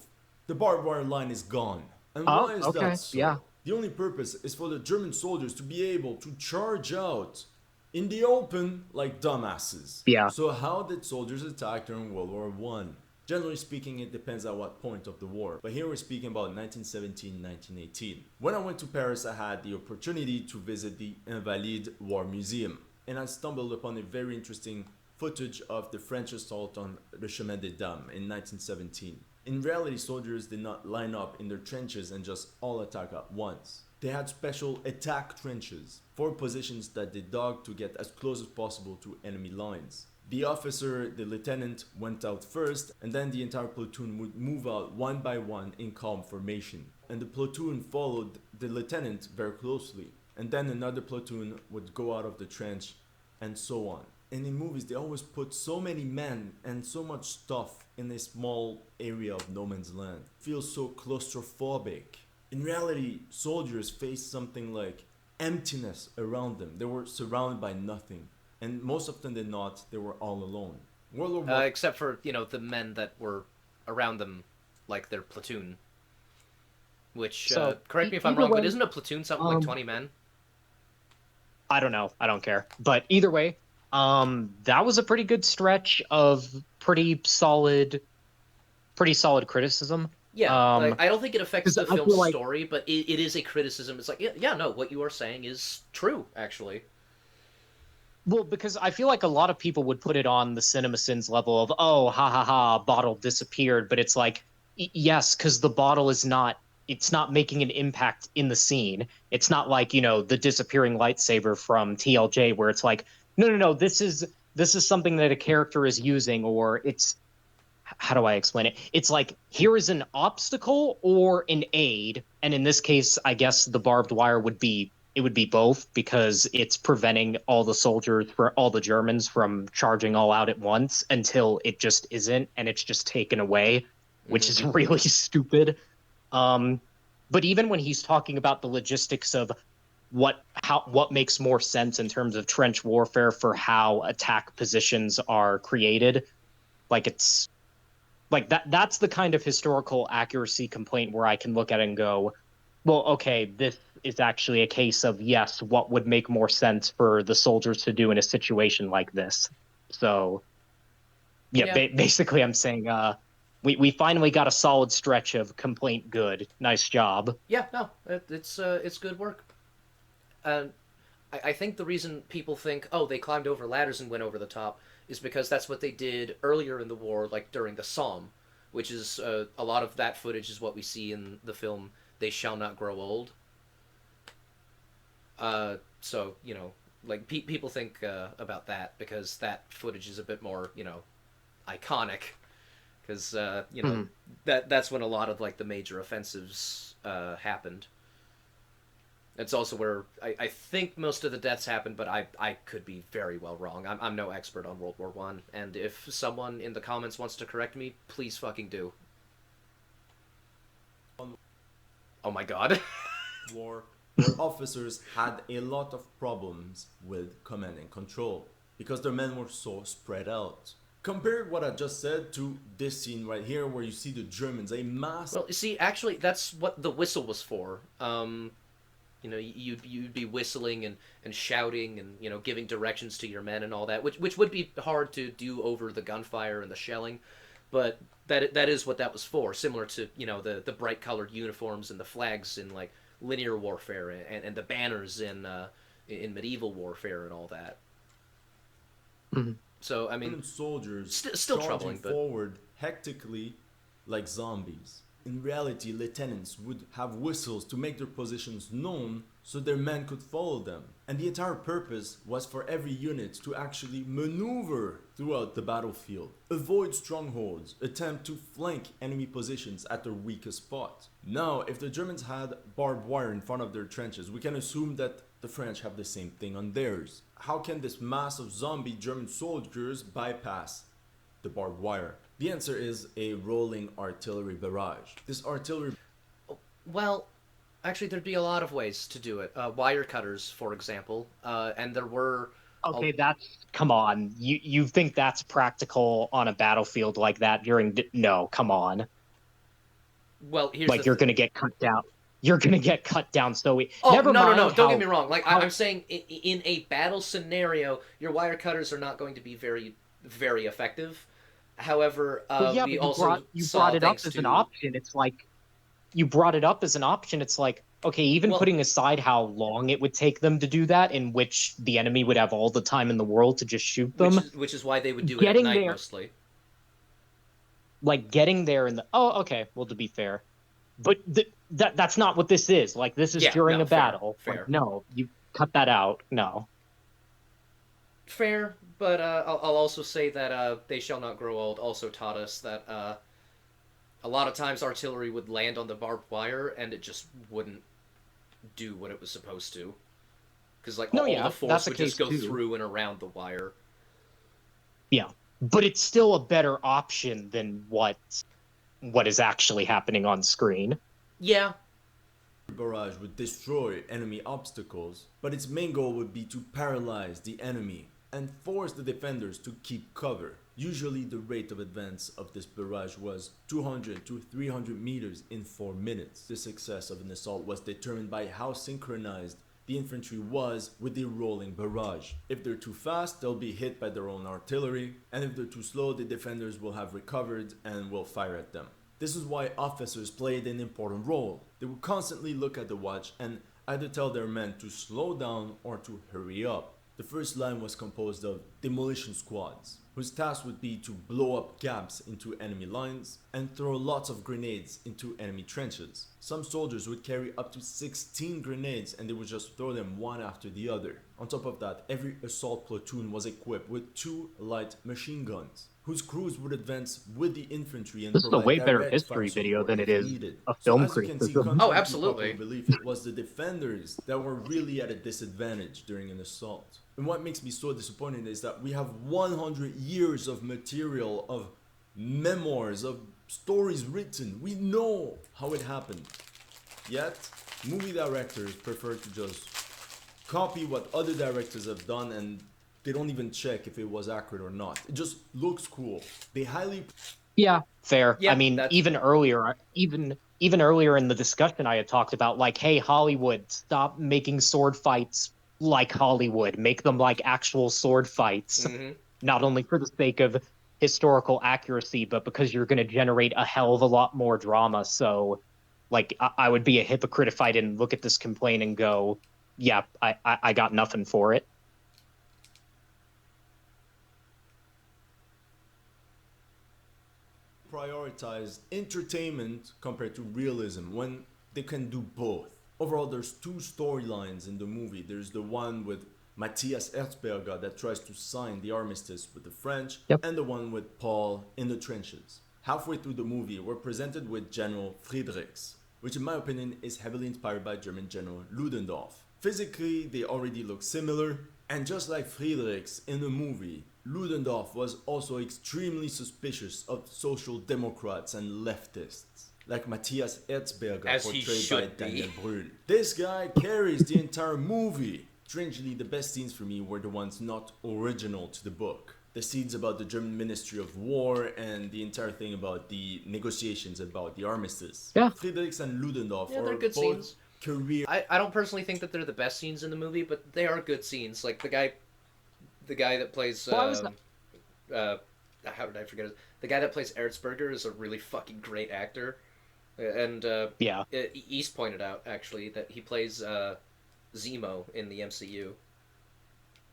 the barbed wire line is gone. And Oh, why is okay. that so? Yeah. The only purpose is for the German soldiers to be able to charge out in the open like dumbasses. Yeah. So how did soldiers attack during World War One? Generally speaking, it depends at what point of the war. But here we're speaking about 1917-1918. When I went to Paris, I had the opportunity to visit the Invalides War Museum. And I stumbled upon a very interesting footage of the French assault on the Chemin des Dames in 1917. In reality, soldiers did not line up in their trenches and just all attack at once. They had special attack trenches, 4 positions that they dug to get as close as possible to enemy lines. The officer, the lieutenant, went out first, and then the entire platoon would move out one by one in calm formation. And the platoon followed the lieutenant very closely. And then another platoon would go out of the trench, and so on. And in movies, they always put so many men and so much stuff in a small area of no man's land. It feels so claustrophobic. In reality, soldiers faced something like emptiness around them. They were surrounded by nothing. And most often than not, they were all alone. World War One, Except for, the men that were around them, like their platoon. Which, So, correct me if I'm either wrong, but way, isn't a platoon something like 20 men? I don't know. I don't care. But either way, that was a pretty good stretch of pretty solid criticism. Yeah, like, I don't think it affects 'Cause the I film's feel like, story, but it is a criticism. It's like, yeah, no, what you are saying is true, actually. well, because I feel like a lot of people would put it on the CinemaSins level of, oh, ha ha ha, bottle disappeared. But it's like, yes, because the bottle it's not making an impact in the scene. It's not like, the disappearing lightsaber from TLJ where it's like, no, no, no, this is something that a character is using, or it's how do I explain it? It's like here is an obstacle or an aid, and in this case, I guess the barbed wire would be both because it's preventing all the soldiers for all the Germans from charging all out at once until it just isn't, and it's just taken away, which is really stupid. Um, but even when he's talking about the logistics of what makes more sense in terms of trench warfare for how attack positions are created, like it's like that's the kind of historical accuracy complaint where I can look at it and go, well, okay, this is actually a case of yes, what would make more sense for the soldiers to do in a situation like this. So yeah, Yeah, basically I'm saying we finally got a solid stretch of complaint good. Nice job. yeah, no, it's good work. And I think the reason people think, oh, they climbed over ladders and went over the top, is because that's what they did earlier in the war, like during the Somme, which is a lot of that footage is what we see in the film They Shall Not Grow Old. So, like people think about that because that footage is a bit more, iconic. Because, that's when a lot of, like, the major offensives happened. It's also where I think most of the deaths happened, but I could be very well wrong. I'm no expert on World War One, and if someone in the comments wants to correct me, please fucking do. Oh my god. war where officers had a lot of problems with command and control because their men were so spread out. Compare what I just said to this scene right here where you see the Germans, a mass. Well, you see, actually, that's what the whistle was for. You'd be whistling and shouting and giving directions to your men and all that, which would be hard to do over the gunfire and the shelling, but that is what that was for. Similar to the bright colored uniforms and the flags in like linear warfare and the banners in medieval warfare and all that. Mm-hmm. So I mean, Soldiers still troubling, but forward hectically like zombies. In reality, lieutenants would have whistles to make their positions known so their men could follow them. And the entire purpose was for every unit to actually maneuver throughout the battlefield, avoid strongholds, attempt to flank enemy positions at their weakest spot. Now, if the Germans had barbed wire in front of their trenches, we can assume that the French have the same thing on theirs. How can this mass of zombie German soldiers bypass the barbed wire? The answer is a rolling artillery barrage. This artillery... Well, actually, there'd be a lot of ways to do it. Wire cutters, for example, and there were... Okay, come on. You think that's practical on a battlefield like that no, come on. Well, here's like you're going to get cut down. You're going to get cut down so Oh, never no, mind no, no, how, don't get me wrong. Like, how... I'm saying in a battle scenario, your wire cutters are not going to be very, very effective. However, yeah, we but also you saw brought it up thanks as to... an option. It's like, you brought it up as an option. It's like, okay, even Well, putting aside how long it would take them to do that, in which the enemy would have all the time in the world to just shoot them, which is why they would do it at getting night there, mostly. like getting there in the... Oh, okay, well, to be fair. But that's not what this is. Like, this is Yeah, during no, a battle. fair. Like, no, you cut that out. No. Fair, but I'll also say that They Shall Not Grow Old also taught us that a lot of times artillery would land on the barbed wire and it just wouldn't do what it was supposed to. Because like No, all the yeah, force that's a would just case go too. through and around the wire. Yeah, but it's still a better option than what is actually happening on screen. Yeah, Barrage would destroy enemy obstacles, but its main goal would be to paralyze the enemy and force the defenders to keep cover. Usually the rate of advance of this barrage was 200 to 300 meters in 4 minutes. The success of an assault was determined by how synchronized the infantry was with the rolling barrage. If they're too fast, they'll be hit by their own artillery, and if they're too slow, the defenders will have recovered and will fire at them. This is why officers played an important role. They would constantly look at the watch and either tell their men to slow down or to hurry up. The first line was composed of demolition squads, whose task would be to blow up gaps into enemy lines and throw lots of grenades into enemy trenches. Some soldiers would carry up to 16 grenades and they would just throw them one after the other. On top of that, every assault platoon was equipped with 2 light machine guns, whose crews would advance with the infantry and This is a provide way better direct fire history video support than if it is needed. a So film as you can see, criticism. Oh, contrary to absolutely. popular belief, it was the defenders that were really at a disadvantage during an assault. And what makes me so disappointed is that we have 100 years of material, of memoirs, of stories written. We know how it happened. Yet, movie directors prefer to just copy what other directors have done and they don't even check if it was accurate or not. It just looks cool. They highly Yeah, fair. I yeah, mean, that's even earlier in the discussion, I had talked about like, hey, Hollywood, stop making sword fights like Hollywood. Make them like actual sword fights, mhm. not only for the sake of historical accuracy, but because you're going to generate a hell of a lot more drama. So, like, I would be a hypocrite if I didn't look at this complaint and go, yeah, I got nothing for it. prioritize entertainment compared to realism when they can do both. Overall, there's 2 storylines in the movie. There's the one with Matthias Erzberger that tries to sign the armistice with the French, Yep. and the one with Paul in the trenches. Halfway through the movie, we're presented with General Friedrichs, which in my opinion is heavily inspired by German General Ludendorff. Physically, they already look similar, and just like Friedrichs in the movie, Ludendorff was also extremely suspicious of social democrats and leftists, like Matthias Erzberger, As he portrayed by should be. Daniel Brühl. This guy carries the entire movie. Strangely, the best scenes for me were the ones not original to the book. The scenes about the German Ministry of War and the entire thing about the negotiations about the armistice. Yeah. Friedrichs and Ludendorff Yeah, are they're good both scenes. career I don't personally think that they're the best scenes in the movie, but they are good scenes. Like the guy that plays Well, I was- how did I forget it? The guy that plays Erzberger is a really fucking great actor, and Yeah. East pointed out actually that he plays Zemo in the MCU.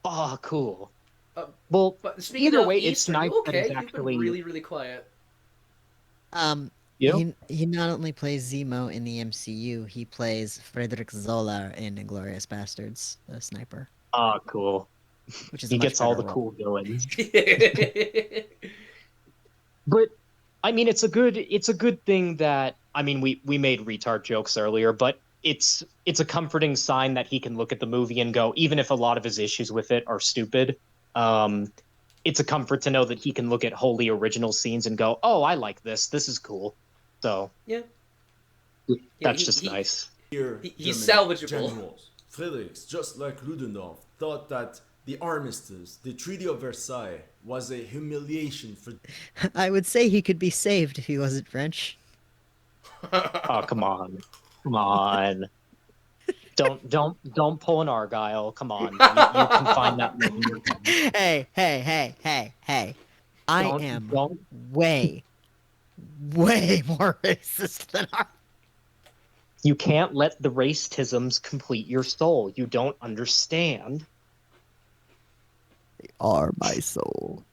Oh, cool. Uh, Well, But speaking either of way, East, it's are nice you that okay? it's You've actually been really, really quiet. you know? He not only plays Zemo in the MCU, he plays Friedrich Zoller in Inglourious Bastards, the sniper, Oh, cool. which is He a much gets all better the role. cool villains. But I mean, it's a good thing that I mean we made retard jokes earlier, but it's a comforting sign that he can look at the movie and go, even if a lot of his issues with it are stupid, it's a comfort to know that he can look at wholly original scenes and go, oh, I like this. This is cool. So Yeah. that's just nice. He's German salvageable. generals. Friedrichs, just like Ludendorff, thought that the armistice, the Treaty of Versailles, was a humiliation for I would say he could be saved if he wasn't French. Oh, come on. Come on. Don't pull an Argyle. Come on. You can find that in your head. Hey. I Don't- am don't- way more racist than our. You can't let the racisms complete your soul. You don't understand. They are my soul.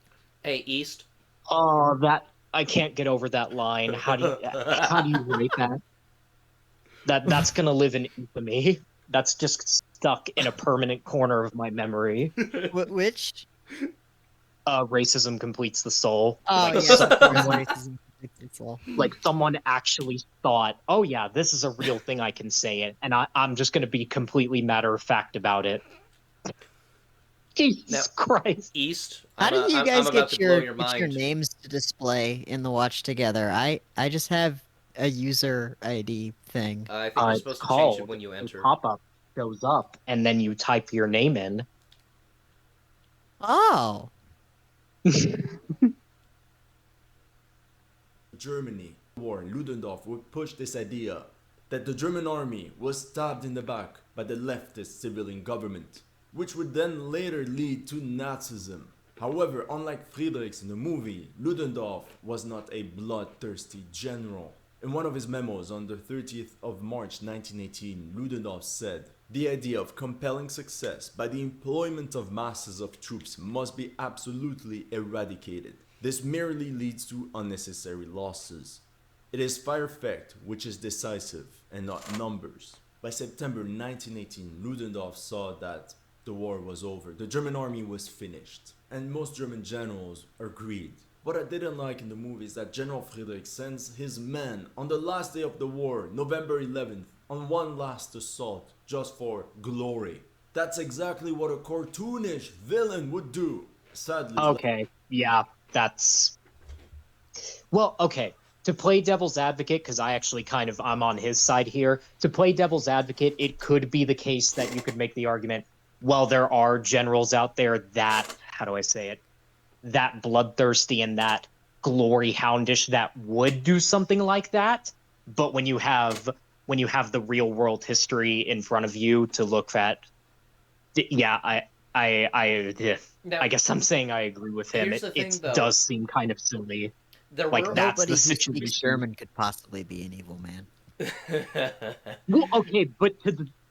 Hey, East. Oh, that I can't get over that line. How do you write that? That's gonna live in infamy. That's just stuck in a permanent corner of my memory. Which Racism completes the soul. Oh Like yes, so, of course, someone, racism. It's all. like someone actually thought, "Oh yeah, this is a real thing. I can say it," and I'm just going to be completely matter of fact about it. Now, Jesus Christ! East, How do you I'm guys about to blow your get your mind. names to display in the watch together? I just have a user ID thing. I think you're It's supposed to change it called when you a enter. pop-up shows up, and then you type your name in. Oh, Germany war, Ludendorff would push this idea that the German army was stabbed in the back by the leftist civilian government, which would then later lead to Nazism. However, unlike Friedrichs in the movie, Ludendorff was not a bloodthirsty general. In one of his memos on the 30th of March 1918, Ludendorff said, "The idea of compelling success by the employment of masses of troops must be absolutely eradicated. This merely leads to unnecessary losses. It is fire effect which is decisive and not numbers." By September 1918, Ludendorff saw that the war was over. The German army was finished, and most German generals agreed. What I didn't like in the movie is that General Friedrich sends his men on the last day of the war, November 11th, on one last assault just for glory. That's exactly what a cartoonish villain would do. Sadly, Okay, yeah, that's well, okay. To play devil's advocate, because I actually kind of I'm on his side here. To play devil's advocate, it could be the case that you could make the argument, well, there are generals out there that, how do I say it, that bloodthirsty and that glory houndish that would do something like that. But when you have the real world history in front of you to look at, yeah, Now, I guess I'm saying I agree with him. here's the It thing, though. does seem kind of silly. There Like were. that's nobody the who speaks situation. German could possibly be an evil man. Well, okay, but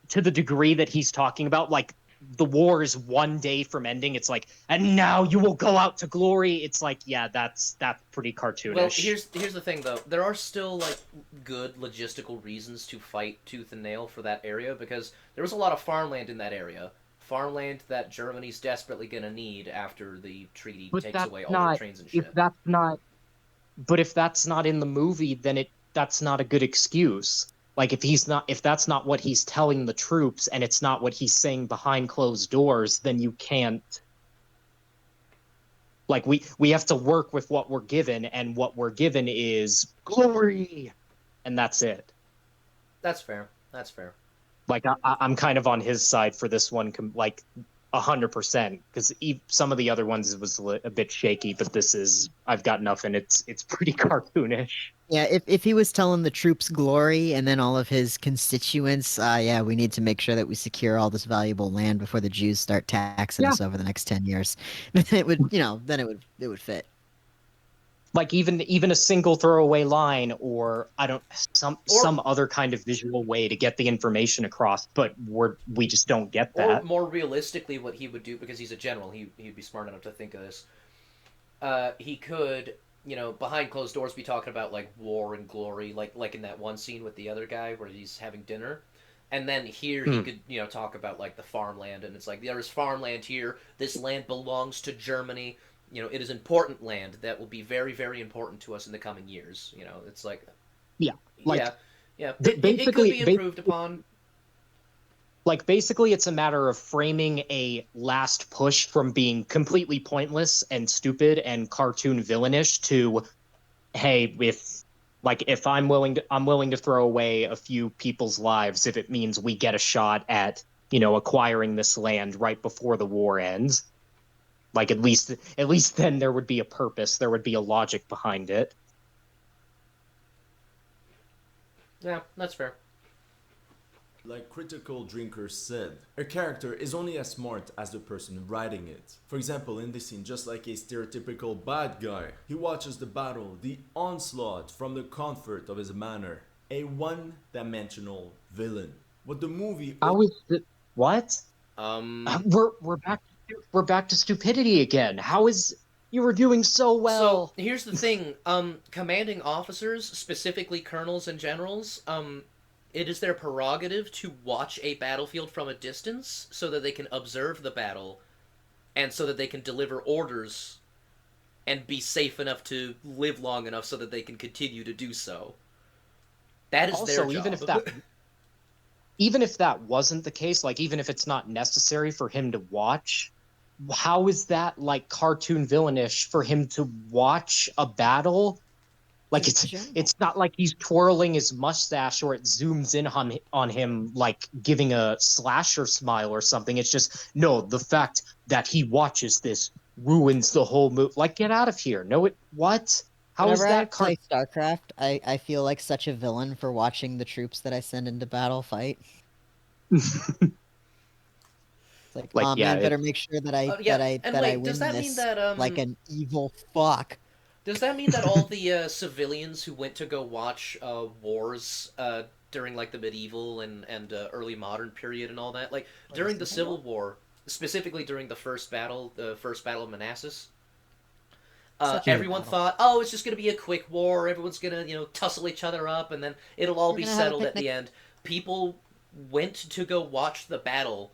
to the degree that he's talking about, like the war is one day from ending. It's like, and now you will go out to glory. It's like, yeah, that's pretty Well, cartoonish. here's the thing though. There are still like good logistical reasons to fight tooth and nail for that area because there was a lot of farmland in that area. Farmland that Germany's desperately gonna need after the treaty But takes that's away all their not trains and if shit. that's not but if that's not in the movie, then that's not a good excuse. Like if that's not what he's telling the troops and it's not what he's saying behind closed doors, then you can't like we have to work with what we're given, and what we're given is glory, and that's it. That's fair. That's fair. Like I'm kind of on his side for this one, like 100%, because some of the other ones was a bit shaky, but this is I've got nothing. It's pretty cartoonish. Yeah, if he was telling the troops glory and then all of his constituents, yeah, we need to make sure that we secure all this valuable land before the Jews start taxing Yeah, us over the next 10 years. It would, then it would fit. like even a single throwaway line, or I don't Or some other kind of visual way to get the information across, but we just don't get or that. more realistically, what he would do because he's a general, he'd be smart enough to think of this. He could, behind closed doors, be talking about like war and glory, like in that one scene with the other guy where he's having dinner, and then here he Hmm. could talk about like the farmland, and it's like there is farmland here. This land belongs to Germany. It is important land that will be very very important to us in the coming years. It's like Yeah, like yeah, yeah. It could be improved upon. basically it's a matter of framing a last push from being completely pointless and stupid and cartoon villainish to, hey, if I'm willing to throw away a few people's lives if it means we get a shot at acquiring this land right before the war ends. Like at least then there would be a purpose, there would be a logic behind it. Yeah, that's fair. like critical drinkers said, a character is only as smart as the person writing it. For example, in this scene, just like a stereotypical bad guy, he watches the battle, the onslaught from the comfort of his manor. A one-dimensional villain. What the movie How is it? What? Um, We're back to stupidity again. How is you were doing so So well? here's the thing: commanding officers, specifically colonels and generals, it is their prerogative to watch a battlefield from a distance so that they can observe the battle and so that they can deliver orders and be safe enough to live long enough so that they can continue to do so. That is their Also, job. even if that wasn't the case, like even if it's not necessary for him to watch, how is that like cartoon villainish for him to watch a battle? Like He's a general. it's not like he's twirling his mustache or it zooms in on him like giving a slasher smile or something. It's just no, the fact that he watches this ruins the whole movie. Like, get out of here. No, it what? How is Whenever I that play StarCraft, I feel like such a villain for watching the troops that I send into battle fight. It's like, like oh yeah, man, better make sure that I Yeah, and that I wait, does win that mean this that like an evil fuck. does that mean that all the civilians who went to go watch wars during like the medieval and early modern period and all that, like during the Civil War, specifically during the first battle of Manassas, Such a good everyone battle. thought, oh, it's just gonna be a quick war. Everyone's gonna tussle each other up, and then it'll all We're be gonna have a settled at the picnic. end. People went to go watch the battle,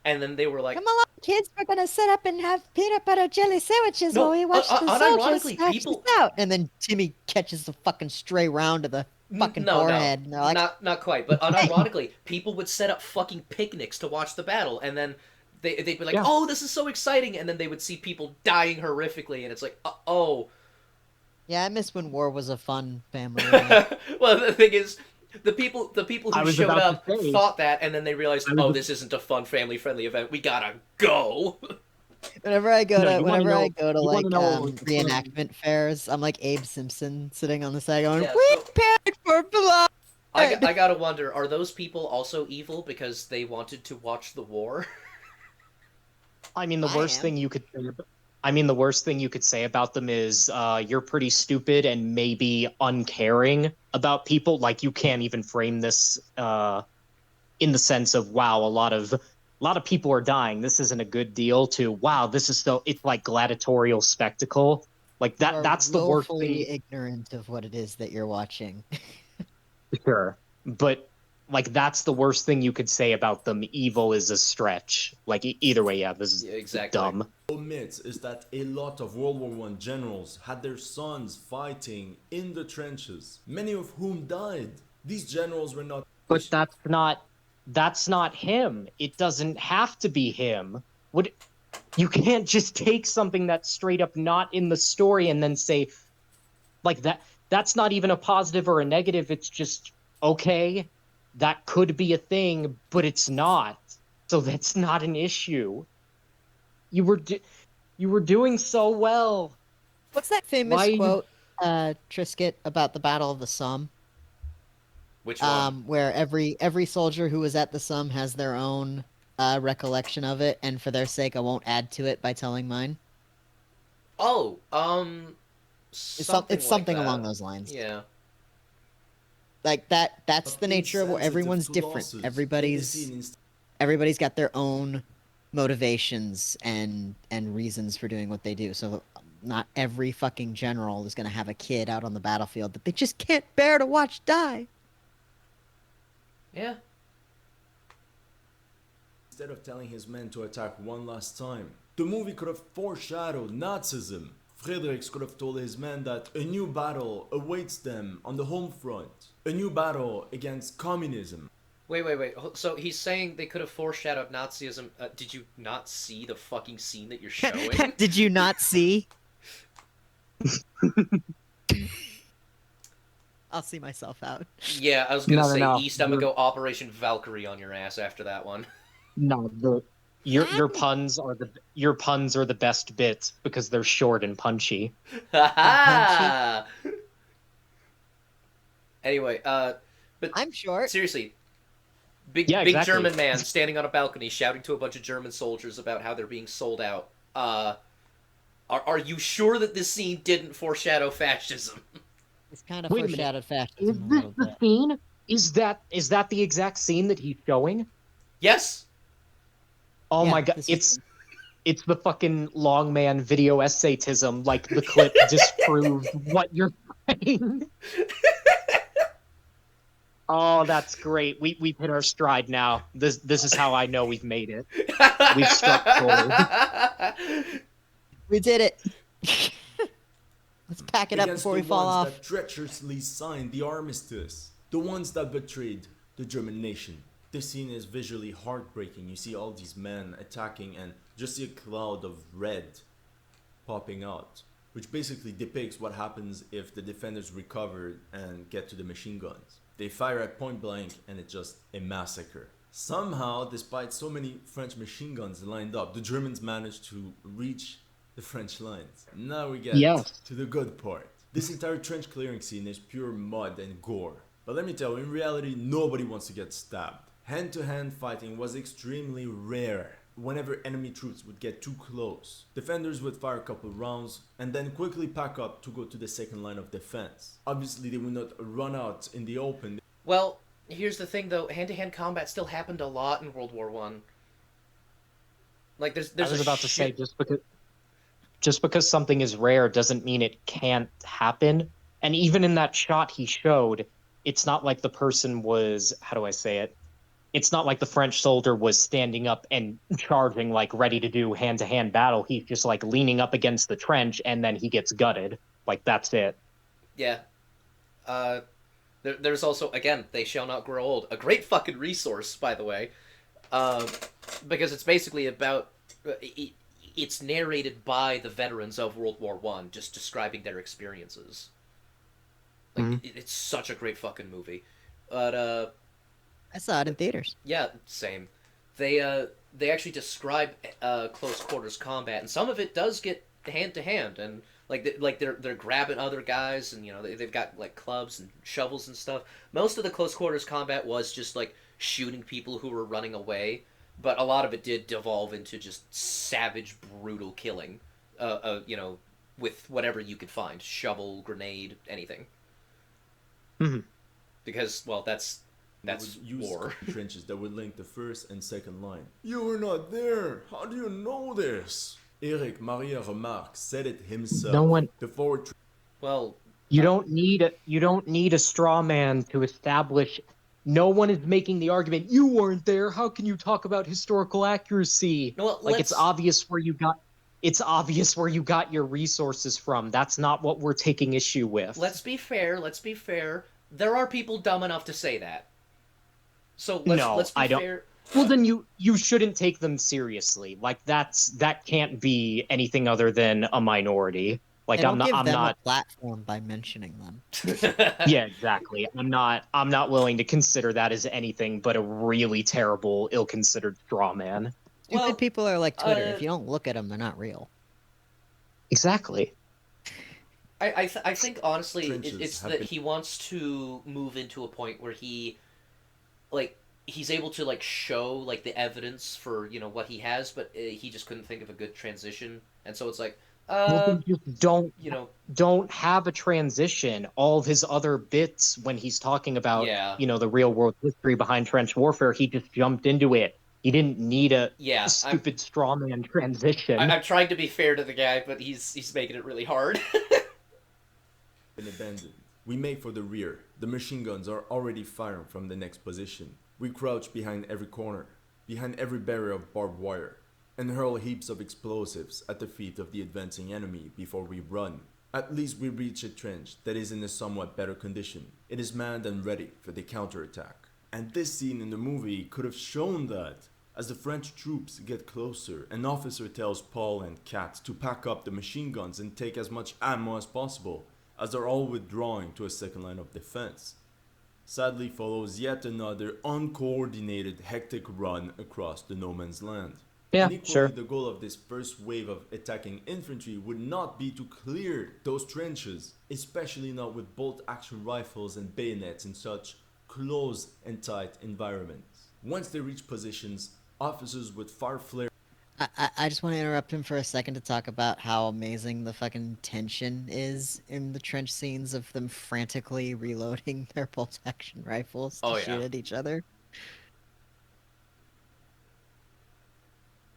and then they were like, Come along, kids. We're gonna sit up and have peanut butter jelly sandwiches while no, we watch the soldiers unironically, smash people this out. And then Timmy catches the fucking stray round to the fucking No, forehead, and they're like, not quite. But "Hey!" unironically, people would set up fucking picnics to watch the battle, and then they'd be like, Yeah. "Oh, this is so exciting!" And then they would see people dying horrifically, and it's like, "Oh." Yeah, I miss when war was a fun family event. Well, the thing is, the people I who was showed about up to say, thought that, and then they realized, I "Oh, was this isn't a fun family friendly event. We gotta go." Whenever I go no, to you want to whenever I know go to you want like to know what was the fun? reenactment fairs, I'm like Abe Simpson sitting on the side going, Yeah, "We so paid for blood." I gotta wonder, are those people also evil because they wanted to watch the war? I mean, the I worst am. thing you could I mean, the worst thing you could say about them is you're pretty stupid and maybe uncaring about people. Like you can't even frame this in the sense of wow, a lot of people are dying. This isn't a good deal. To wow, this is so it's like gladiatorial spectacle. Like You that. are That's the worst willfully thing. ignorant of what it is that you're watching. Sure, but like that's the worst thing you could say about them. Evil is a stretch. Like either way, yeah, this is Yeah, exactly. dumb. Omits is that a lot of World War One generals had their sons fighting in the trenches, many of whom died. These generals were not. But that's not him. It doesn't have to be him. What you can't just take something that's straight up not in the story and then say like that's not even a positive or a negative. It's just okay, that could be a thing, but it's not. So that's not an issue. You were you were doing so well. What's that famous Why you quote, Trisket, about the Battle of the Somme? Which one? Where every soldier who was at the Somme has their own recollection of it, and for their sake, I won't add to it by telling mine. Oh, It's something like along that. those lines. Yeah. Like that's the nature of insensitive everyone's to different. losses. Everybody's got their own motivations and reasons for doing what they do. So not every fucking general is gonna have a kid out on the battlefield that they just can't bear to watch die. Yeah. Instead of telling his men to attack one last time, the movie could have foreshadowed Nazism. Friedrichs could have told his men that a new battle awaits them on the home front, a new battle against communism. Wait. So he's saying they could have foreshadowed Nazism. Did you not see the fucking scene that you're showing? Did you not see? I'll see myself out. Yeah, I was gonna No, say no, no. East. I'm gonna go Operation Valkyrie on your ass after that one. no the your puns are the best bits because they're short and punchy. Ha Anyway, but I'm short. seriously, Yeah, big exactly. German man standing on a balcony shouting to a bunch of German soldiers about how they're being sold out. Are you sure that this scene didn't foreshadow fascism? It's kind of Wait a minute. foreshadowed Is fascism a this little the bit. scene? Is that the exact scene that he's showing? Yes. Oh Yeah, my god, this is- it's the fucking long man video essaytism. Like the clip disproves what you're saying. Oh, that's great. We've hit our stride now. This is how I know we've made it. We've struck gold. We did it. Let's pack it up Against before the we fall ones off. that treacherously signed the armistice, the ones that betrayed the German nation. This scene is visually heartbreaking. You see all these men attacking and just see a cloud of red popping out, which basically depicts what happens if the defenders recover and get to the machine guns. They fire at point blank and it's just a massacre. Somehow, despite so many French machine guns lined up, the Germans managed to reach the French lines. Now we get Yes. to the good part. This entire trench clearing scene is pure mud and gore. But let me tell you, in reality, nobody wants to get stabbed. Hand-to-hand fighting was extremely rare. Whenever enemy troops would get too close, defenders would fire a couple rounds and then quickly pack up to go to the second line of defense. Obviously, they would not run out in the open. Well, here's the thing though, hand-to-hand combat still happened a lot in World War One. Like I was about to say, just because something is rare doesn't mean it can't happen. And even in that shot he showed, it's not like the person was, how do I say it? It's not like the French soldier was standing up and charging, like ready to do hand-to-hand battle. He's just like leaning up against the trench and then he gets gutted. Like that's it. Yeah. There's also, again, They Shall Not Grow Old. A great fucking resource, by the way. Because it's basically about... it's narrated by the veterans of World War One, just describing their experiences. Like, it's such a great fucking movie. But, I saw it in theaters. yeah, same. They actually describe close quarters combat, and some of it does get hand to hand, and they're grabbing other guys, and they've got like clubs and shovels and stuff. Most of the close quarters combat was just like shooting people who were running away, but a lot of it did devolve into just savage, brutal killing. With whatever you could find, shovel, grenade, anything. Mm-hmm. Because, well, that's war. Trenches that would link the first and second line. You were not there. How do you know this? Eric Maria Remarque said it himself. No one. The forward. Well, You don't need a straw man to establish. No one is making the argument. You weren't there. How can you talk about historical accuracy? well, Like it's obvious where you got. It's obvious where you got your resources from. That's not what we're taking issue with. let's be fair. Let's be fair. There are people dumb enough to say that. So No, let's be I don't. fair. Well, then you shouldn't take them seriously. Like that can't be anything other than a minority. Like They don't give I'm them not. a platform by mentioning them. Yeah, exactly. I'm not willing to consider that as anything but a really terrible, ill-considered straw man. Stupid Well, people are like Twitter. uh, If you don't look at them, they're not real. Exactly. I think honestly Trenches it's have that been- he wants to move into a point where he's able to like show like the evidence for what he has, but he just couldn't think of a good transition, and so it's like Well, then just you know don't have a transition. All of his other bits when he's talking about yeah the real world history behind trench warfare, he just jumped into it. He didn't need a yeah stupid straw man transition. I'm trying to be fair to the guy, but he's making it really hard. Been abandoned. We make for the rear. The machine guns are already firing from the next position. We crouch behind every corner, behind every barrier of barbed wire, and hurl heaps of explosives at the feet of the advancing enemy before we run. At least we reach a trench that is in a somewhat better condition. It is manned and ready for the counterattack. And this scene in the movie could have shown that. As the French troops get closer, an officer tells Paul and Kat to pack up the machine guns and take as much ammo as possible, as they're all withdrawing to a second line of defense. Sadly follows yet another uncoordinated hectic run across the no man's land. Yeah, And equally, sure. the goal of this first wave of attacking infantry would not be to clear those trenches, especially not with bolt action rifles and bayonets in such close and tight environments. Once they reach positions, officers would fire flare. I just want to interrupt him for a second to talk about how amazing the fucking tension is in the trench scenes of them frantically reloading their bolt action rifles to Oh, yeah. shoot at each other.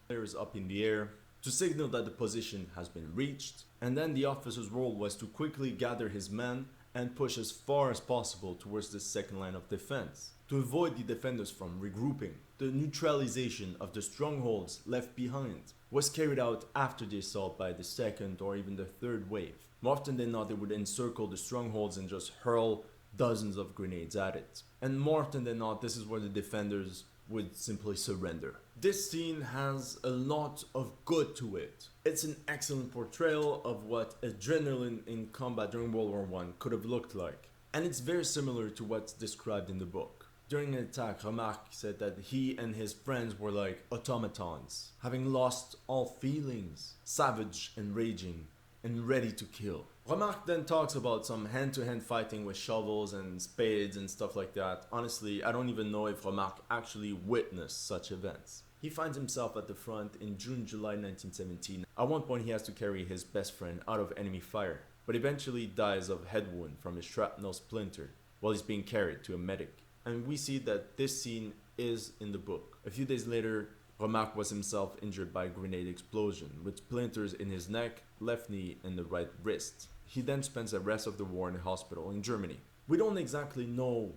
Flares up in the air to signal that the position has been reached, and then the officer's role was to quickly gather his men and push as far as possible towards the second line of defense to avoid the defenders from regrouping. The neutralization of the strongholds left behind was carried out after the assault by the second or even the third wave. More often than not, they would encircle the strongholds and just hurl dozens of grenades at it. And more often than not, this is where the defenders would simply surrender. This scene has a lot of good to it. It's an excellent portrayal of what adrenaline in combat during World War I could have looked like. And it's very similar to what's described in the book. During an attack, Remarque said that he and his friends were like automatons, having lost all feelings, savage and raging, and ready to kill. Remarque then talks about some hand-to-hand fighting with shovels and spades and stuff like that. Honestly, I don't even know if Remarque actually witnessed such events. He finds himself at the front in June-July 1917. At one point he has to carry his best friend out of enemy fire, but eventually dies of head wound from a shrapnel splinter while he's being carried to a medic. And we see that this scene is in the book. A few days later, Remarque was himself injured by a grenade explosion, with splinters in his neck, left knee, and the right wrist. He then spends the rest of the war in a hospital in Germany. We don't exactly know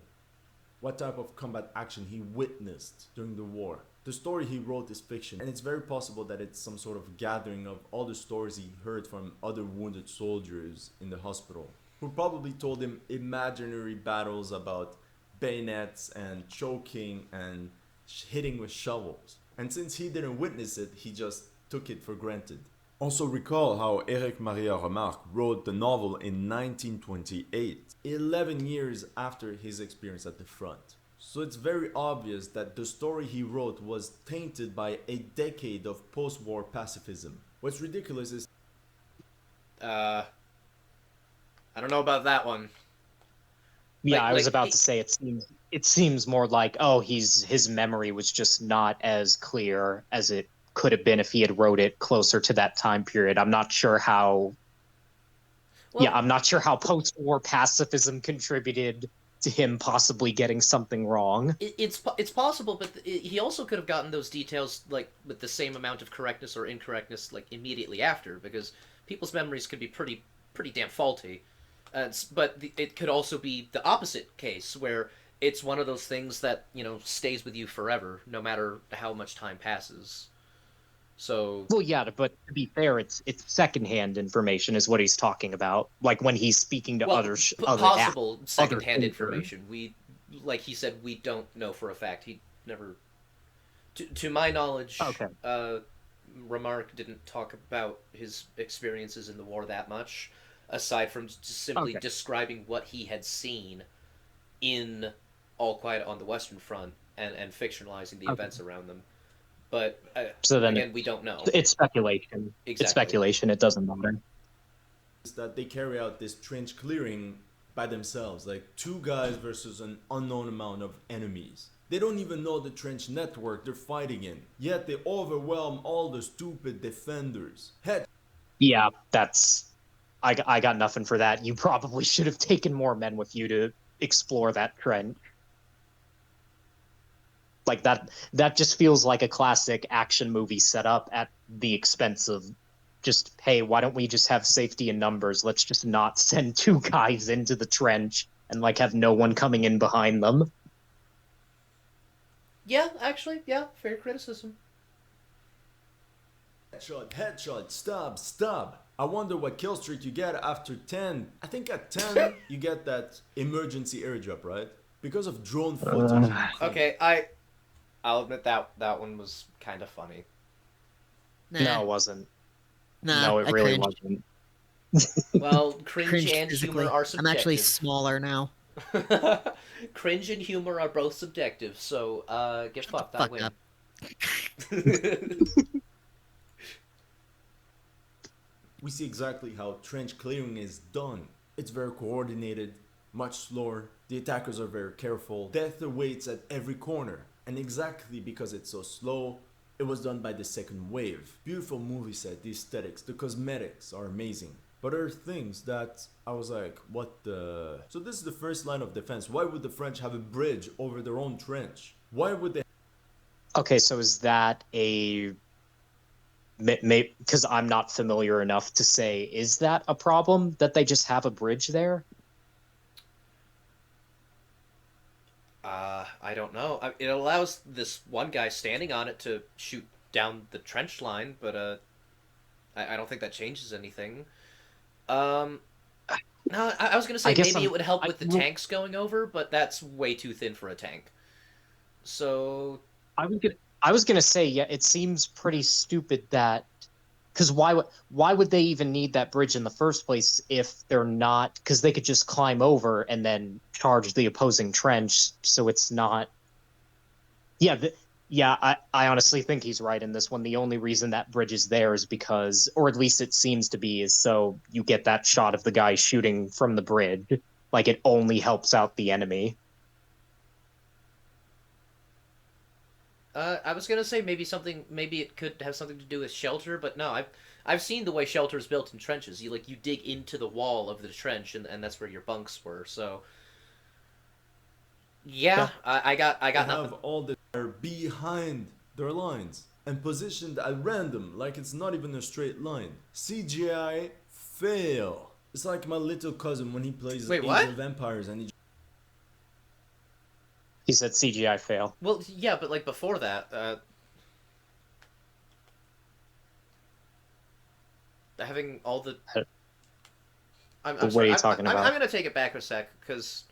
what type of combat action he witnessed during the war. The story he wrote is fiction, and it's very possible that it's some sort of gathering of all the stories he heard from other wounded soldiers in the hospital, who probably told him imaginary battles about bayonets and choking and hitting with shovels. And since he didn't witness it, he just took it for granted. Also recall how Éric Maria Remarque wrote the novel in 1928, 11 years after his experience at the front. So it's very obvious that the story he wrote was tainted by a decade of post-war pacifism. What's ridiculous is... I don't know about that one. Yeah, Like- I was like, about he- to say it seems more like, oh, his memory was just not as clear as it could have been if he had wrote it closer to that time period. I'm not sure how Well, I'm not sure how post-war pacifism contributed to him possibly getting something wrong. it's possible, but he also could have gotten those details like with the same amount of correctness or incorrectness like immediately after, because people's memories could be pretty damn faulty. But it could also be the opposite case, where it's one of those things that stays with you forever, no matter how much time passes. So Well, yeah, but to be fair, it's secondhand information is what he's talking about. Like when he's speaking to well, other possible secondhand other information. Like he said, we don't know for a fact. He never, to my knowledge, Okay. Remarque didn't talk about his experiences in the war that much, aside from just simply Okay. describing what he had seen in All Quiet on the Western Front and fictionalizing the Okay. events around them. But So then again, we don't know. it's speculation. It's Exactly. speculation. It doesn't matter. that they carry out this trench clearing by themselves, like two guys versus an unknown amount of enemies. They don't even know the trench network they're fighting in, yet they overwhelm all the stupid defenders. Head Yeah, I got nothing for that. You probably should have taken more men with you to explore that trench. Like that just feels like a classic action movie setup at the expense of just, hey, why don't we just have safety in numbers? Let's just not send two guys into the trench and like have no one coming in behind them. Yeah, actually, yeah, fair criticism. headshot, stab. I wonder what kill streak you get after 10. I think at 10 you get that emergency airdrop, right? Because of drone footage. Okay, I'll admit that one was kind of funny. Nah, No, it wasn't. nah, No, it I really cringed. wasn't. Well, cringe Cringed and physically. humor are I'm subjective. actually smaller now. Cringe and humor are both subjective, so get fucked. I Fuck win. up. We see exactly how trench clearing is done. It's very coordinated, much slower. The attackers are very careful. Death awaits at every corner. And exactly because it's so slow, it was done by the second wave. Beautiful movie set, the aesthetics, the cosmetics are amazing. But there are things that I was like, what the... So this is the first line of defense. Why would the French have a bridge over their own trench? Why would they... Okay, so is that a... Because I'm not familiar enough to say, is that a problem that they just have a bridge there? I don't know. It allows this one guy standing on it to shoot down the trench line, but I don't think that changes anything. Um, no, I was gonna I say guess maybe I'm it would help I, with the tanks going over, but that's way too thin for a tank. So I was gonna say, yeah, it seems pretty stupid that because why would they even need that bridge in the first place if they're not because they could just climb over and then charge the opposing trench, so it's not. Yeah, yeah, I honestly think he's right in this one. The only reason that bridge is there is because, or at least it seems to be, is so you get that shot of the guy shooting from the bridge. Like it only helps out the enemy. I was gonna say maybe it could have something to do with shelter, but no, I've seen the way shelter is built in trenches. You dig into the wall of the trench, and that's where your bunks were. So yeah, Yeah. I They got have nothing. all the fire behind their lines and positioned at random, like it's not even a straight line. CGI fail. It's like my little cousin when he plays Wait, Age what? of Empires and he He said CGI fail. Well, yeah, but like before that, having all the I'm What are sorry, you talking I'm about? gonna take it back a sec because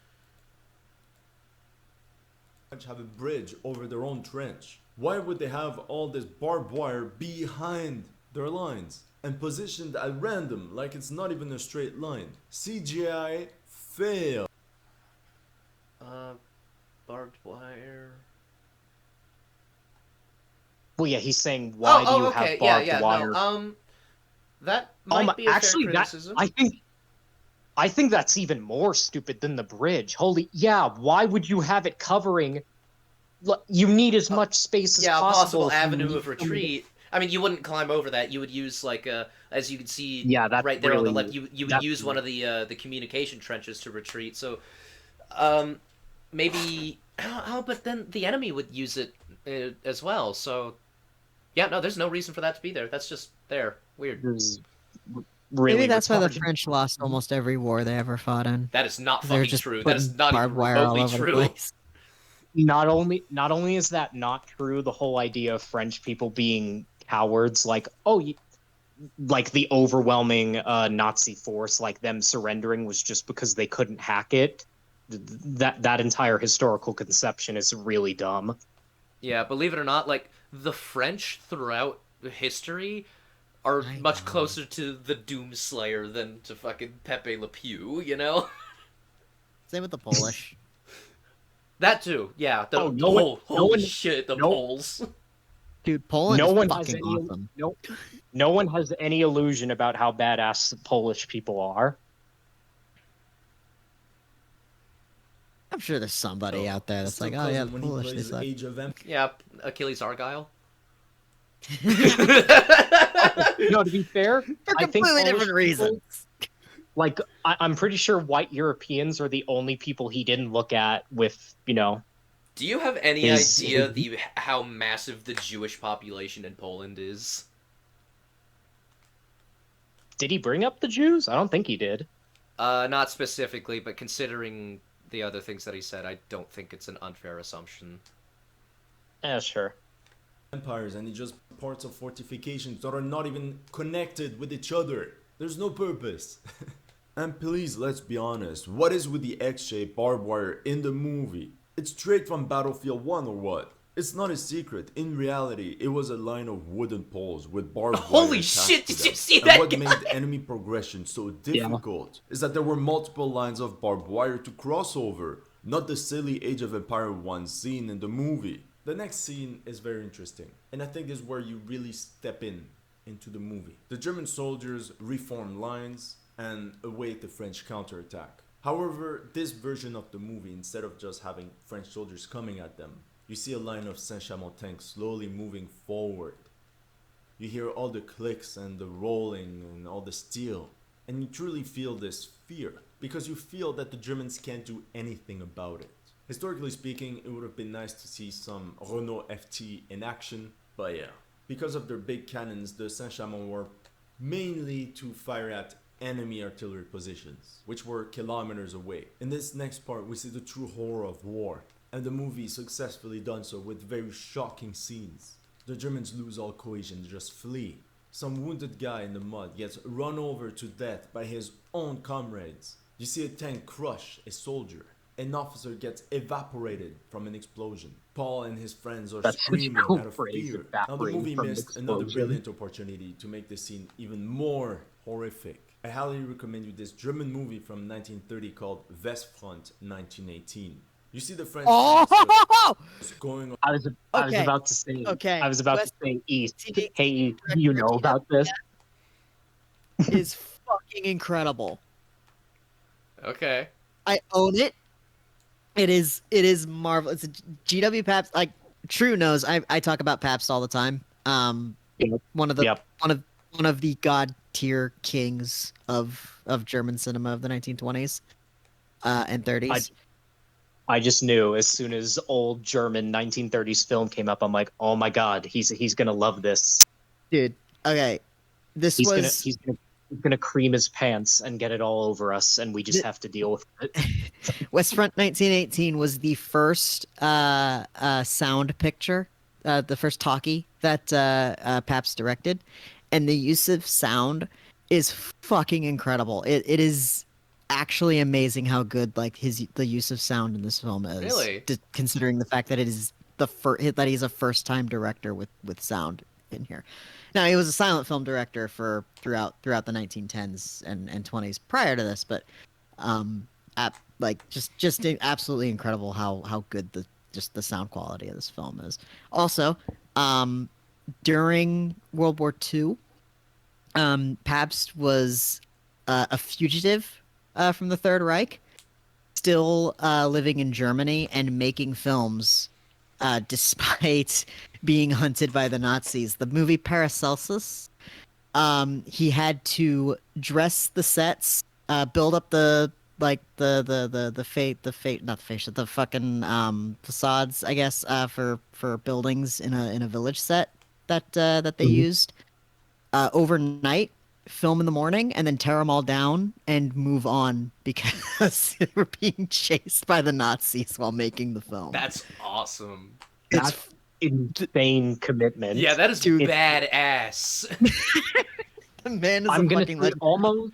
have a bridge over their own trench. Why would they have all this barbed wire behind their lines and positioned at random, like it's not even a straight line? CGI fail. uh, barbed wire. Well, yeah, he's saying Oh, why do you have okay, yeah, barbed yeah, no, wire? that might be a fair Actually, that criticism. I think that's even more stupid than the bridge. Holy, yeah, why would you have it covering? You need as Uh, much space as yeah, a possible possible if you avenue need of someone to. retreat. I mean, you wouldn't climb over that. You would use as you can see Yeah, that's right there on the really left. You would that's use one of the communication trenches to retreat. So, um, maybe but then the enemy would use it as well. So, yeah, no, there's no reason for that to be there. That's just there. Weird. is Maybe really that's why the retarded. French lost almost every war they ever fought in. That is not 'Cause they were fucking just true. That is putting not even barbed wire all remotely over the true. place. Not only is that not true, the whole idea of French people being cowards, like like the overwhelming Nazi force, like them surrendering, was just because they couldn't hack it. That entire historical conception is really dumb. Yeah, believe it or not, like the French throughout history are I much know. closer to the Doomslayer than to fucking Pepe Le Pew, you know? Same with the Polish. That too, yeah. Oh, no one, no Holy one, shit, the no, Poles. Dude, Poland no is one has fucking any, awesome. no one has any illusion about how badass the Polish people are. I'm sure there's somebody Oh, out there that's still like, oh yeah, cousin the when he Polish, they plays suck. Age of Empires. Yeah, Achilles Argyle. No, to be fair, For I think completely Polish different people, reasons. like I'm pretty sure white Europeans are the only people he didn't look at with, Do you have any his. idea how massive the Jewish population in Poland is? Did he bring up the Jews? I don't think he did. Not specifically, but considering the other things that he said, I don't think it's an unfair assumption. Yeah, sure. Empires and he just parts of fortifications that are not even connected with each other. There's no purpose. And please, let's be honest, what is with the X-shaped barbed wire in the movie? It's straight from Battlefield 1 or what? It's not a secret. In reality, it was a line of wooden poles with barbed wire Holy attached shit, to did you them. see And that what guy? made enemy progression so Yeah. difficult is that there were multiple lines of barbed wire to cross over, not the silly Age of Empire one seen in the movie. The next scene is very interesting, and I think this is where you really step into the movie. The German soldiers reform lines and await the French counterattack. However, this version of the movie, instead of just having French soldiers coming at them, you see a line of Saint-Chamond tanks slowly moving forward. You hear all the clicks and the rolling and all the steel, and you truly feel this fear because you feel that the Germans can't do anything about it. Historically speaking, it would have been nice to see some Renault FT in action, but yeah. Because of their big cannons, the Saint-Chamond were mainly to fire at enemy artillery positions, which were kilometers away. In this next part, we see the true horror of war. and the movie successfully done so with very shocking scenes. The Germans lose all cohesion, just flee. Some wounded guy in the mud gets run over to death by his own comrades. You see a tank crush a soldier. An officer gets evaporated from an explosion. Paul and his friends are That's such a screaming cool out of phrase, fear. Now the evaporating movie from an missed another explosion. brilliant opportunity to make the scene even more horrific. I highly recommend you this German movie from 1930 called Westfront 1918. You see the French tanks Oh, just going I was okay, about to say okay. West East. 1918 Hey, you director know about this? is fucking incredible. Okay. I own it. It is marvelous. It's a GW Pabst. Like True knows, I talk about Pabst all the time. Yep. One of the Yep. one of the god tier kings of German cinema of the 1920s and 30s. I just knew as soon as old German 1930s film came up, I'm like, oh my god, he's gonna love this. Dude, okay, this He's gonna was he's gonna cream his pants and get it all over us, and we just th- have to deal with it. Westfront 1918 was the first sound picture, the first talkie that Pabst directed, and the use of sound is fucking incredible. It is actually amazing how good like the use of sound in this film is, Really? considering the fact that it is that he's a first time director with sound in here. Now he was a silent film director for throughout the 1910s and 20s prior to this, but like just absolutely incredible how good the sound quality of this film is. Also, during World War II, Pabst was a fugitive from the Third Reich, still living in Germany and making films despite being hunted by the Nazis. The movie Paracelsus, he had to dress the sets, build up not the fascia, the fucking facades, I guess, for buildings in a village set that they Mhm. used overnight, film in the morning, and then tear them all down and move on because they were being chased by the Nazis while making the film. That's awesome. That's It's insane commitment. Yeah, that is Dude. badass. the man is I'm a gonna fucking say legend.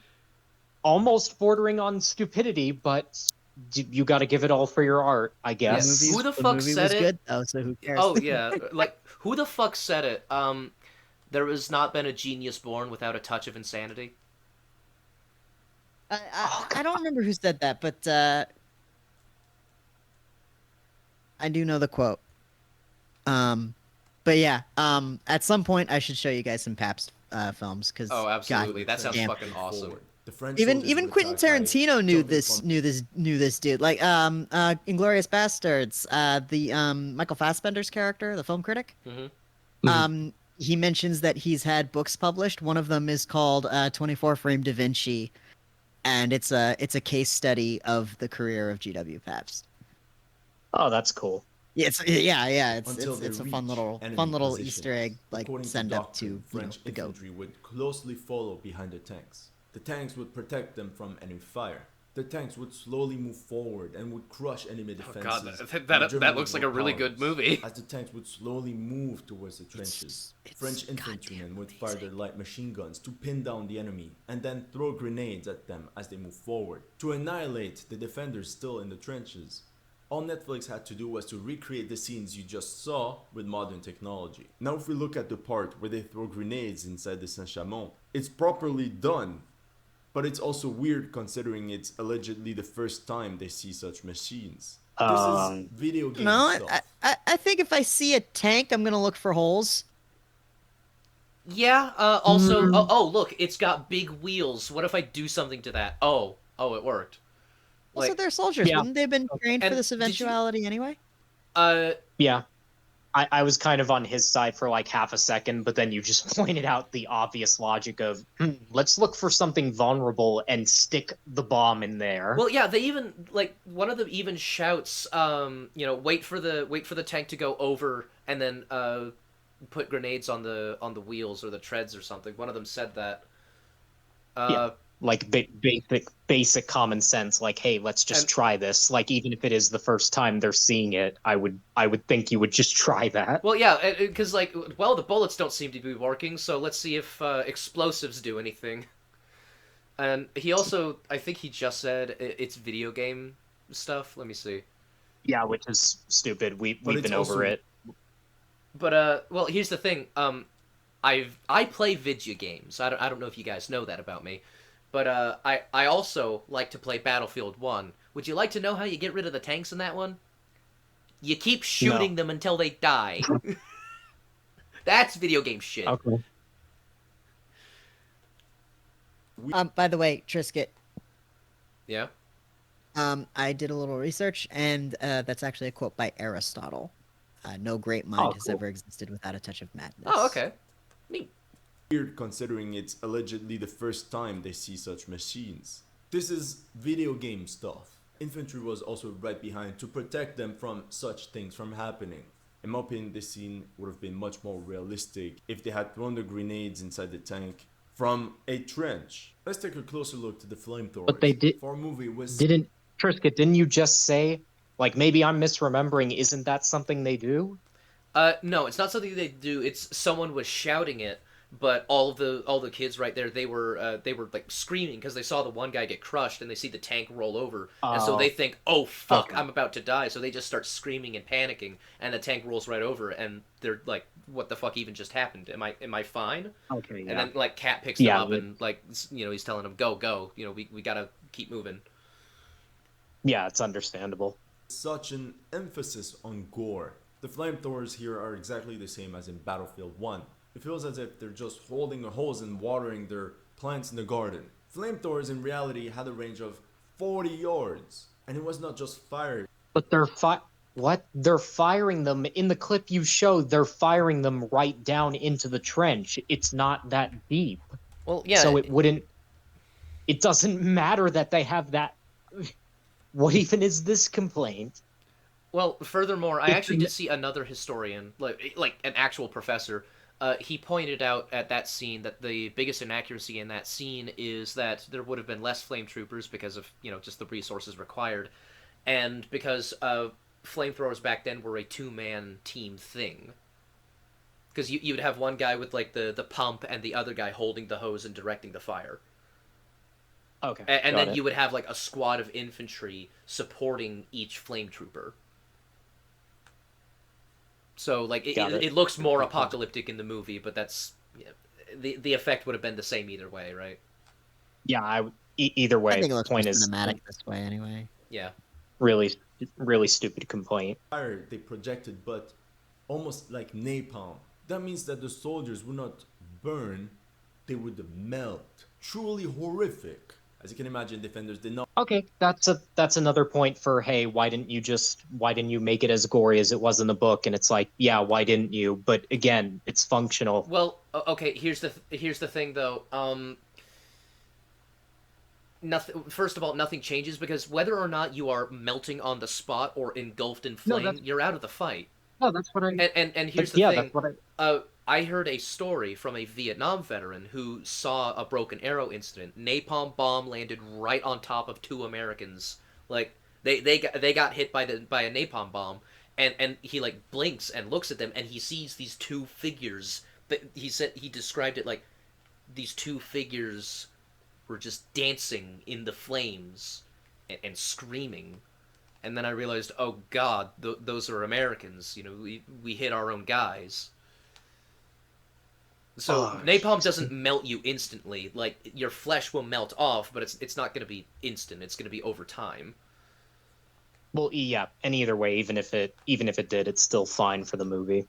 almost bordering on stupidity, but you got to give it all for your art, I Yeah. guess. Who the The fuck movie said was it? good though, so who cares? Oh yeah, like who the fuck said it? There has not been a genius born without a touch of insanity. I don't remember who said that, but I do know the quote. But yeah, at some point I should show you guys some Pabst films because Oh, absolutely. That sounds damn. fucking awesome. The French even soldiers even were Quentin attacked by Tarantino knew jumping this from knew this dude. Like Inglorious Bastards, the Michael Fassbender's character, the film critic. Hmm. He mentions that he's had books published. One of them is called 24 Frame Da Vinci, and it's a case study of the career of G.W. Pabst. Oh, that's cool. Yeah, it's until they it's a reach fun little enemy Easter positions. egg like According to send up doctrine, to French the goat. infantry would closely follow behind the tanks. The tanks would protect them from enemy fire. The tanks would slowly move forward and would crush enemy Oh defenses. god, and that the Germans looks like were a really good powerless, movie. as the tanks would slowly move towards the trenches. It's French infantrymen would fire their light machine guns to pin down the enemy and then throw grenades at them as they move forward to annihilate the defenders still in the trenches. All Netflix had to do was to recreate the scenes you just saw with modern technology. Now if we look at the part where they throw grenades inside the Saint-Chamond, it's properly done. But it's also weird considering it's allegedly the first time they see such machines. This is video game No, stuff. I think if I see a tank, I'm gonna look for holes. Yeah, also, oh, look, it's got big wheels. What if I do something to that? Oh, it worked. Also, Like, they're soldiers. Yeah. Wouldn't they have been trained for And this did you- eventuality anyway? Yeah. I was kind of on his side for like half a second, but then you just pointed out the obvious logic of let's look for something vulnerable and stick the bomb in there. well, yeah, they even, like, one of them even shouts, wait for the tank to go over, and then, put grenades on the wheels or the treads or something. One of them said that. Yeah. like basic common sense, like, hey, let's just And try this. Like, even if it is the first time they're seeing it, I would think you would just try that. well, yeah, because like, well, the bullets don't seem to be working, so let's see if explosives do anything. And he also, I think he just said it's video game stuff. Let me see. Yeah, which is stupid. But We've it's been over also it. But well, here's the thing. I play video games. I don't know if you guys know that about me, but I also like to play Battlefield 1. Would you like to know how you get rid of the tanks in that one? You keep No. shooting them until they die. That's video game shit. Okay. By the way, Trisket, Yeah. I did a little research, and that's actually a quote by Aristotle. No great mind Oh, has cool. ever existed without a touch of madness. Oh, okay. Neat. weird considering it's allegedly the first time they see such machines. This is video game stuff. Infantry was also right behind to protect them from such things from happening. In my opinion, this scene would have been much more realistic if they had thrown the grenades inside the tank from a trench. Let's take a closer look to the But they flamethrowers. For a movie with didn't Trisket, didn't you just say, like, maybe I'm misremembering, isn't that something they do? No, it's not something they do. It's someone was shouting it, but all the kids right there, they were like screaming because they saw the one guy get crushed and they see the tank roll over, and so they Oh, think, "Oh fuck, okay. I'm about to die." So they just start screaming and panicking, and the tank rolls right over, and they're like, "What the fuck even just happened? Am I fine?" Okay, And yeah. then like Cat picks them Yeah, up and like he's telling them, "Go, go, we gotta keep moving." yeah, it's understandable. such an emphasis on gore. The flamethrowers here are exactly the same as in Battlefield 1. It feels as if they're just holding a hose and watering their plants in the garden. Flamethrowers in reality had a range of 40 yards, and it was not just fire. But they're firing them in the clip you showed, they're firing them right down into the trench. It's not that deep. Well, yeah. So it doesn't matter that they have that. What even is this complaint? Well, furthermore, I It's actually an, did see another historian, like an actual professor. He pointed out at that scene that the biggest inaccuracy in that scene is that there would have been less flame troopers because of just the resources required, and because flamethrowers back then were a two-man team thing. Because you would have one guy with like the pump and the other guy holding the hose and directing the fire, okay, and got then it. you would have like a squad of infantry supporting each flame trooper. So like Got it. it looks more apocalyptic in the movie, but that's the effect would have been the same either way, right? Yeah, either I way, think it looks more point is cinematic this way, anyway. Yeah. really, really stupid complaint. Fire they projected, but almost like napalm. That means that the soldiers would not burn, they would melt. Truly horrific. As you can imagine, defenders did not Okay, that's another point for, hey, why didn't you make it as gory as it was in the book? And it's like, yeah, why didn't you? But again, it's functional. Well, okay. Here's the thing though. Nothing. First of all, nothing changes because whether or not you are melting on the spot or engulfed in No, flame, you're out of the fight. that's what I. And here's the Yeah, that's thing. what I. I heard a story from a Vietnam veteran who saw a broken arrow incident. Napalm bomb landed right on top of two Americans. Like they got hit by a napalm bomb, and he like blinks and looks at them, and he sees these two figures. That he described it like these two figures were just dancing in the flames and screaming. And then I realized, oh God, those are Americans. We hit our own guys. So Oh, napalm doesn't melt you instantly. Like your flesh will melt off, but it's not going to be instant. It's going to be over time. well, yeah, and either way, even if it did, it's still fine for the movie.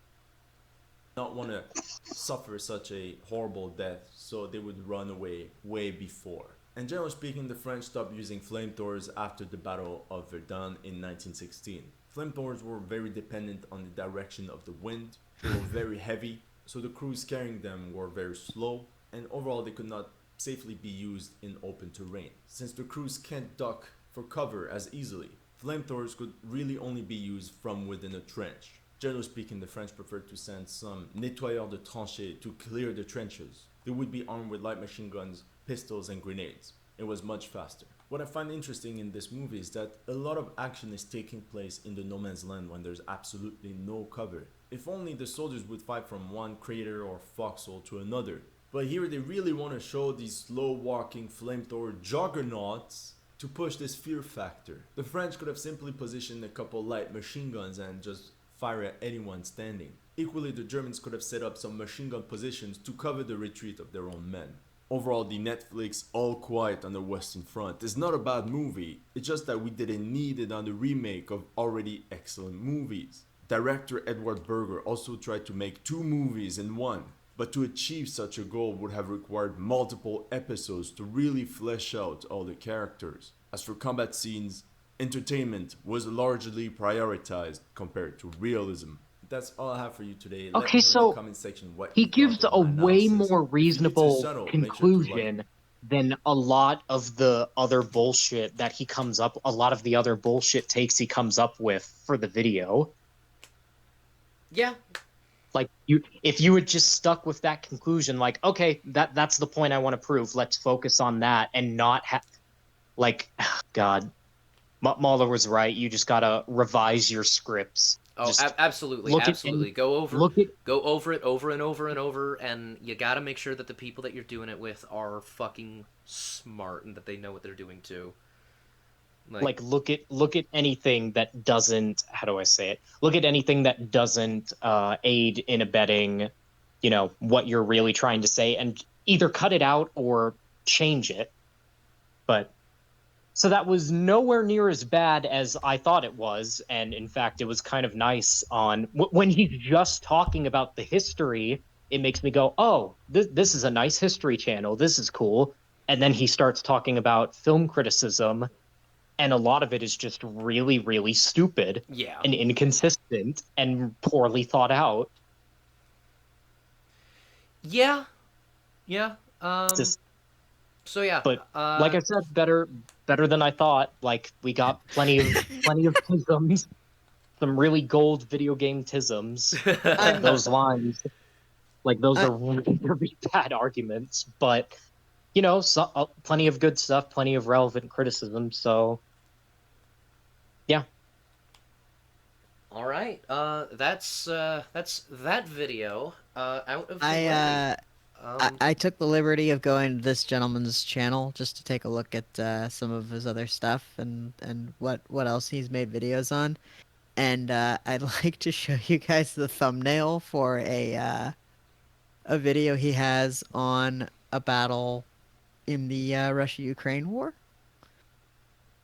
not want to suffer such a horrible death, so they would run away way before. And generally speaking, the French stopped using flamethrowers after the Battle of Verdun in 1916. Flamethrowers were very dependent on the direction of the wind, they were very heavy, so the crews carrying them were very slow, and overall they could not safely be used in open terrain. Since the crews can't duck for cover as easily, flamethrowers could really only be used from within a trench. Generally speaking, the French preferred to send some nettoyeurs de tranchées to clear the trenches. They would be armed with light machine guns, pistols, and grenades. It was much faster. What I find interesting in this movie is that a lot of action is taking place in the no man's land when there's absolutely no cover. If only the soldiers would fight from one crater or foxhole to another. But here they really want to show these slow walking flamethrower juggernauts to push this fear factor. The French could have simply positioned a couple light machine guns and just fire at anyone standing. Equally, the Germans could have set up some machine gun positions to cover the retreat of their own men. Overall, the Netflix All Quiet on the Western Front is not a bad movie, it's just that we didn't need it on the remake of already excellent movies. Director Edward Berger also tried to make 2 movies in one, but to achieve such a goal would have required multiple episodes to really flesh out all the characters. As for combat scenes, entertainment was largely prioritized compared to realism. That's all I have for you today. Let Okay, me know in the so comment section what he you thought gives of a my way analysis. more If you think it's reasonable subtle, make sure to like. conclusion than a lot of the other bullshit that he comes up, a lot of the other bullshit takes he comes up with for the video. Yeah. Like if you had just stuck with that conclusion, like, okay, that's the point I want to prove. Let's focus on that and not have, like, God, Mahler was right. You just gotta revise your scripts. Oh, Just absolutely, look at absolutely. Go over look at it over and over and over, and you gotta make sure that the people that you're doing it with are fucking smart and that they know what they're doing too. like look at anything that doesn't, how do I say it? Look at anything that doesn't aid in abetting, what you're really trying to say, and either cut it out or change it. But so that was nowhere near as bad as I thought it was, and in fact, it was kind of nice on when he's just talking about the history. It makes me go, "Oh, this is a nice history channel. This is cool." And then he starts talking about film criticism, and a lot of it is just really, really stupid Yeah. and inconsistent and poorly thought out. Yeah. Yeah. It's just, So yeah. but like I said, better than I thought. Like we got plenty of tisms, some really gold video game tisms. Those lines, like those are really, really bad arguments, but plenty of good stuff, plenty of relevant criticism. So yeah. All right. That's that video. Out of the way. I took the liberty of going to this gentleman's channel just to take a look at some of his other stuff and what else he's made videos on, and I'd like to show you guys the thumbnail for a video he has on a battle in the Russia-Ukraine war.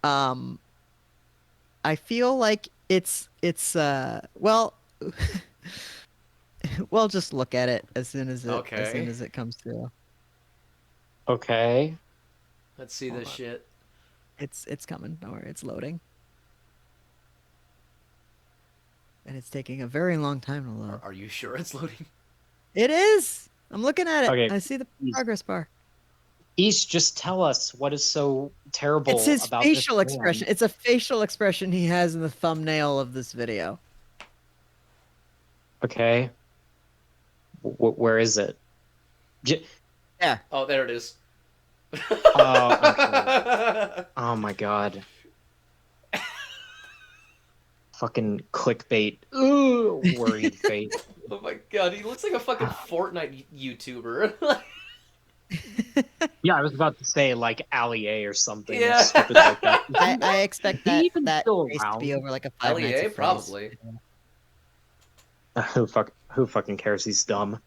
I feel like it's well. Well, just look at it as soon as it comes through. Okay. Let's see this shit. It's coming. Don't worry, it's loading. And it's taking a very long time to load. Are you sure it's loading? It is! I'm looking at it. Okay. I see the progress bar. East, just tell us what is so terrible It's his about facial this expression. man. It's a facial expression he has in the thumbnail of this video. Okay. Where is it? Yeah. Oh, there it is. Oh, okay. Oh my god. Fucking clickbait. Ooh, worried face. Oh my god, he looks like a fucking Fortnite YouTuber. Yeah, I was about to say like Ali A or something. Yeah. Stupid like that. I expect He that even still face to around? be over like a 5 Nights LEA, at Freddy's. probably. Who fucking cares? He's dumb.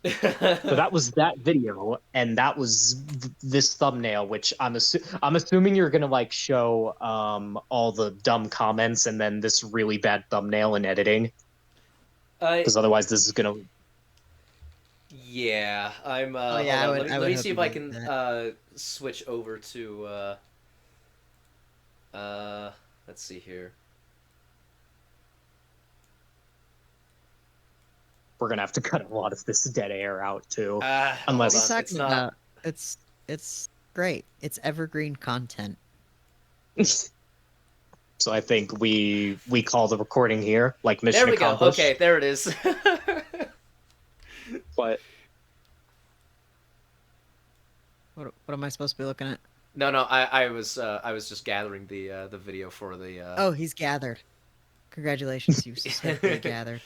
So that was that video, and that was this thumbnail, which I'm assuming you're gonna like show all the dumb comments and then this really bad thumbnail in editing, because otherwise this is gonna. Yeah, I'm. Oh, yeah, hold on, I let would me hope see you if I did can switch over to. Let's see here. We're gonna have to cut a lot of this dead air out too, hold unless What are you on, it's talking not. about? It's great. It's evergreen content. So I think we call the recording here, like mission There we go. accomplished. Okay, there it is. But What am I supposed to be looking at? No, no, I was just gathering the video for the. Oh, he's gathered. Congratulations, you successfully gathered.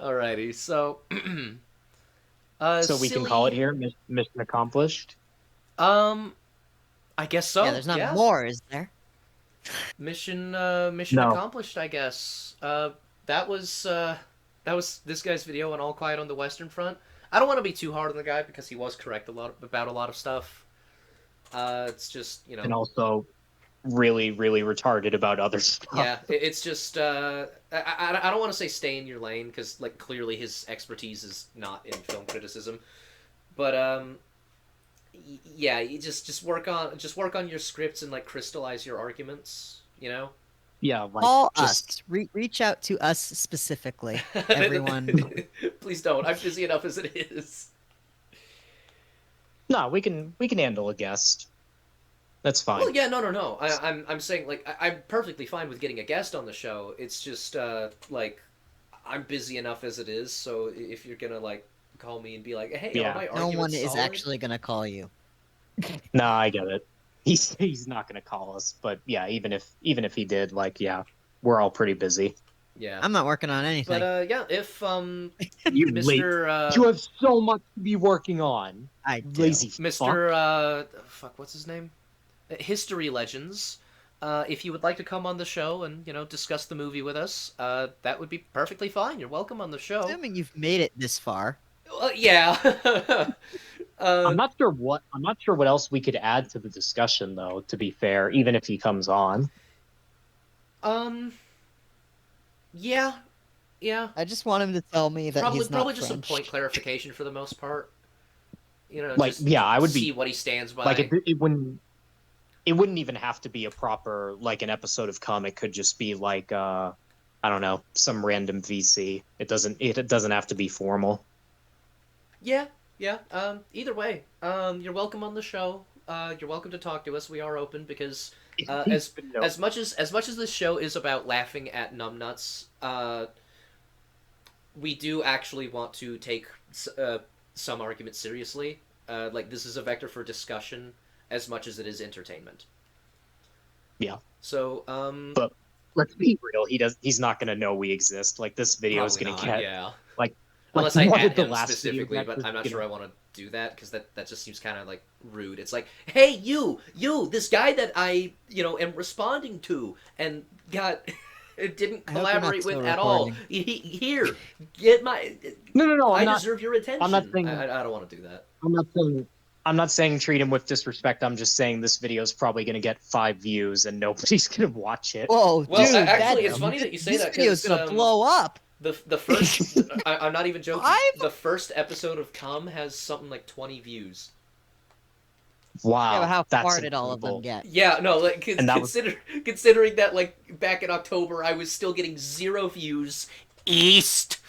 Alrighty, so So we can call it silly. here, mission accomplished. Um, I guess so. Yeah, there's not Yeah, more, is there? mission No. accomplished. I guess. That was that was this guy's video on All Quiet on the Western Front. I don't want to be too hard on the guy because he was correct about a lot of stuff. It's just And also really, really retarded about other stuff. yeah, it's just I don't want to say stay in your lane because like clearly his expertise is not in film criticism, but yeah, you just work on your scripts and like crystallize your arguments, you know. Yeah, like Call just us. Reach out to us specifically, everyone. Please don't. I'm busy enough as it is. no, we can handle a guest. That's fine. Well, yeah, no. I'm saying like I'm perfectly fine with getting a guest on the show. It's just like I'm busy enough as it is. So if you're gonna like call me and be like, hey, Yeah. are my No arguments one is solid? actually gonna call you. No, I get it. He's not gonna call us, but yeah, even if he did, like, yeah, we're all pretty busy. Yeah. I'm not working on anything. But yeah, if You Mr. you have so much to be working on. I do. Lazy fuck. Mr. Fuck, what's his name? History Legends. If you would like to come on the show and discuss the movie with us, that would be perfectly fine. You're welcome on the show. Assuming you've made it this far. Yeah. I'm not sure what else we could add to the discussion, though. To be fair, even if he comes on, Yeah. I just want him to tell me that Probably he's not probably just some French. point clarification for the most part. like, just yeah, I would see be what he stands by. like, it wouldn't even have to be a proper like an episode of Come. It could just be like I don't know, some random VC. It doesn't have to be formal. Yeah. Either way, you're welcome on the show. You're welcome to talk to us. We are open because as much as this show is about laughing at numbnuts, we do actually want to take some arguments seriously. Like this is a vector for discussion as much as it is entertainment. Yeah. So But let's be real. He's not gonna know we exist. Like this video is probably gonna not, get yeah. like Unless like, I what add did the him last specifically, video but I'm not get? sure I want to do that because that just seems kind of like rude. It's like, hey, you, this guy that I am responding to and got didn't I hope you're not collaborate with still at all. recording. Here, get my. No. I deserve your attention. I'm not saying. I don't want to do that. I'm not saying treat him with disrespect. I'm just saying this video is probably going to get 5 views and nobody's going to watch it. Whoa, Well, dude! actually, that- it's funny that you say this that video's because gonna blow up. the first I'm not even joking. I've- The first episode of Come has something like 20 views. Wow, Yeah, but how that's far did all of them incredible. get? Yeah, no, like And that was- considering that like back in October I was still getting 0 views. East.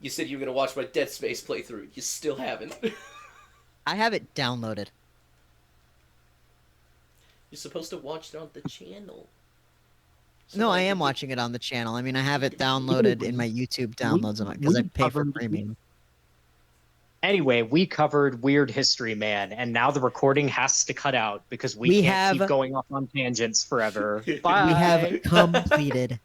You said you were gonna watch my Dead Space playthrough. You still haven't. I have it downloaded. You're supposed to watch it on the channel. So No, that I you am can- watching it on the channel. I mean, I have it downloaded in my YouTube downloads because I pay for premium. Anyway, we covered Weird History Man, and now the recording has to cut out because we We can't keep have- going off on tangents forever. Bye. We have completed